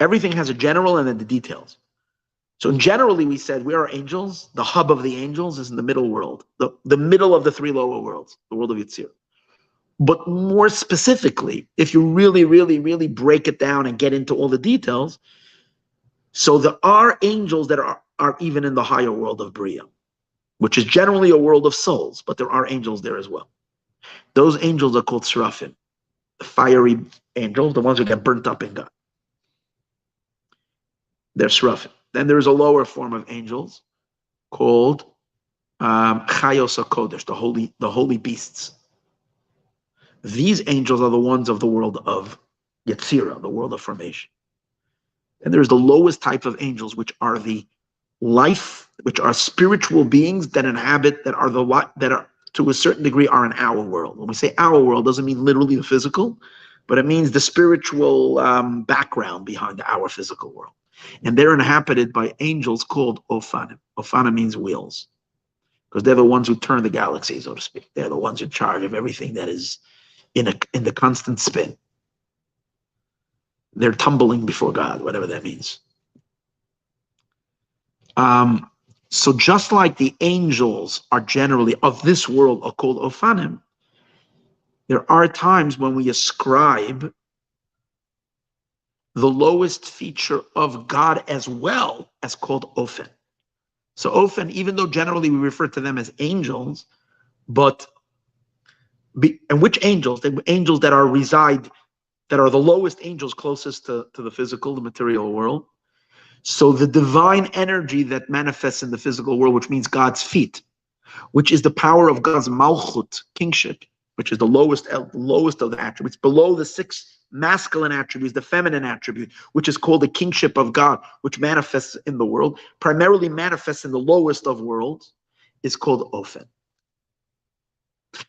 Everything has a general and then the details. So generally, we said we are angels. The hub of the angels is in the middle world, the middle of the 3 lower worlds, the world of Yitzir. But more specifically, if you really, really, really break it down and get into all the details, so there are angels that are even in the higher world of Bria, which is generally a world of souls, but there are angels there as well. Those angels are called Seraphim, the fiery angels, the ones who get burnt up in God. They're Seraphim. Then there's a lower form of angels called Chayos HaKodesh, the holy beasts. These angels are the ones of the world of Yetzirah, the world of formation. And there's the lowest type of angels, which are the life, which are spiritual beings that inhabit, that are to a certain degree are in our world. When we say our world, doesn't mean literally the physical, but it means the spiritual background behind our physical world. And they're inhabited by angels called Ophanim. Ophanim means wheels, because they're the ones who turn the galaxy, so to speak. They're the ones in charge of everything that is in the constant spin. They're tumbling before God, whatever that means. So just like the angels are generally of this world are called Ophanim, there are times when we ascribe the lowest feature of God as well as called Ophen. So Ophen, even though generally we refer to them as angels, and which angels? The angels that are the lowest angels closest to the physical, the material world. So the divine energy that manifests in the physical world, which means God's feet, which is the power of God's malchut, kingship, which is the lowest of the attributes, below the 6 masculine attributes, the feminine attribute, which is called the kingship of God, which manifests in the world, primarily manifests in the lowest of worlds, is called Ophen.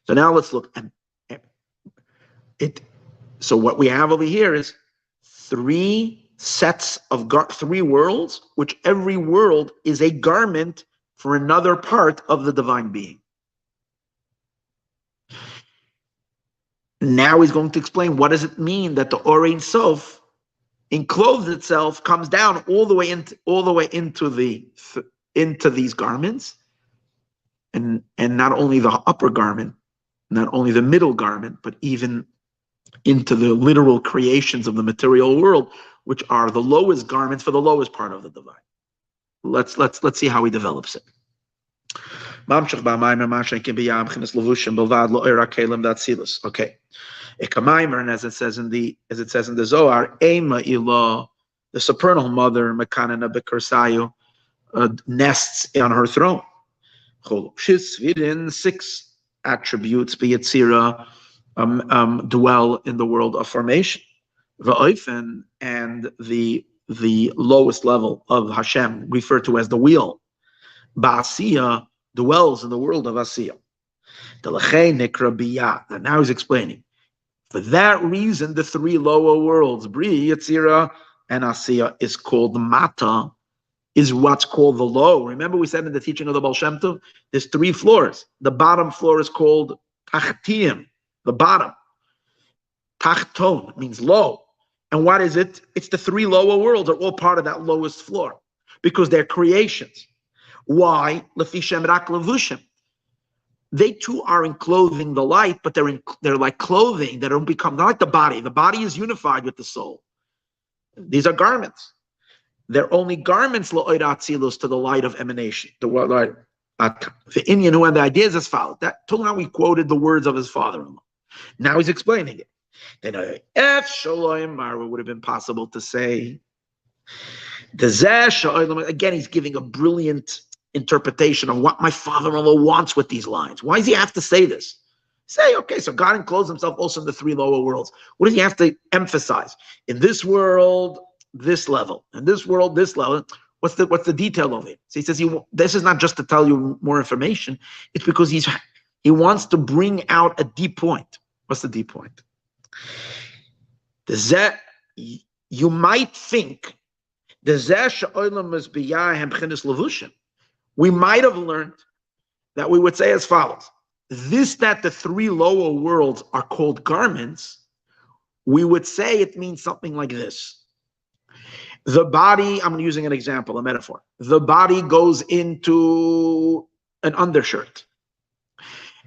So now let's look at it. So what we have over here is 3 sets of 3 worlds, which every world is a garment for another part of the divine being. Now he's going to explain what does it mean that the Or Ein Sof enclosed itself, comes down all the way into these garments, and not only the upper garment, not only the middle garment, but even into the literal creations of the material world, which are the lowest garments for the lowest part of the divine. Let's see how he develops it. Okay. And as it says in the Zohar, Ema Ilah, the supernal mother, Mekanana Bekursayu, nests on her throne. She's within 6 attributes, Yetzirah, dwell in the world of formation. Va'ofen, and the lowest level of Hashem, referred to as the wheel, Basi, dwells in the world of Asiya. And now he's explaining. For that reason, the three lower worlds, Bri, Yetzira, and Asiya, is called Mata, is what's called the low. Remember we said in the teaching of the Baal Shem Tov, there's three floors. The bottom floor is called Tachtiyim, the bottom. Tachton means low. And what is it? It's the three lower worlds are all part of that lowest floor because they're creations. Why? Lefishem rak levushim. They too are enclothing the light, but they're like clothing that don't become, not like the body. The body is unified with the soul. These are garments. They're only garments la'oid atzilus to the light of emanation. The light. The Indian who had the idea is as follows. That till now we quoted the words of his father-in-law. Now he's explaining it. Then if Shalom Marwa would have been possible to say, again, he's giving a brilliant interpretation of what my father-in-law wants with these lines. Why does he have to say this? Say, okay, so God enclosed himself also in the three lower worlds. What does he have to emphasize? In this world, this level. In this world, this level. What's the detail of it? So he says, this is not just to tell you more information. It's because he wants to bring out a deep point. What's the deep point? You might think we might have learned that we would say as follows. That the three lower worlds are called garments, we would say it means something like this. The body, I'm using an example, a metaphor. The body goes into an undershirt.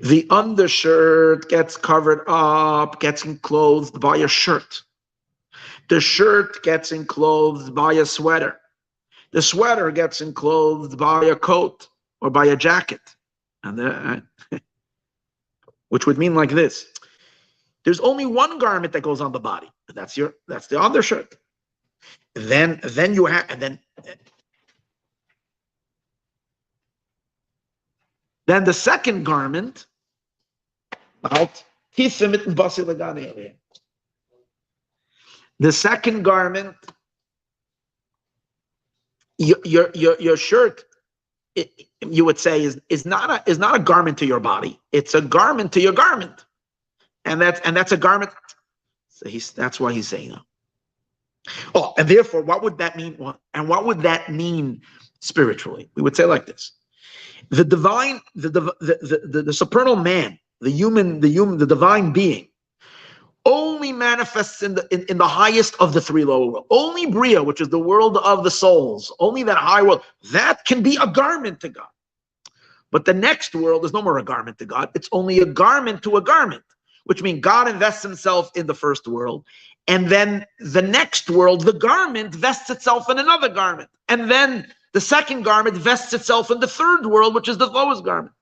The undershirt gets covered up, gets enclosed by a shirt. The shirt gets enclosed by a sweater. The sweater gets enclosed by a coat or by a jacket. And which would mean like this. There's only one garment that goes on the body. That's the undershirt. Then you have, and then the second garment, the second garment, your shirt, you would say is not a garment to your body. It's a garment to your garment, and that's a garment. So that's why he's saying that. Oh, and therefore, what would that mean? And what would that mean spiritually? We would say like this: the divine, the supernal man, the divine being, only manifests in the highest of the three lower worlds. Only Bria, which is the world of the souls, only that high world, that can be a garment to God. But the next world is no more a garment to God. It's only a garment to a garment, which means God invests himself in the first world. And then the next world, the garment vests itself in another garment. And then the second garment vests itself in the third world, which is the lowest garment.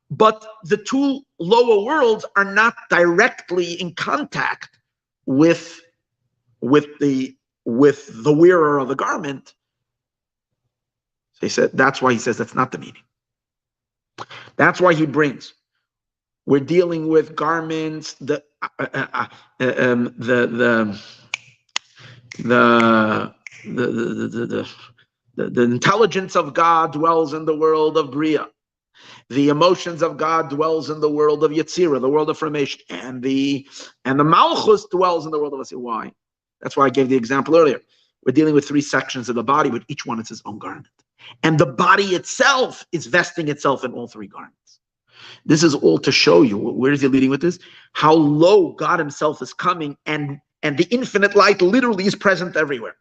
But the two lower worlds are not directly in contact with the wearer of the garment. So he said, that's why he says that's not the meaning. That's why he brings. We're dealing with garments. The intelligence of God dwells in the world of Bria. The emotions of God dwells in the world of Yetzirah, the world of formation, and the Malchus dwells in the world of Asiya. Why? That's why I gave the example earlier. We're dealing with three sections of the body, with each one is its own garment, and the body itself is vesting itself in all three garments. This is all to show you, where is he leading with this? How low God himself is coming, and the infinite light literally is present everywhere.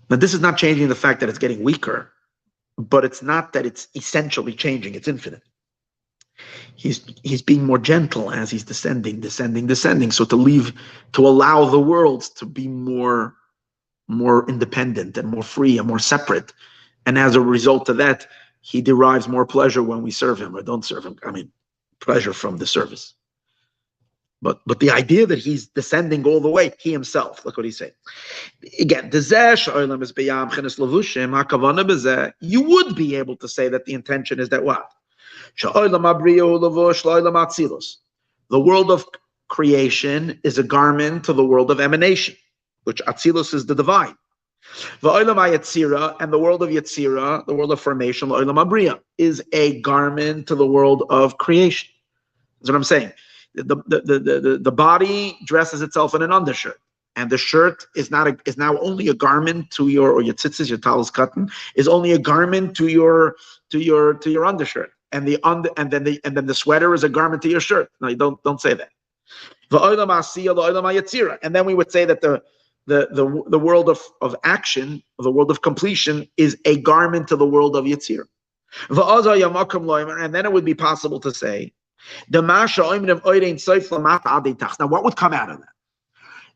Now, this is not changing the fact that it's getting weaker, but it's not that it's essentially changing, it's infinite. He's being more gentle as he's descending. So to allow the worlds to be more independent and more free and more separate. And as a result of that, he derives more pleasure when we serve him or don't serve him. I mean, pleasure from the service. But the idea that he's descending all the way, he himself, look what he's saying. Again, you would be able to say that the intention is that what? The world of creation is a garment to the world of emanation, which Atzilus is the divine. V'olam hayetzira, and the world of Yetzira, the world of formation, l'olam habriya, is a garment to the world of creation. That's what I'm saying. The body dresses itself in an undershirt, and the shirt is now only a garment to your tzitzis, your talis cotton is only a garment to your undershirt, and then the sweater is a garment to your shirt. No, you don't say that. And then we would say that the world of action, the world of completion, is a garment to the world of Yetzirah. And then it would be possible to say, now what would come out of that?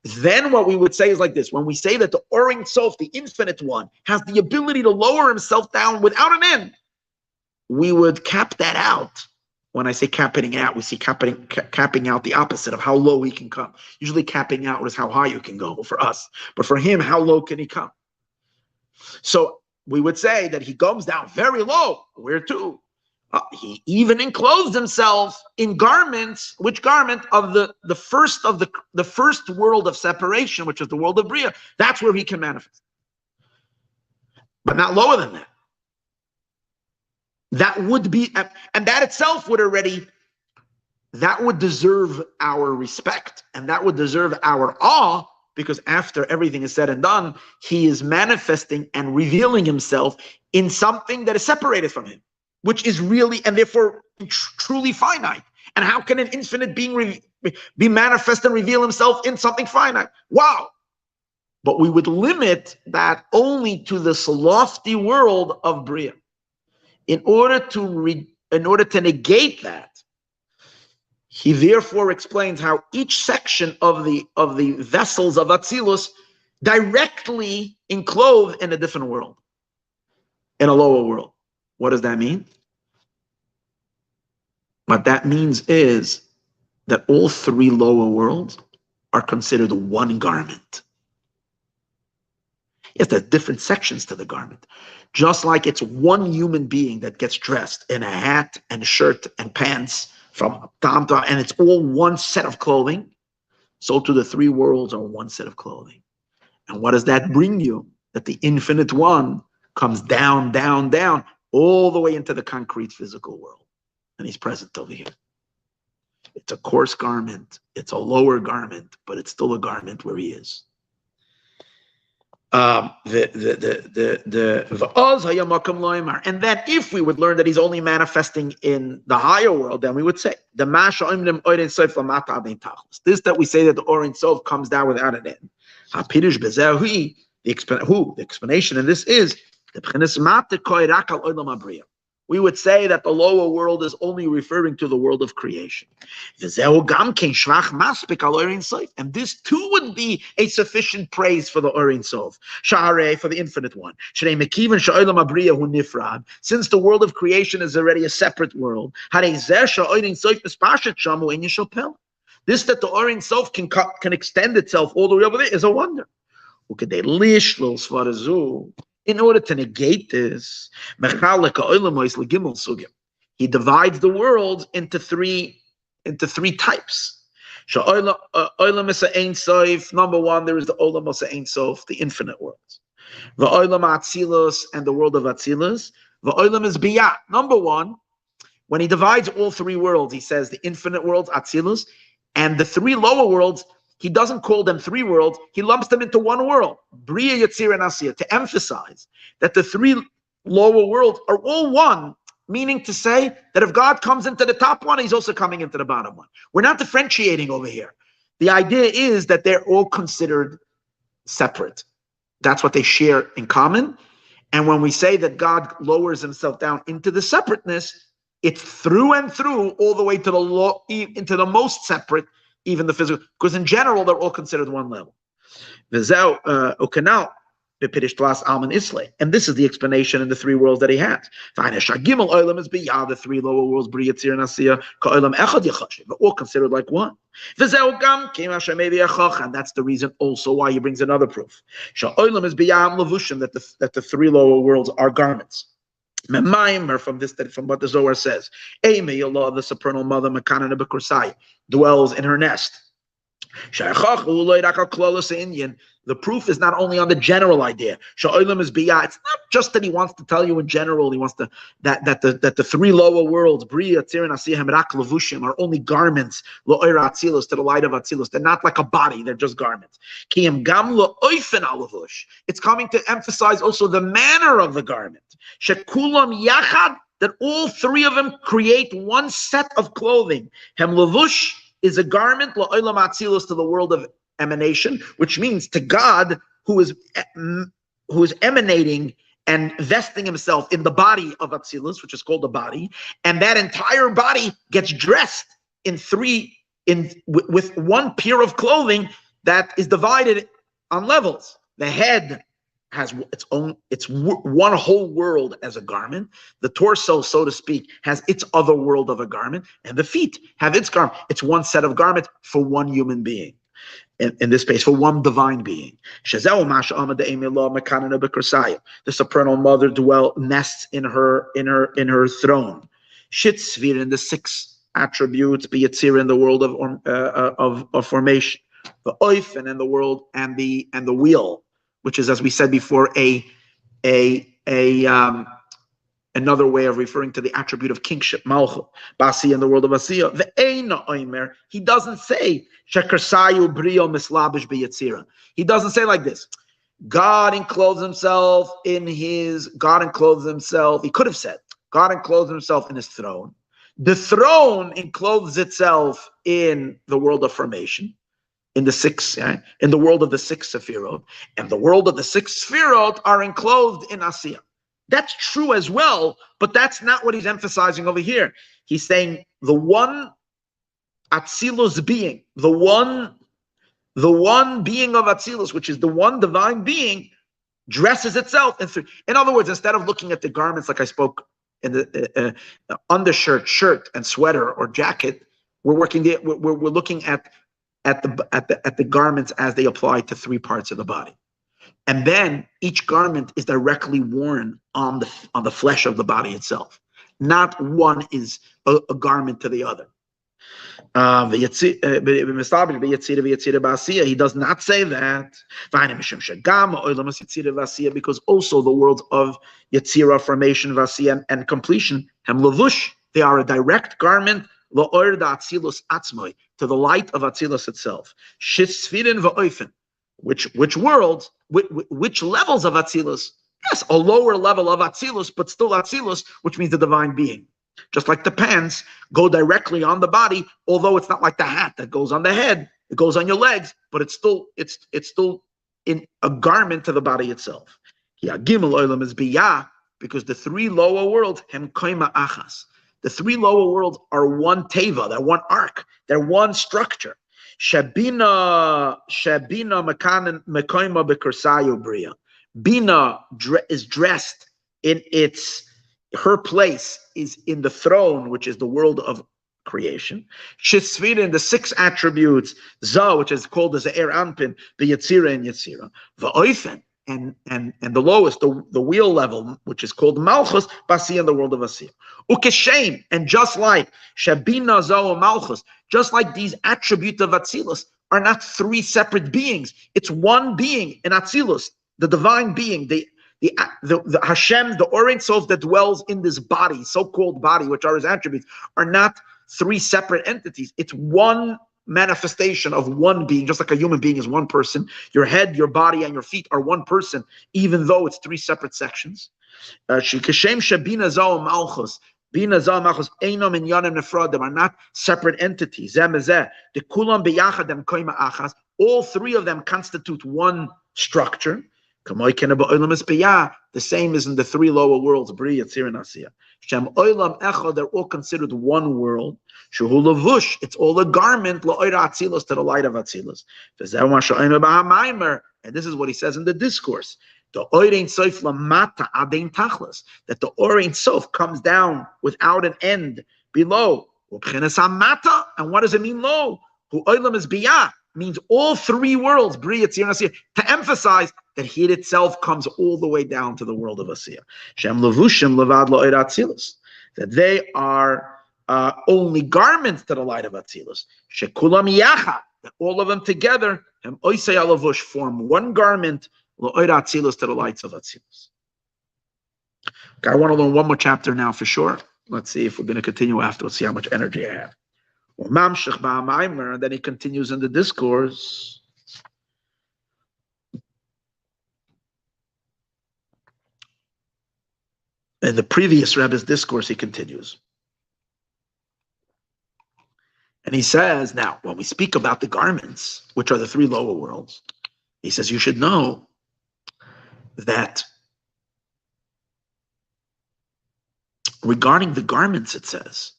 Then what we would say is like this: when we say that the Or Sof, the infinite one, has the ability to lower himself down without an end, we would cap that out. When I say capping out, we see capping out the opposite of how low he can come. Usually capping out is how high you can go for us. But for him, how low can he come? So we would say that he comes down very low. Where to? He even enclosed himself in garments. Which garment? Of the first world of separation, which is the world of Bria. That's where he can manifest. But not lower than that. That would be, and that itself would deserve our respect, and that would deserve our awe, because after everything is said and done, he is manifesting and revealing himself in something that is separated from him, which is really, and therefore truly finite. And how can an infinite being be manifest and reveal himself in something finite? Wow. But we would limit that only to this lofty world of Bria. In order to negate that, he therefore explains how each section of the vessels of Atzilus directly enclose in a different world, in a lower world. What does that mean? What that means is that all three lower worlds are considered one garment. Yes, there's different sections to the garment. Just like it's one human being that gets dressed in a hat and shirt and pants from top to, and it's all one set of clothing, so too the three worlds are one set of clothing. And what does that bring you? That the infinite one comes down, down, down, all the way into the concrete physical world. And he's present over here. It's a coarse garment, it's a lower garment, but it's still a garment where he is. And then if we would learn that he's only manifesting in the higher world, then we would say this, that we say that the Or Sof comes down without an end. The explanation in this is we would say that the lower world is only referring to the world of creation. And this too would be a sufficient praise for the Or Sof, for the infinite one. Since the world of creation is already a separate world, this that the Or Sof can extend itself all the way over there is a wonder. In order to negate this, he divides the world into three types. Number one, there is the Olam Ein Sof, the infinite worlds. The Olam Atzilus, and the world of Atzilus. The Olam is Biyah. Number one, when he divides all three worlds, he says the infinite worlds, Atzilus, and the three lower worlds. He doesn't call them three worlds. He lumps them into one world, Bria, Yetzirah, and Asiya, to emphasize that the three lower worlds are all one, meaning to say that if God comes into the top one, he's also coming into the bottom one. We're not differentiating over here. The idea is that they're all considered separate. That's what they share in common. And when we say that God lowers himself down into the separateness, it's through and through, all the way to into the most separate, even the physical, because in general they're all considered one level. And this is the explanation in the three worlds that he has. The three lower worlds, but all considered like one. And that's the reason also why he brings another proof. That the three lower worlds are garments. From what the Zohar says, the supernal mother dwells in her nest. The proof is not only on the general idea. It's not just that he wants to tell you in general. He wants to that the three lower worlds, Bria, Tzir, and Asiyah, Rak, Levushim, are only garments, Lo'ira Atzilus, to the light of Atzilus. They're not like a body. They're just garments. It's coming to emphasize also the manner of the garment. Shekulam Yachad, that all three of them create one set of clothing. Hem Levush is a garment, Lo'olam Atzilus, to the world of emanation, which means to God, who is emanating and vesting himself in the body of Atzilus, which is called the body, and that entire body gets dressed with one pair of clothing that is divided on levels. The head has its one whole world as a garment. The torso, so to speak, has its other world of a garment, and the feet have its garment. It's one set of garments for one human being. In this case, for one divine being. The supernal mother nests in her throne. Shitzvir, in the six attributes, be it in the world of formation, the oifen in the world, and the wheel, which is, as we said before, another way of referring to the attribute of kingship, Malchut. Basi in the world of Asiya. Ve'eina oimer, he doesn't say, Shekersayu brio mislabish beyatzira. He doesn't say like this. God encloses himself, he could have said, God encloses himself in his throne. The throne encloses itself in the world of formation, in the world of the six Sephirot, and the world of the six Sephirot are enclosed in Asiya. That's true as well, but that's not what he's emphasizing over here. He's saying the one Atzilus being, the one being of Atzilus, which is the one divine being, dresses itself in three. In other words, instead of looking at the garments like I spoke in the undershirt, shirt, and sweater or jacket, we're looking at the garments as they apply to three parts of the body. And then each garment is directly worn on the flesh of the body itself. Not one is a garment to the other. He does not say that. Because also the worlds of Yetzirah, formation, Vasiya, and completion, they are a direct garment to the light of Atzilus itself. Which worlds, which levels of Atzilus? Yes, a lower level of Atzilus, but still Atzilus, which means the divine being. Just like the pants go directly on the body, although it's not like the hat that goes on the head, it goes on your legs, but it's still in a garment to the body itself. Gimel olam is biyah, because the three lower worlds, hem koima achas. The three lower worlds are one teva, they're one arc, they're one structure. Shabina mekanim mekoima bekursayu bria. Bina is dressed in her place is in the throne, which is the world of creation. Shitzvira in the six attributes, Za, which is called as the Er Anpin, the Yetzira and Yetzira. Va'oifen, and the lowest, the wheel level, which is called Malchus, Basi in the world of Asiyah. Ukeshem, and just like Shabina, Za, and Malchus, just like these attributes of Atzilus are not three separate beings, it's one being in Atzilus, the divine being, the Hashem, the Or Ein Sof that dwells in this body, so-called body, which are his attributes, are not three separate entities. It's one manifestation of one being, just like a human being is one person. Your head, your body, and your feet are one person, even though it's three separate sections. Shikashem Shabina Zah Malchus. Bina Zah Malchus Einom and Yanim Nefradim are not separate entities. The Kulam Beyachadem Koima Achas. All three of them constitute one structure. The same as in the three lower worlds, Bria, Tzir, and Asiya. Shem Oilam Echad, they're all considered one world. Shehu Levush, it's all a garment, La'oira Atzilus, to the light of Atzilus. And this is what he says in the discourse. The Or Ein Sof Lamata Adein Tachlis, that the Or Ein Sof comes down without an end below. And what does it mean low? Hu Oilam is Biyah, means all three worlds, Bria, Tzir, and Asiya, to emphasize that he itself comes all the way down to the world of Asiya. Shem levushim levad lo'ir atzilus, that they are only garments to the light of Atzilus. Shekulam yachad, All of them together, form one garment to the lights of Atzilus. Okay, I want to learn one more chapter now for sure. Let's see if we're going to continue after. Let's see how much energy I have. And then he continues in the discourse. In the previous Rebbe's discourse, he continues. And he says, now, when we speak about the garments, which are the three lower worlds, he says, you should know that regarding the garments, it says,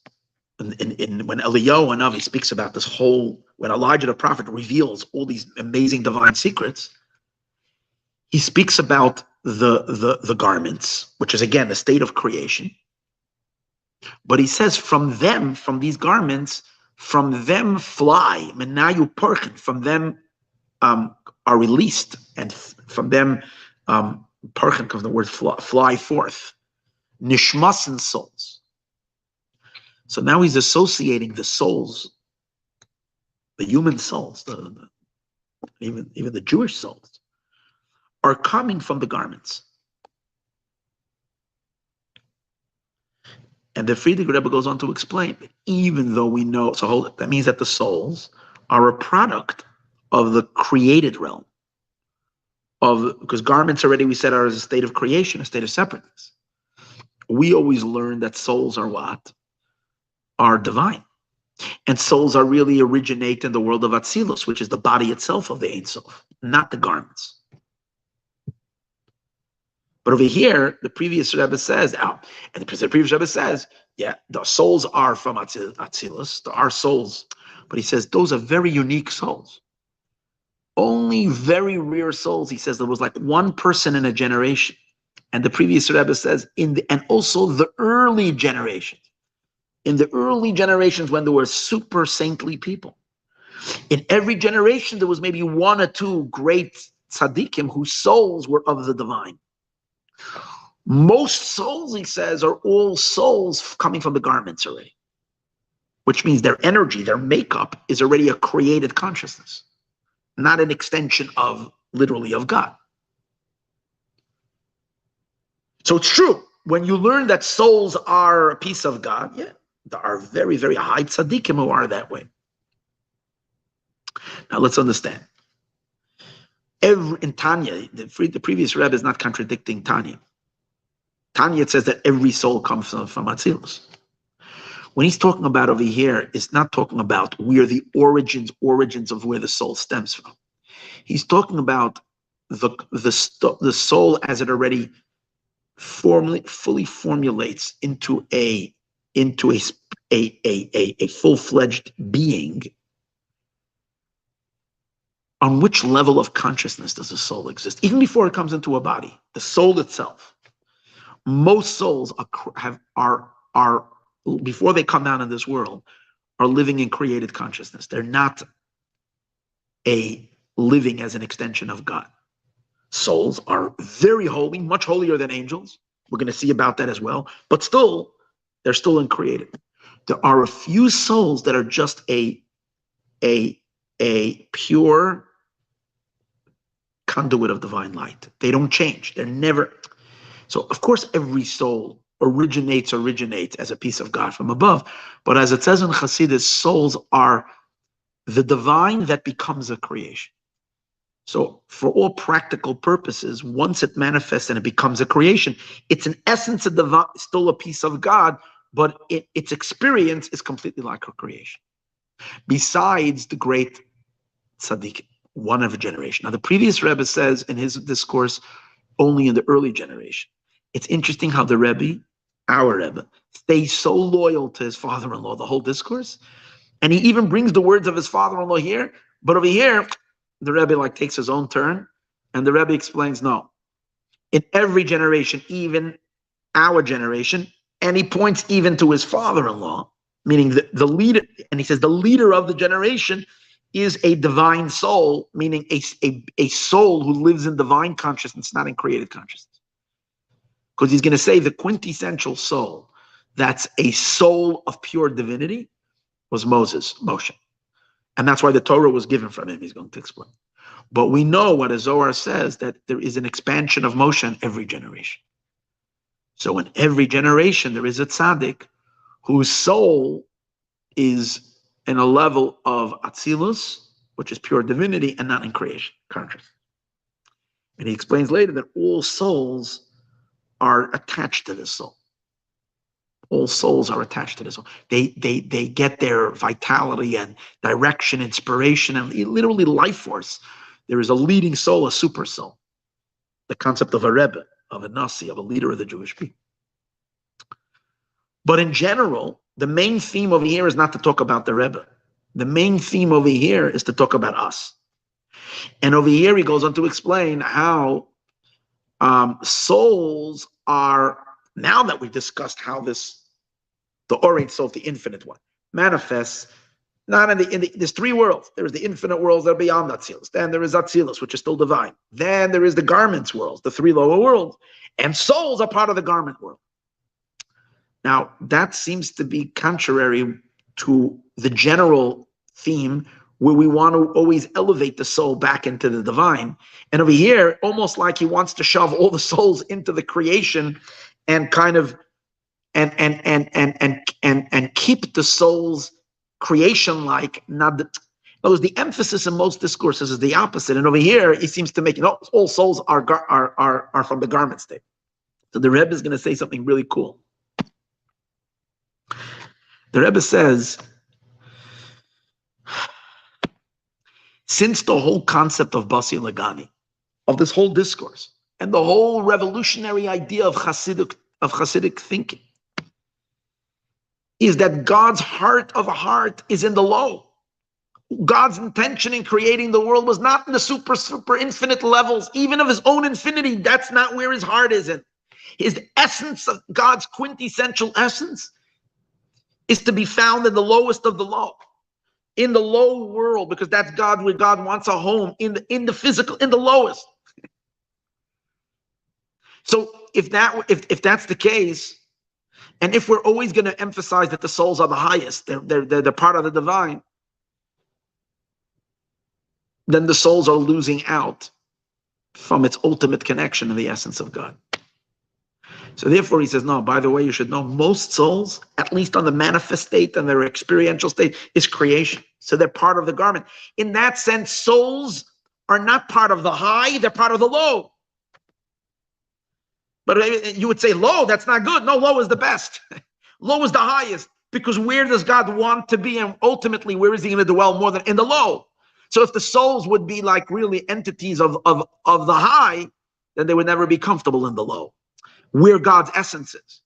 when Eliyahu Hanavi speaks about this whole, when Elijah the prophet reveals all these amazing divine secrets, he speaks about the garments, which is again the state of creation. But he says from these garments, from them fly, menayu perkin, from them are released, and from them perkin comes from the word fly forth, nishmas and souls. So now he's associating the souls, the human souls, even the Jewish souls, are coming from the garments. And the Friedrich Rebbe goes on to explain that even though we know, that means that the souls are a product of the created realm. Because garments already, we said, are a state of creation, a state of separateness. We always learn that souls are what? Are divine. And souls are really originate in the world of Atzilus, which is the body itself of the Ein Sof, not the garments. But over here, the previous Rebbe says, the previous Rebbe says, yeah, the souls are from Atzilus, there are souls. But he says, those are very unique souls. Only very rare souls. He says there was like one person in a generation. And the previous Rebbe says, and also the early generations. In the early generations when there were super saintly people. In every generation, there was maybe one or two great tzaddikim whose souls were of the divine. Most souls, he says, are all souls coming from the garments already, which means their energy, their makeup is already a created consciousness, not an extension of, literally, of God. So it's true, when you learn that souls are a piece of God, yeah, there are very, very high tzaddikim who are that way. Now let's understand. In Tanya, the previous Rebbe is not contradicting Tanya. Tanya, it says that every soul comes from Atzilus. When he's talking about over here, it's not talking about where the origins of where the soul stems from. He's talking about the soul as it already fully formulates into a full-fledged being. On which level of consciousness does the soul exist? Even before it comes into a body, the soul itself. Most souls are before they come down in this world, are living in created consciousness. They're not living as an extension of God. Souls are very holy, much holier than angels. We're going to see about that as well. But still, they're still uncreated. There are a few souls that are just a pure conduit of divine light. They don't change. They're never. So, of course, every soul originates as a piece of God from above. But as it says in Chassidus, souls are the divine that becomes a creation. So, for all practical purposes, once it manifests and it becomes a creation, it's in essence still a piece of God, but its experience is completely like a creation. Besides the great tzaddik, one of a generation. Now, the previous Rebbe says in his discourse, only in the early generation. It's interesting how the Rebbe, our Rebbe, stays so loyal to his father-in-law, the whole discourse. And he even brings the words of his father-in-law here. But over here, the Rebbe takes his own turn. And the Rebbe explains, no. In every generation, even our generation, and he points even to his father-in-law, meaning the leader, and he says the leader of the generation is a divine soul, meaning a soul who lives in divine consciousness, not in created consciousness. Because he's going to say the quintessential soul, that's a soul of pure divinity, was Moshe. And that's why the Torah was given from him, he's going to explain. But we know what a Zohar says, that there is an expansion of Moshe in every generation. So in every generation, there is a tzaddik whose soul is in a level of Atzilus, which is pure divinity, and not in creation, conscious. And he explains later that all souls are attached to this soul. All souls are attached to this soul. They get their vitality and direction, inspiration, and literally life force. There is a leading soul, a super soul. The concept of a Rebbe, of a Nasi, of a leader of the Jewish people. But in general, the main theme over here is not to talk about the Rebbe. The main theme over here is to talk about us. And over here he goes on to explain how souls are, now that we've discussed how the Orient Soul, the infinite one, manifests not there's three worlds. There's the infinite worlds that are beyond Atzilus. Then there is Atzilus, which is still divine. Then there is the garments worlds, the three lower worlds. And souls are part of the garment world. Now, that seems to be contrary to the general theme where we want to always elevate the soul back into the divine. And over here, almost like he wants to shove all the souls into the creation and kind of and keep the souls creation-like, not the. In other words, the emphasis in most discourses is the opposite. And over here, he seems to make all souls are from the garment state. So the Rebbe is going to say something really cool. The Rebbe says, since the whole concept of Basi Lagani, of this whole discourse, and the whole revolutionary idea of Hasidic thinking, is that God's heart of a heart is in the low. God's intention in creating the world was not in the super infinite levels, even of his own infinity. That's not where his heart is in. His essence of God's quintessential essence is to be found in the lowest of the low, in the low world, because that's God, where God wants a home in the physical, in the lowest. So if that's the case, and if we're always going to emphasize that the souls are the highest, they're part of the divine, then the souls are losing out from its ultimate connection in the essence of God. So therefore he says, no, by the way, you should know most souls, at least on the manifest state and their experiential state, is creation. So they're part of the garment. In that sense, souls are not part of the high, they're part of the low. But you would say low, that's not good. No, low is the best. Low is the highest, because where does God want to be, and ultimately where is he going to dwell more than in the low? So if the souls would be like really entities of the high, then they would never be comfortable in the low, where God's essence is.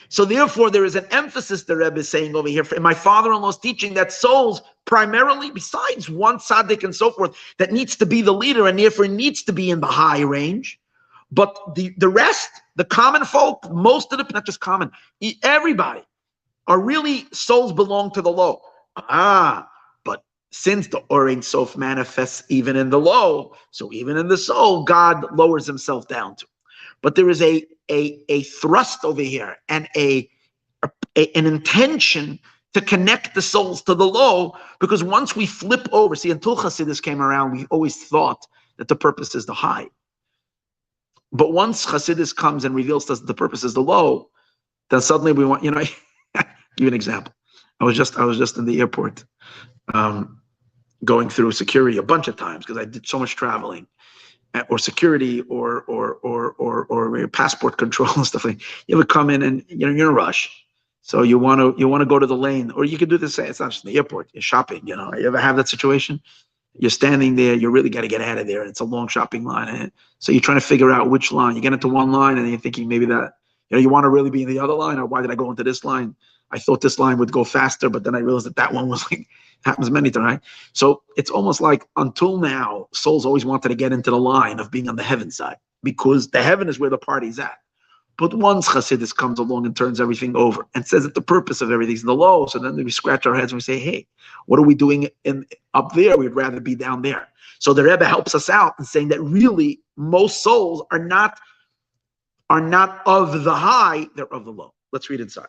So therefore, there is an emphasis, the Rebbe is saying over here, in my father-in-law's teaching, that souls primarily, besides one tzaddik and so forth, that needs to be the leader and therefore needs to be in the high range. But the rest, the common folk, most of the, not just common, everybody, are really souls belong to the low. But since the Or Ein Sof manifests even in the low, so even in the soul, God lowers himself down to. But there is a thrust over here and an intention to connect the souls to the low, because once we flip over, see, until Hasidus came around, we always thought that the purpose is the high. But once Hasidus comes and reveals to us that the purpose is the low, then suddenly we want, give you an example. I was just in the airport, going through security a bunch of times because I did so much traveling, or security, or passport control and stuff like that. You ever come in and you're in a rush, so you want to go to the lane, or you could do this. It's not just in the airport. You're shopping. You ever have that situation? You're standing there. You really got to get out of there. And it's a long shopping line, and so you're trying to figure out which line. You get into one line, and you're thinking maybe that you want to really be in the other line, or why did I go into this line? I thought this line would go faster, but then I realized that one was like, happens many times, right? So it's almost like until now, souls always wanted to get into the line of being on the heaven side, because the heaven is where the party's at. But once Hasidus comes along and turns everything over and says that the purpose of everything is the low, so then we scratch our heads and we say, hey, what are we doing up there? We'd rather be down there. So the Rebbe helps us out in saying that really most souls are not of the high, they're of the low. Let's read inside.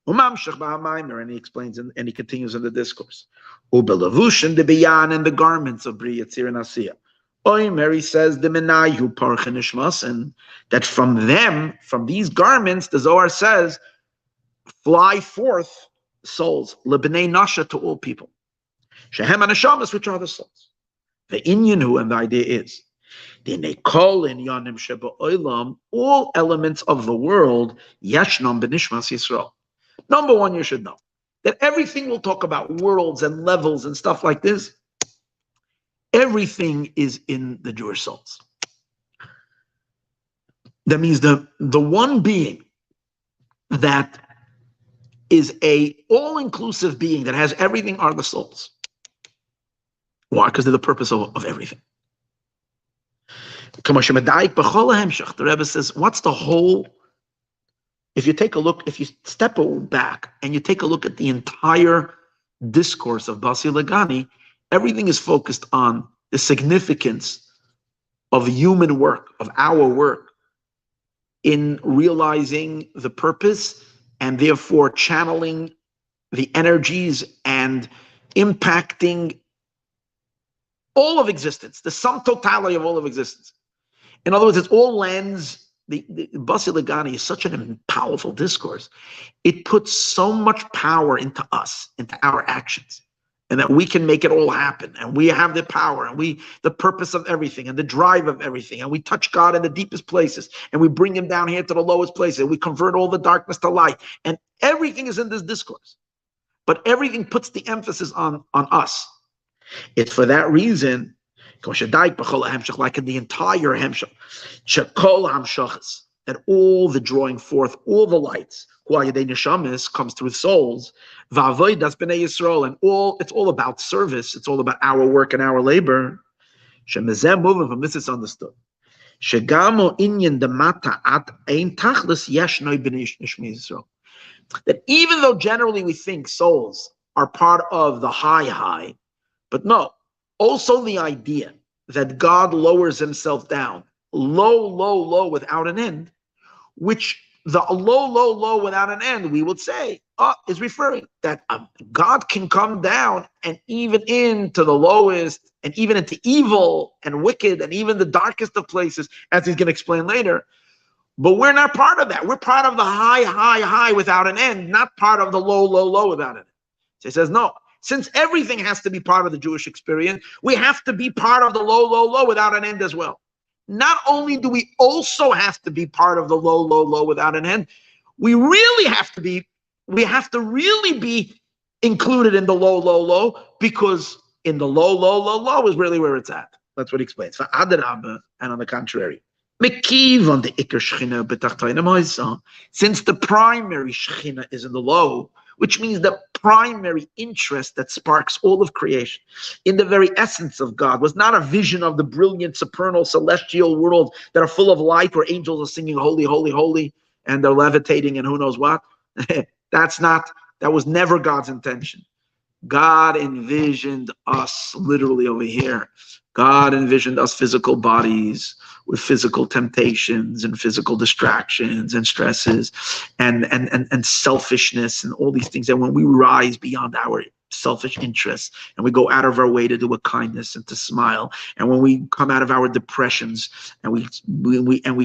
And he explains and he continues in the discourse. Ubelavushin the biyan and the garments of Bri Yitzir and Asiya. Mary says the menayu parchenishmas, and that from them, from these garments, the Zohar says, fly forth souls, lebnei nasha, to all people. Shehem anashamas, which are the souls. The inyan, and the idea is, all elements of the world, yashnam benishmas Yisrael. Number one, you should know that everything we'll talk about, worlds and levels and stuff like this, everything is in the Jewish souls. That means the one being that is a all-inclusive being that has everything are the souls. Why? Because they're the purpose of everything. The Rebbe says, what's the whole? If you take a look, if you step back and you take a look at the entire discourse of Basi Lagani, everything is focused on the significance of human work, of our work, in realizing the purpose and therefore channeling the energies and impacting all of existence, the sum totality of all of existence. In other words, it's all lens. The Basi Lagani is such a powerful discourse. It puts so much power into us, into our actions, and that we can make it all happen. And we have the power, and the purpose of everything, and the drive of everything. And we touch God in the deepest places, and we bring him down here to the lowest places. And we convert all the darkness to light. And everything is in this discourse. But everything puts the emphasis on us. It's for that reason, like in the entire Hemshach, that all the drawing forth, all the lights, comes through souls, and it's all about service, it's all about our work and our labor. From this it's understood. That even though generally we think souls are part of the high, but no, also the idea that God lowers himself down, low, without an end, which the low, without an end, we would say, is referring that God can come down and even into the lowest, and even into evil and wicked, and even the darkest of places, as he's going to explain later. But we're not part of that. We're part of the high, without an end, not part of the low, without an end. So he says, no. Since everything has to be part of the Jewish experience, we have to be part of the low, without an end as well. Not only do we also have to be part of the low, without an end, we have to really be included in the low, because in the low is really where it's at. That's what he explains. And on the contrary, since the primary Shechina is in the low, which means the primary interest that sparks all of creation in the very essence of God was not a vision of the brilliant, supernal, celestial world that are full of light, where angels are singing holy, holy, holy, and they're levitating and who knows what. That was never God's intention. God envisioned us literally over here. God envisioned us physical bodies with physical temptations and physical distractions and stresses and selfishness and all these things. And when we rise beyond our selfish interests and we go out of our way to do a kindness and to smile, and when we come out of our depressions and we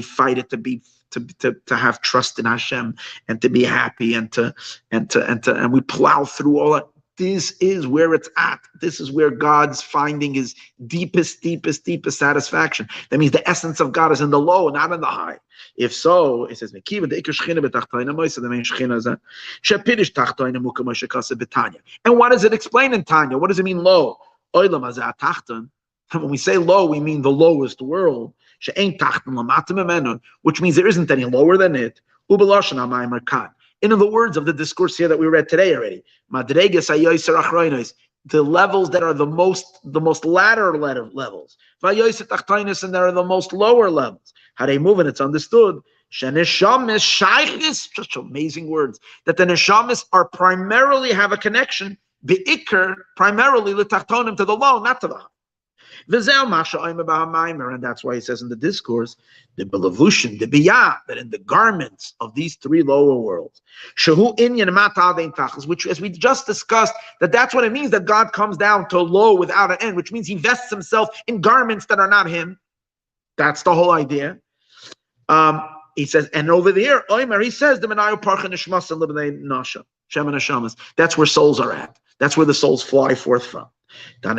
fight it to have trust in Hashem and to be happy and we plow through all that. This is where it's at. This is where God's finding his deepest satisfaction. That means the essence of God is in the low, not in the high. If so, it says, and what does it explain in Tanya? What does it mean low? When we say low, we mean the lowest world, which means there isn't any lower than it. In the words of the discourse here that we read today already, the levels that are the most latter levels, and there are the most lower levels. How they move, and it's understood. Such amazing words, that the neshamis are primarily have a connection, primarily to the low, not to the high. And that's why he says in the discourse, the belavushin, the biyah, that in the garments of these three lower worlds, which, as we just discussed, that's what it means that God comes down to low without an end, which means he vests himself in garments that are not him. That's the whole idea. He says, and over there, he says, that's where souls are at. That's where the souls fly forth from. That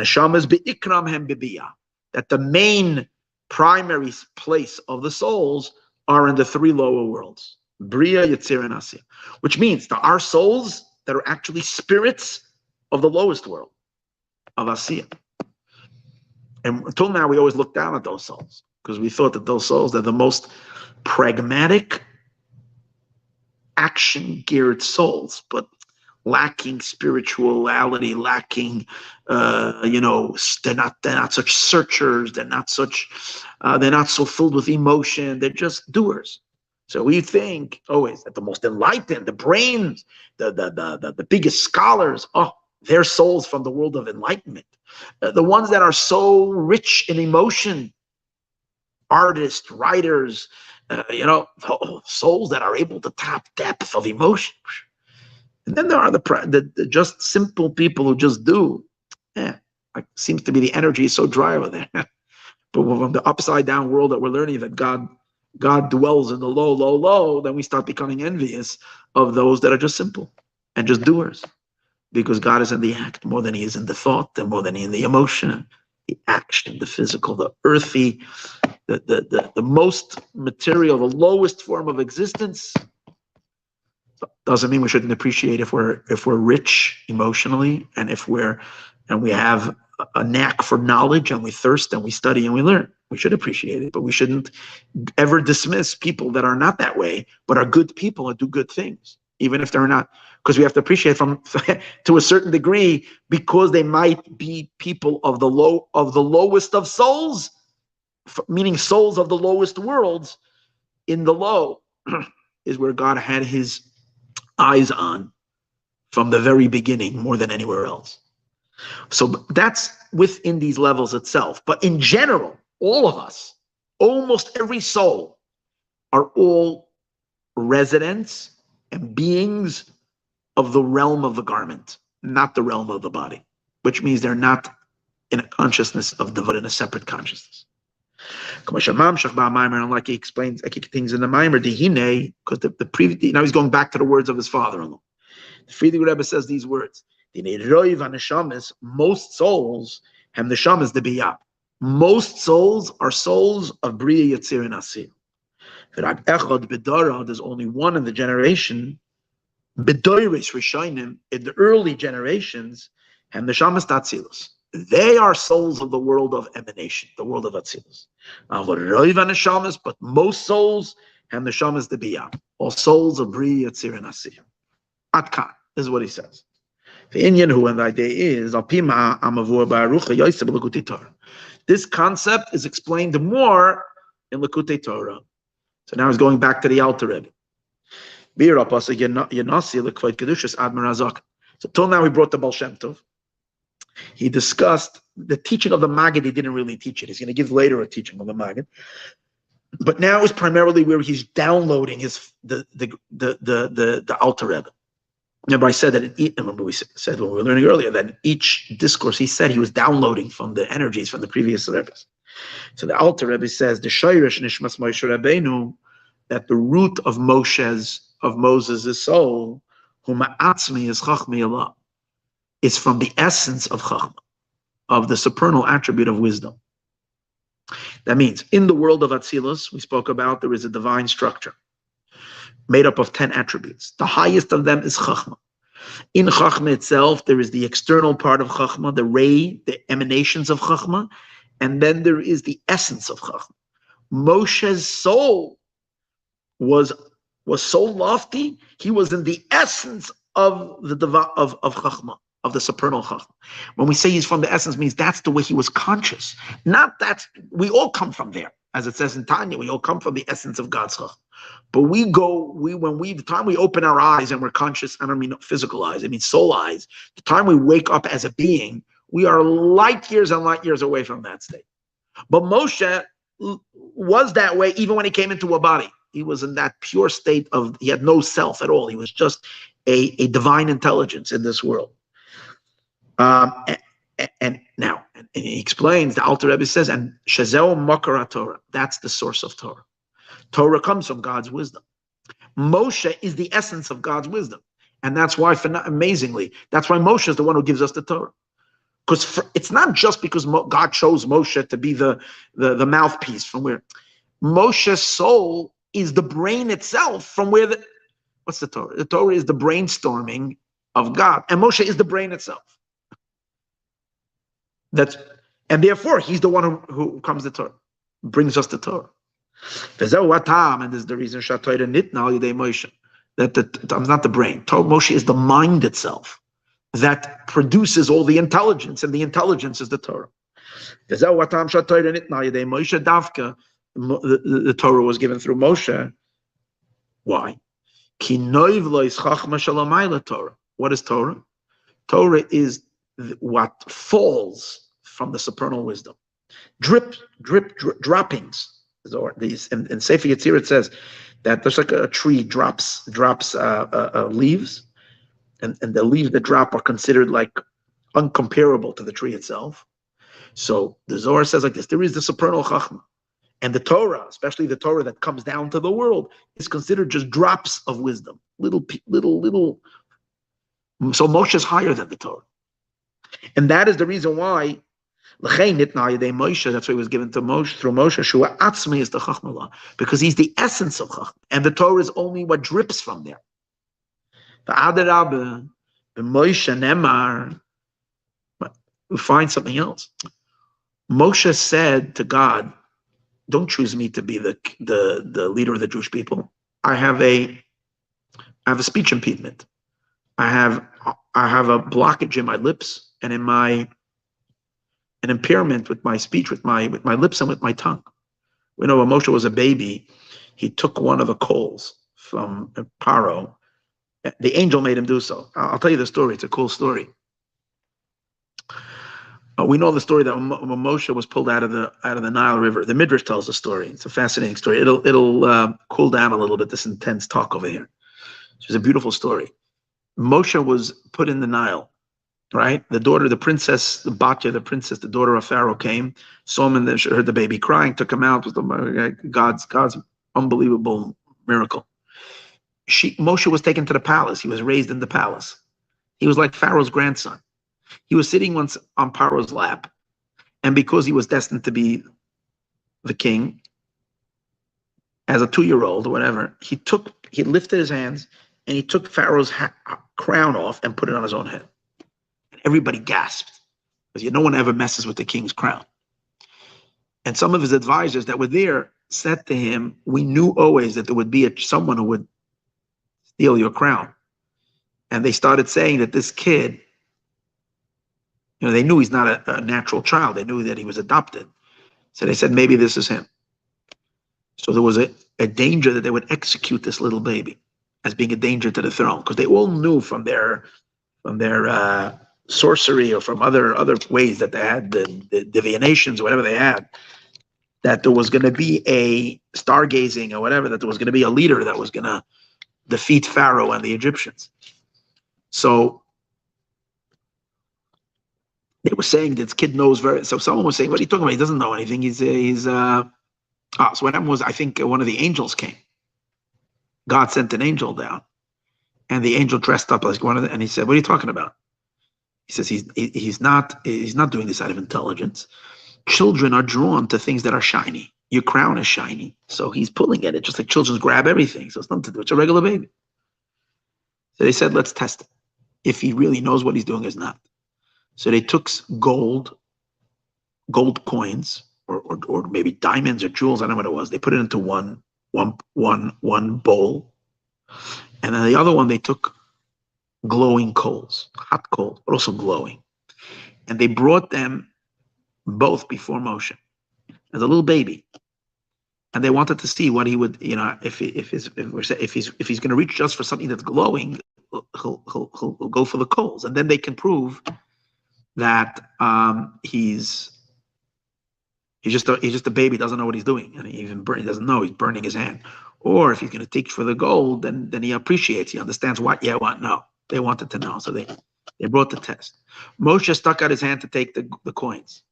the main primary place of the souls are in the three lower worlds, Bria, Yetzir, and Asiya, which means there are souls that are actually spirits of the lowest world, of Asiya. And until now, we always looked down at those souls because we thought that those souls are the most pragmatic, action-geared souls, but lacking spirituality, lacking, they're not such searchers. They're not so filled with emotion. They're just doers. So we think always that the most enlightened, the brains, the biggest scholars, they're souls from the world of enlightenment. The ones that are so rich in emotion, artists, writers, souls that are able to tap depth of emotion. And then there are the just simple people who just do. Seems to be the energy is so dry over there. But from the upside down world that we're learning that God dwells in the low, low, low, then we start becoming envious of those that are just simple and just doers. Because God is in the act more than he is in the thought, and more than he is in the emotion, the action, the physical, the earthy, the most material, the lowest form of existence. Doesn't mean we shouldn't appreciate if we're rich emotionally, and we have a knack for knowledge, and we thirst and we study and we learn. We should appreciate it, but we shouldn't ever dismiss people that are not that way, but are good people and do good things, even if they're not. Because we have to appreciate from to a certain degree, because they might be people of the lowest of souls, meaning souls of the lowest worlds. In the low is where God had his eyes on from the very beginning, more than anywhere else. So that's within these levels itself. But in general, all of us, almost every soul, are all residents and beings of the realm of the garment, not the realm of the body, which means they're not in a consciousness of Devad, in a separate consciousness. Like he explains things in the Maimer, because the previous, now he's going back to the words of his father-in-law. The Friedrich Rebbe says these words: most souls have neshamas the biyah. Most souls are souls of Bria, Yetzir, and Asir. There's only one in the generation. In the early generations, and the shamas tatzilus. They are souls of the world of emanation, the world of atzilus. But most souls have the shamas the biyah, all souls of Bri, Yetzir, and Asir. Atkan, this is what he says. The Inyan who and the idea is this concept is explained more in Likutei Torah. So now he's going back to the Alter Rebbe. So till now he brought the Baal Shem Tov. He discussed the teaching of the Maggid. He didn't really teach it. He's going to give later a teaching of the Maggid. But now is primarily where he's downloading the Alter Rebbe. Remember, I said that remember we said when we were learning earlier that in each discourse he said he was downloading from the energies from the previous Rebbes. So the Alter Rebbe says the Shayrish Nishmas Moshe Rabbeinu, that the root of Moses' soul, Huma Atzmi is Chachmi Allah, is from the essence of Chachma, of the supernal attribute of wisdom. That means in the world of Atzilus, we spoke about, there is a divine structure made up of 10 attributes. The highest of them is Chachma. In Chachma itself, there is the external part of Chachma, the ray, the emanations of Chachma, and then there is the essence of Chachma. Moshe's soul was so lofty, he was in the essence of the of Chachma, of the supernal Chachma. When we say he's from the essence, means that's the way he was conscious. Not that we all come from there, as it says in Tanya, we all come from the essence of God's Chachma. But the time we open our eyes and we're conscious, I don't mean physical eyes, I mean soul eyes, the time we wake up as a being, We are light years and light years away from that state. But Moshe was that way even when he came into a body. He was in that pure state of, he had no self at all. He was just a divine intelligence in this world. And now, and he explains, the Alter Rebbe says, and Shazeo Makara Torah, that's the source of Torah. Torah comes from God's wisdom. Moshe is the essence of God's wisdom. And that's why, amazingly, that's why Moshe is the one who gives us the Torah. Because it's not just because God chose Moshe to be the mouthpiece from where Moshe's soul is the brain itself from where what's the Torah? The Torah is the brainstorming of God. And Moshe is the brain itself. And therefore, he's the one who comes the Torah, brings us the Torah. And this is the reason that I'm not the brain. Moshe is the mind itself that produces all the intelligence, and the intelligence is the Torah. The Torah was given through Moshe. Why? What is Torah? Torah is what falls from the supernal wisdom. Droppings. These in Sefer Yetzirah it says that there's like a tree drops leaves, and the leaves that drop are considered like uncomparable to the tree itself. So the Zohar says like this: there is the supernal chachma, and the Torah, especially the Torah that comes down to the world, is considered just drops of wisdom, little. So Moshe is higher than the Torah, and that is the reason why. That's why he was given to Moshe through Moshe. Shua Atzmi is the Chachmalah, because he's the essence of Chachma, and the Torah is only what drips from there. The Adarabah, the Moshe Nemar, we find something else. Moshe said to God, "Don't choose me to be the leader of the Jewish people. I have a speech impediment. I have a blockage in my lips and in an impairment with my speech, with my lips and with my tongue." We know when Moshe was a baby, he took one of the coals from Paro. The angel made him do so. I'll tell you the story. It's a cool story. We know the story that when Moshe was pulled out of the Nile River. The Midrash tells the story. It's a fascinating story. It'll cool down a little bit, this intense talk over here. It's a beautiful story. Moshe was put in the Nile. Right, the princess, the Batya, the daughter of Pharaoh, came, saw him, and then she heard the baby crying, took him out. It was God's unbelievable miracle. Moshe was taken to the palace. He was raised in the palace. He was like Pharaoh's grandson. He was sitting once on Pharaoh's lap, and because he was destined to be the king, as a 2-year-old or whatever, he lifted his hands and he took Pharaoh's crown off and put it on his own head. Everybody gasped, because no one ever messes with the king's crown. And some of his advisors that were there said to him, "We knew always that there would be someone who would steal your crown." And they started saying that this kid, they knew he's not a natural child. They knew that he was adopted. So they said, maybe this is him. So there was a danger that they would execute this little baby as being a danger to the throne, because they all knew from their sorcery or from other ways that they had, the divinations or whatever they had, that there was going to be a stargazing or whatever, that there was going to be a leader that was going to defeat Pharaoh and the Egyptians. So they were saying this kid knows so someone was saying, "What are you talking about? He doesn't know anything. So what happened was, I think one of the angels came. God sent an angel down, and the angel dressed up like one of and he said, "What are you talking about?" He says he's not doing this out of intelligence. Children are drawn to things that are shiny. Your crown is shiny, so he's pulling at it just like children grab everything. So it's nothing to do. It's a regular baby. So they said, let's test it, if he really knows what he's doing or not. So they took gold coins or maybe diamonds or jewels. I don't know what it was. They put it into one bowl, and then the other one they took glowing coals, hot coals, but also glowing. And they brought them both before Moshe as a little baby. And they wanted to see what he would, if he's going to reach just for something that's glowing, he'll go for the coals. And then they can prove that he's just a baby, doesn't know what he's doing, and he doesn't know he's burning his hand. Or if he's going to teach for the gold, then he appreciates, he understands what, yeah, what, no. They wanted to know, so they brought the test. Moshe stuck out his hand to take the coins.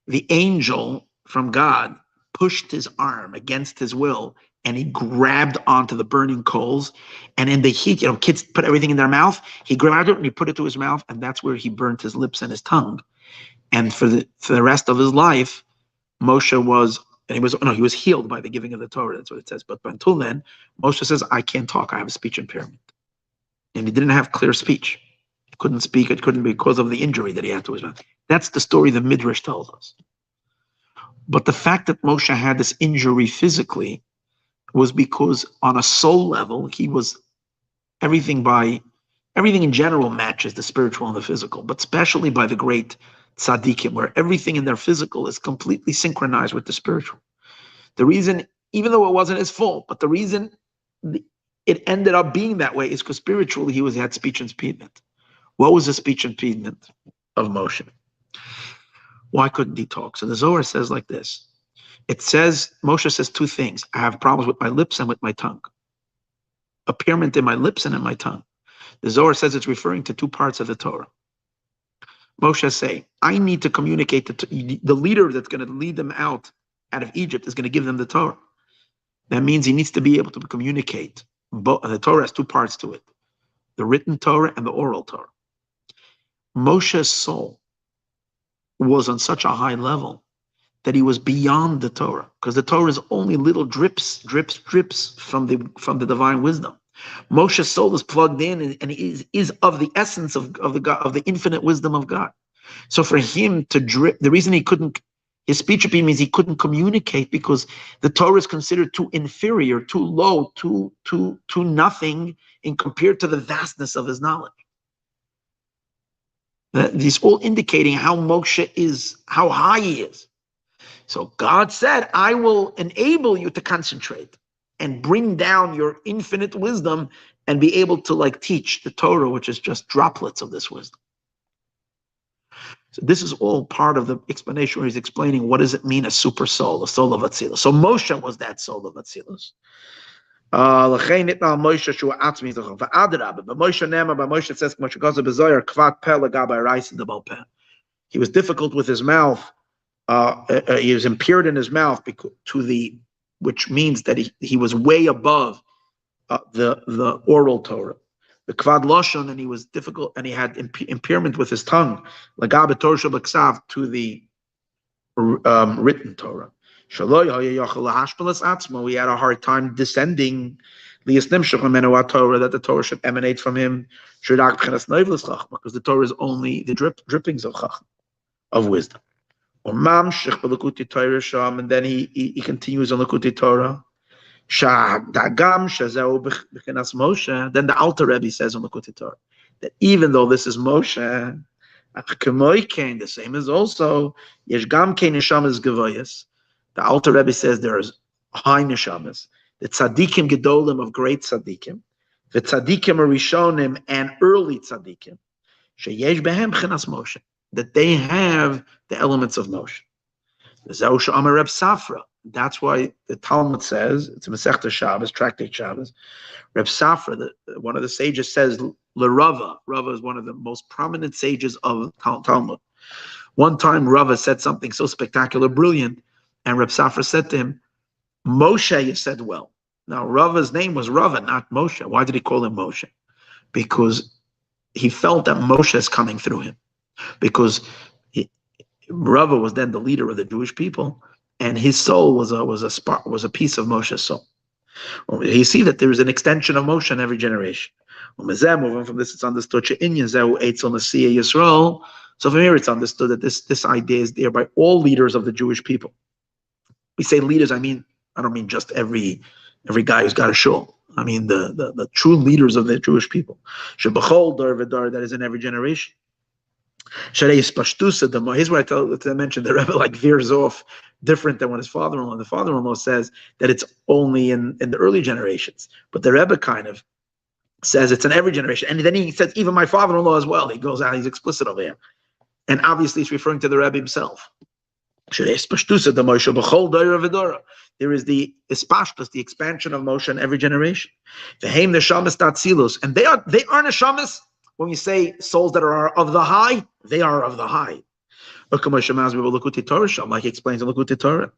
The angel from God pushed his arm against his will, and he grabbed onto the burning coals. And in the heat, kids put everything in their mouth. He grabbed it and he put it to his mouth, and that's where he burnt his lips and his tongue. And for the rest of his life, Moshe he was healed by the giving of the Torah. That's what it says. But until then, Moshe says, I can't talk. I have a speech impairment. And he didn't have clear speech. He couldn't speak. It couldn't be because of the injury that he had to his mouth. That's the story the Midrash tells us. But the fact that Moshe had this injury physically was because on a soul level, he was everything in general matches the spiritual and the physical, but especially by the great tzaddikim, where everything in their physical is completely synchronized with the spiritual. The reason, even though it wasn't his fault, but the reason it ended up being that way is because spiritually he had speech impediment. What was the speech impediment of Moshe? Why couldn't he talk? So the Zohar says like this. It says, Moshe says two things. I have problems with my lips and with my tongue. Impairment in my lips and in my tongue. The Zohar says it's referring to two parts of the Torah. Moshe say, I need to communicate the leader that's going to lead them out of Egypt is going to give them the Torah. That means he needs to be able to communicate. The Torah has two parts to it. The written Torah and the oral Torah. Moshe's soul was on such a high level that he was beyond the Torah, because the Torah is only little drips from the divine wisdom. Moshe's soul is plugged in and is of the essence of the infinite wisdom of God. So for him to drip, the reason his speech impediment means he couldn't communicate because the Torah is considered too inferior, too low, too nothing in compared to the vastness of his knowledge. These all indicating how Moshe is, how high he is. So God said, I will enable you to concentrate and bring down your infinite wisdom and be able to teach the Torah, which is just droplets of this wisdom. So this is all part of the explanation where he's explaining what does it mean a super soul, a soul of Atzilus. So Moshe was that soul of Atzilus. But Moshe says, he was difficult with his mouth. He was impaired in his mouth which means that he was way above the oral Torah, the kvad lashon, and he was difficult, and he had impairment with his tongue, to the written Torah. He had a hard time descending that the Torah should emanate from him, because the Torah is only the drippings of wisdom. And then he continues on Likkutei Torah. Then the Alter Rebbe says on Likkutei Torah that even though this is Moshe, the same as also Yesh Gam Kein Neshamas Gevayas. The Alter Rebbe says there is high neshamas, the tzaddikim gedolim of great tzaddikim, the tzaddikim arishonim and early tzaddikim, sheyesh behem b'chinas Moshe, that they have the elements of Moshe. Zeu she'amar Reb Safra. That's why the Talmud says, it's a Masechta Shabbos, Tractate Shabbos. Reb Safra, one of the sages, says LeRava. Rava is one of the most prominent sages of Talmud. One time Rava said something so spectacular, brilliant, and Reb Safra said to him, Moshe, you said well. Now Rava's name was Rava, not Moshe. Why did he call him Moshe? Because he felt that Moshe is coming through him. Because Rava was then the leader of the Jewish people, and his soul was a piece of Moshe's soul. You see that there is an extension of Moshe in every generation. Moving from this, it's understood. So from here, it's understood that this idea is there by all leaders of the Jewish people. We say leaders, I don't mean just every guy who's got a shul. I mean the true leaders of the Jewish people. That is in every generation. Here's where I mention the Rebbe veers off different than what his father-in-law. The father-in-law says that it's only in the early generations, but the Rebbe kind of says it's in every generation. And then he says, even my father-in-law as well. He goes out, he's explicit over here. And obviously he's referring to the Rebbe himself. There is the ispashtus, the expansion of Moshe in every generation. The heim neshamas tatzilus, and they are neshamas. When we say souls that are of the high, they are of the high. Like he explains in Likutei Torah.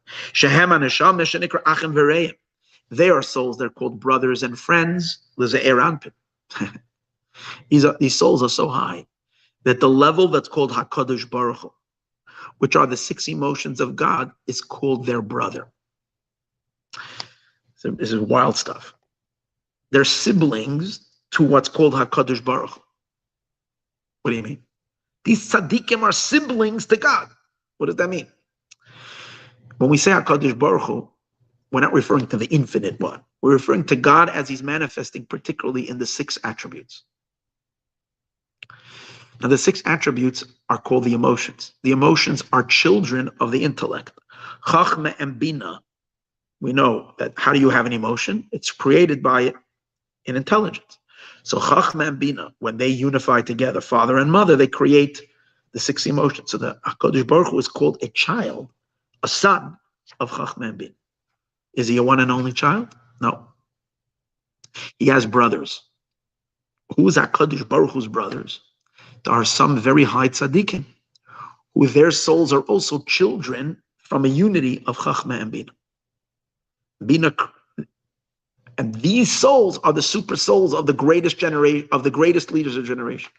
They are souls, they're called brothers and friends. These souls are so high that the level that's called HaKadosh Baruch Hu, which are the 6 emotions of God, is called their brother. So this is wild stuff. They're siblings to what's called HaKadosh Baruch Hu. What do you mean? These tzaddikim are siblings to God. What does that mean? When we say HaKadosh Baruch Hu, we're not referring to the infinite one. We're referring to God as he's manifesting, particularly in the 6 attributes. Now, the 6 attributes are called the emotions. The emotions are children of the intellect. Chachma and Bina. We know that how do you have an emotion? It's created by an intelligence. So Chachma and Bina, when they unify together, father and mother, they create the 6 emotions. So the HaKadosh Baruch Hu is called a child, a son of Chachma and Bina. Is he a one and only child? No. He has brothers. Who is HaKadosh Baruch Hu's brothers? There are some very high tzaddikim who their souls are also children from a unity of Chachma and Bina. And these souls are the super souls of the greatest generation, of the greatest leaders of generation.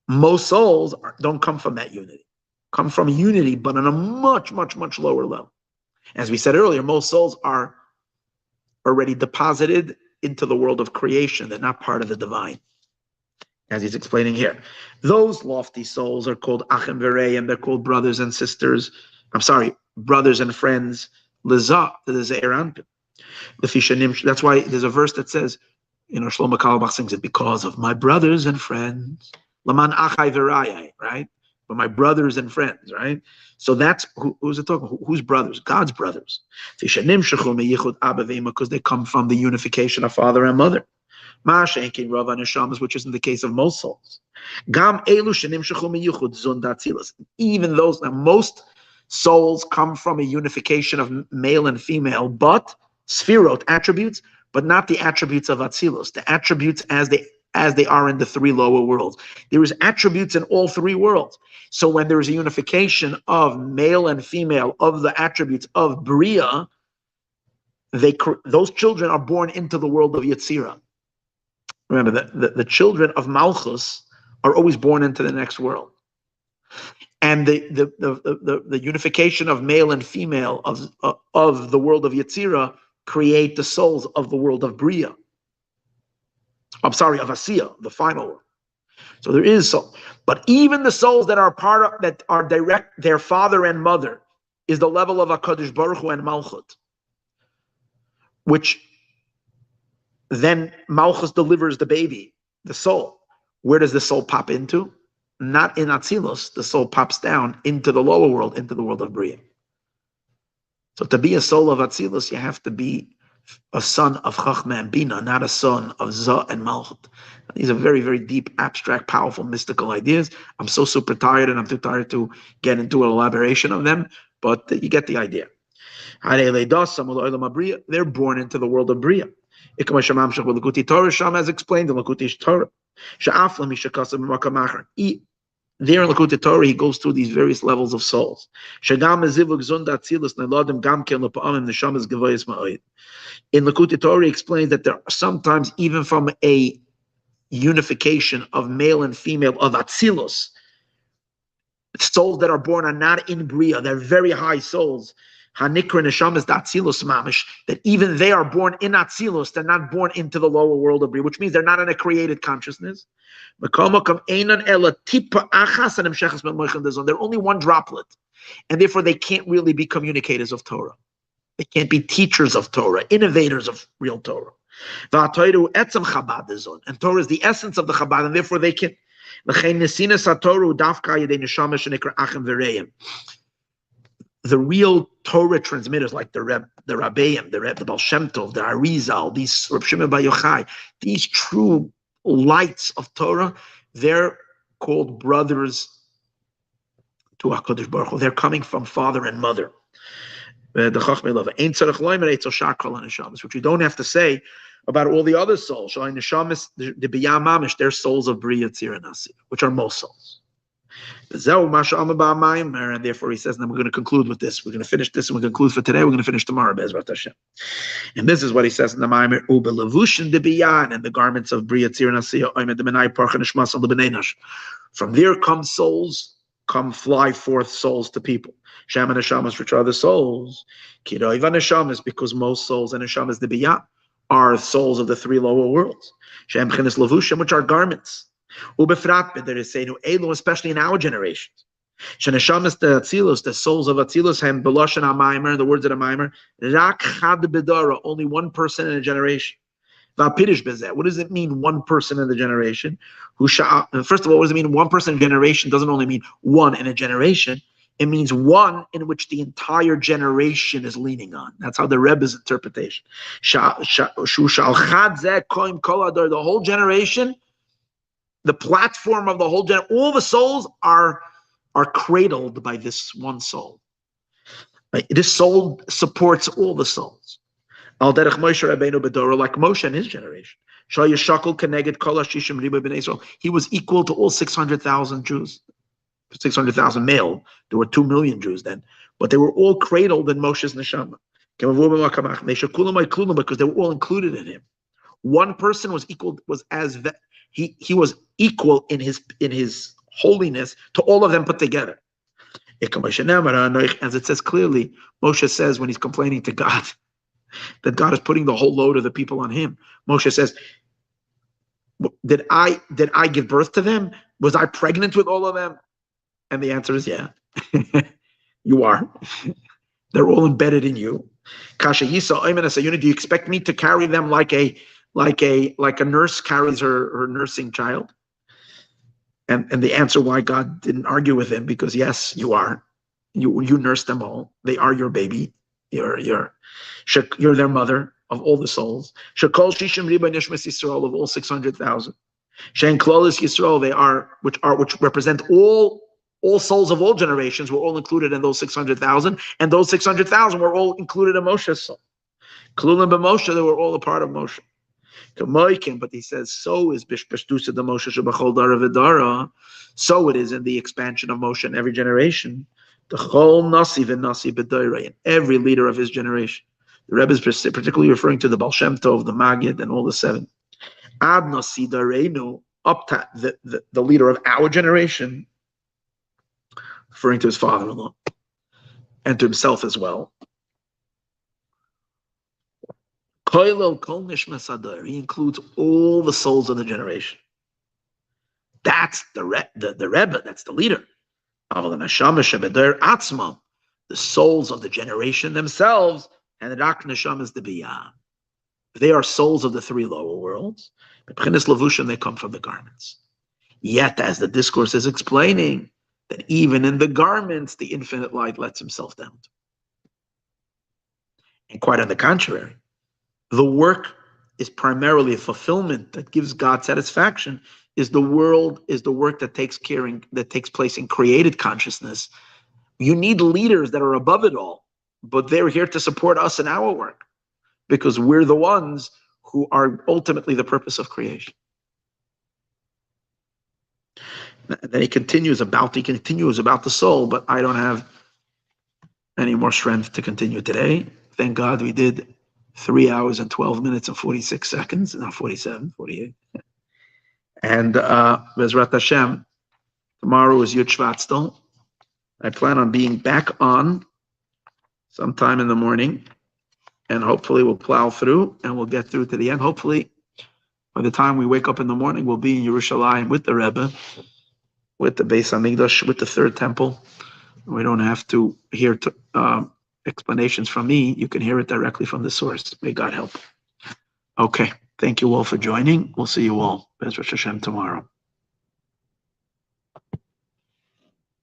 Most souls don't come from that unity, come from unity, but on a much, much, much lower level. As we said earlier, most souls are already deposited into the world of creation. They're not part of the divine, as he's explaining here. Those lofty souls are called Achim V'Reim. They're called brothers and sisters. Brothers and friends. Leza, the Ze'er Anpin. That's why there's a verse that says, Shlomo Carlebach sings it, because of my brothers and friends. Laman Achai V'Rayai, right? But my brothers and friends, right? So that's, who's it talking? Whose brothers? God's brothers. Because they come from the unification of father and mother. Which isn't the case of most souls. Even those, now most souls come from a unification of male and female, but sphirot, attributes, but not the attributes of Atzilus, the attributes as they are in the 3 lower worlds. There is attributes in all 3 worlds. So when there is a unification of male and female of the attributes of Bria, those children are born into the world of Yetzirah. Remember, the children of Malchus are always born into the next world. And the unification of male and female of the world of Yetzirah create the souls of the world of Bria. Of Asiya, the final one. So there is soul. But even the souls that are that are direct, their father and mother, is the level of HaKadosh Baruch Hu and Malchut, which then Malchus delivers the baby, the soul. Where does the soul pop into? Not in Atzilus. The soul pops down into the lower world, into the world of Bria. So to be a soul of Atzilus, you have to be a son of Chachma and Bina, not a son of Zah and Malchut. These are very, very deep, abstract, powerful, mystical ideas. I'm so super tired, and I'm too tired to get into an elaboration of them, but you get the idea. They're born into the world of Bria. Sham has explained in Likutei Torah. There in Likutei Torah, he goes through these various levels of souls. In Likutei Torah, he explains that there are sometimes, even from a unification of male and female of Atzilus, souls that are born are not in Bria, they're very high souls. Hanikra neshamas d'Atzilus mamish, that even they are born in Atzilus, they're not born into the lower world of Bria, which means they're not in a created consciousness. They're only one droplet, and therefore they can't really be communicators of Torah. They can't be teachers of Torah, innovators of real Torah. And Torah is the essence of the Chabad, and therefore they can. The real Torah transmitters, like the Rabbeim, the Baal Shem Tov, the Arizal, these Reb Shimon Bar Yochai, these true lights of Torah, they're called brothers to HaKadosh Baruch Hu. They're coming from father and mother. Which you don't have to say about all the other souls. They're souls of Bria, Tzir, and Nasi, which are most souls. And therefore he says, and then we're going to conclude with this. We're going to finish this and we're going to conclude for today. We're going to finish tomorrow, Bezrat Hashem. And this is what he says in the Maimer, and the garments of Bria, Tzir, and Nasi. From there come souls, fly forth souls to people. Shem and Neshamas, which are the souls. Kiroiva Neshamas, because most souls and Neshamas the Biyah are souls of the three lower worlds. Shem Chenes Levushim, which are garments. Ubefrat, there is saying, especially in our generations. Sheneshamas the Atzilus, the souls of Atzilus, hem Beloshan HaMaimer, the words of the Maimer, Rak Chad Bedara, only one person in a generation. Vapirish Bezeh. What does it mean, one person in the generation? First of all, what does it mean, one person in a generation? Doesn't only mean one in a generation. It means one in which the entire generation is leaning on. That's how the Rebbe's interpretation. The whole generation, the platform of the whole generation, all the souls are cradled by this one soul. This soul supports all the souls. Al derech Moshe Rabbeinu Bedoro, like Moshe and his generation. He was equal to all 600,000 Jews. 600,000 male. There were 2 million Jews then, but they were all cradled in Moshe's neshama. Because they were all included in him. One person was equal, he was equal in his holiness to all of them put together. As it says clearly, Moshe says when he's complaining to God that God is putting the whole load of the people on him. Moshe says, did I give birth to them? Was I pregnant with all of them? And the answer is yeah. You are. They're all embedded in you. Kasha Yisa Oymen Asayuni, do you expect me to carry them like a nurse carries her nursing child? And the answer why God didn't argue with him, because yes, you are. You nurse them all. They are your baby. You're their mother of all the souls. Shekol Shishim Riba Nishmas Yisrael, of all 600,000. Shein Klolis Yisrael, they are which represent all souls of all generations were all included in those 600,000, and those 600,000 were all included in Moshe's soul. Klulim b'Moshe, they were all a part of Moshe. But he says, so is Bishpashtusa the Moshe Shebachol Dara V'Dara, so it is in the expansion of Moshe in every generation. The whole Nasi v'Nasi b'Doirei, in every leader of his generation. The Rebbe is particularly referring to the Baal Shem Tov, the Maggid, and all the seven. Ad Nasi Dareinu, up to the leader of our generation, referring to his father-in-law, and to himself as well. He includes all the souls of the generation. That's the Rebbe, that's the leader. The souls of the generation themselves, and the Rak Neshama is the Biyah. They are souls of the three lower worlds. They come from the garments. Yet, as the discourse is explaining, that even in the garments, the infinite light lets himself down. And quite on the contrary, the work is primarily a fulfillment that gives God satisfaction. Is the work that takes place in created consciousness. You need leaders that are above it all, but they're here to support us in our work, because we're the ones who are ultimately the purpose of creation. And then he continues about the soul, but I don't have any more strength to continue today. Thank God we did 3 hours and 12 minutes and 46 seconds, not 47, 48. And Bezrat Hashem, tomorrow is Yud Shvat still. I plan on being back on sometime in the morning, and hopefully we'll plow through and we'll get through to the end. Hopefully, by the time we wake up in the morning, we'll be in Yerushalayim with the Rebbe, with the Beis Hamikdash, with the third temple. We don't have to hear explanations from me. You can hear it directly from the source. May God help. Okay. Thank you all for joining. We'll see you all, Bezrat Hashem, tomorrow.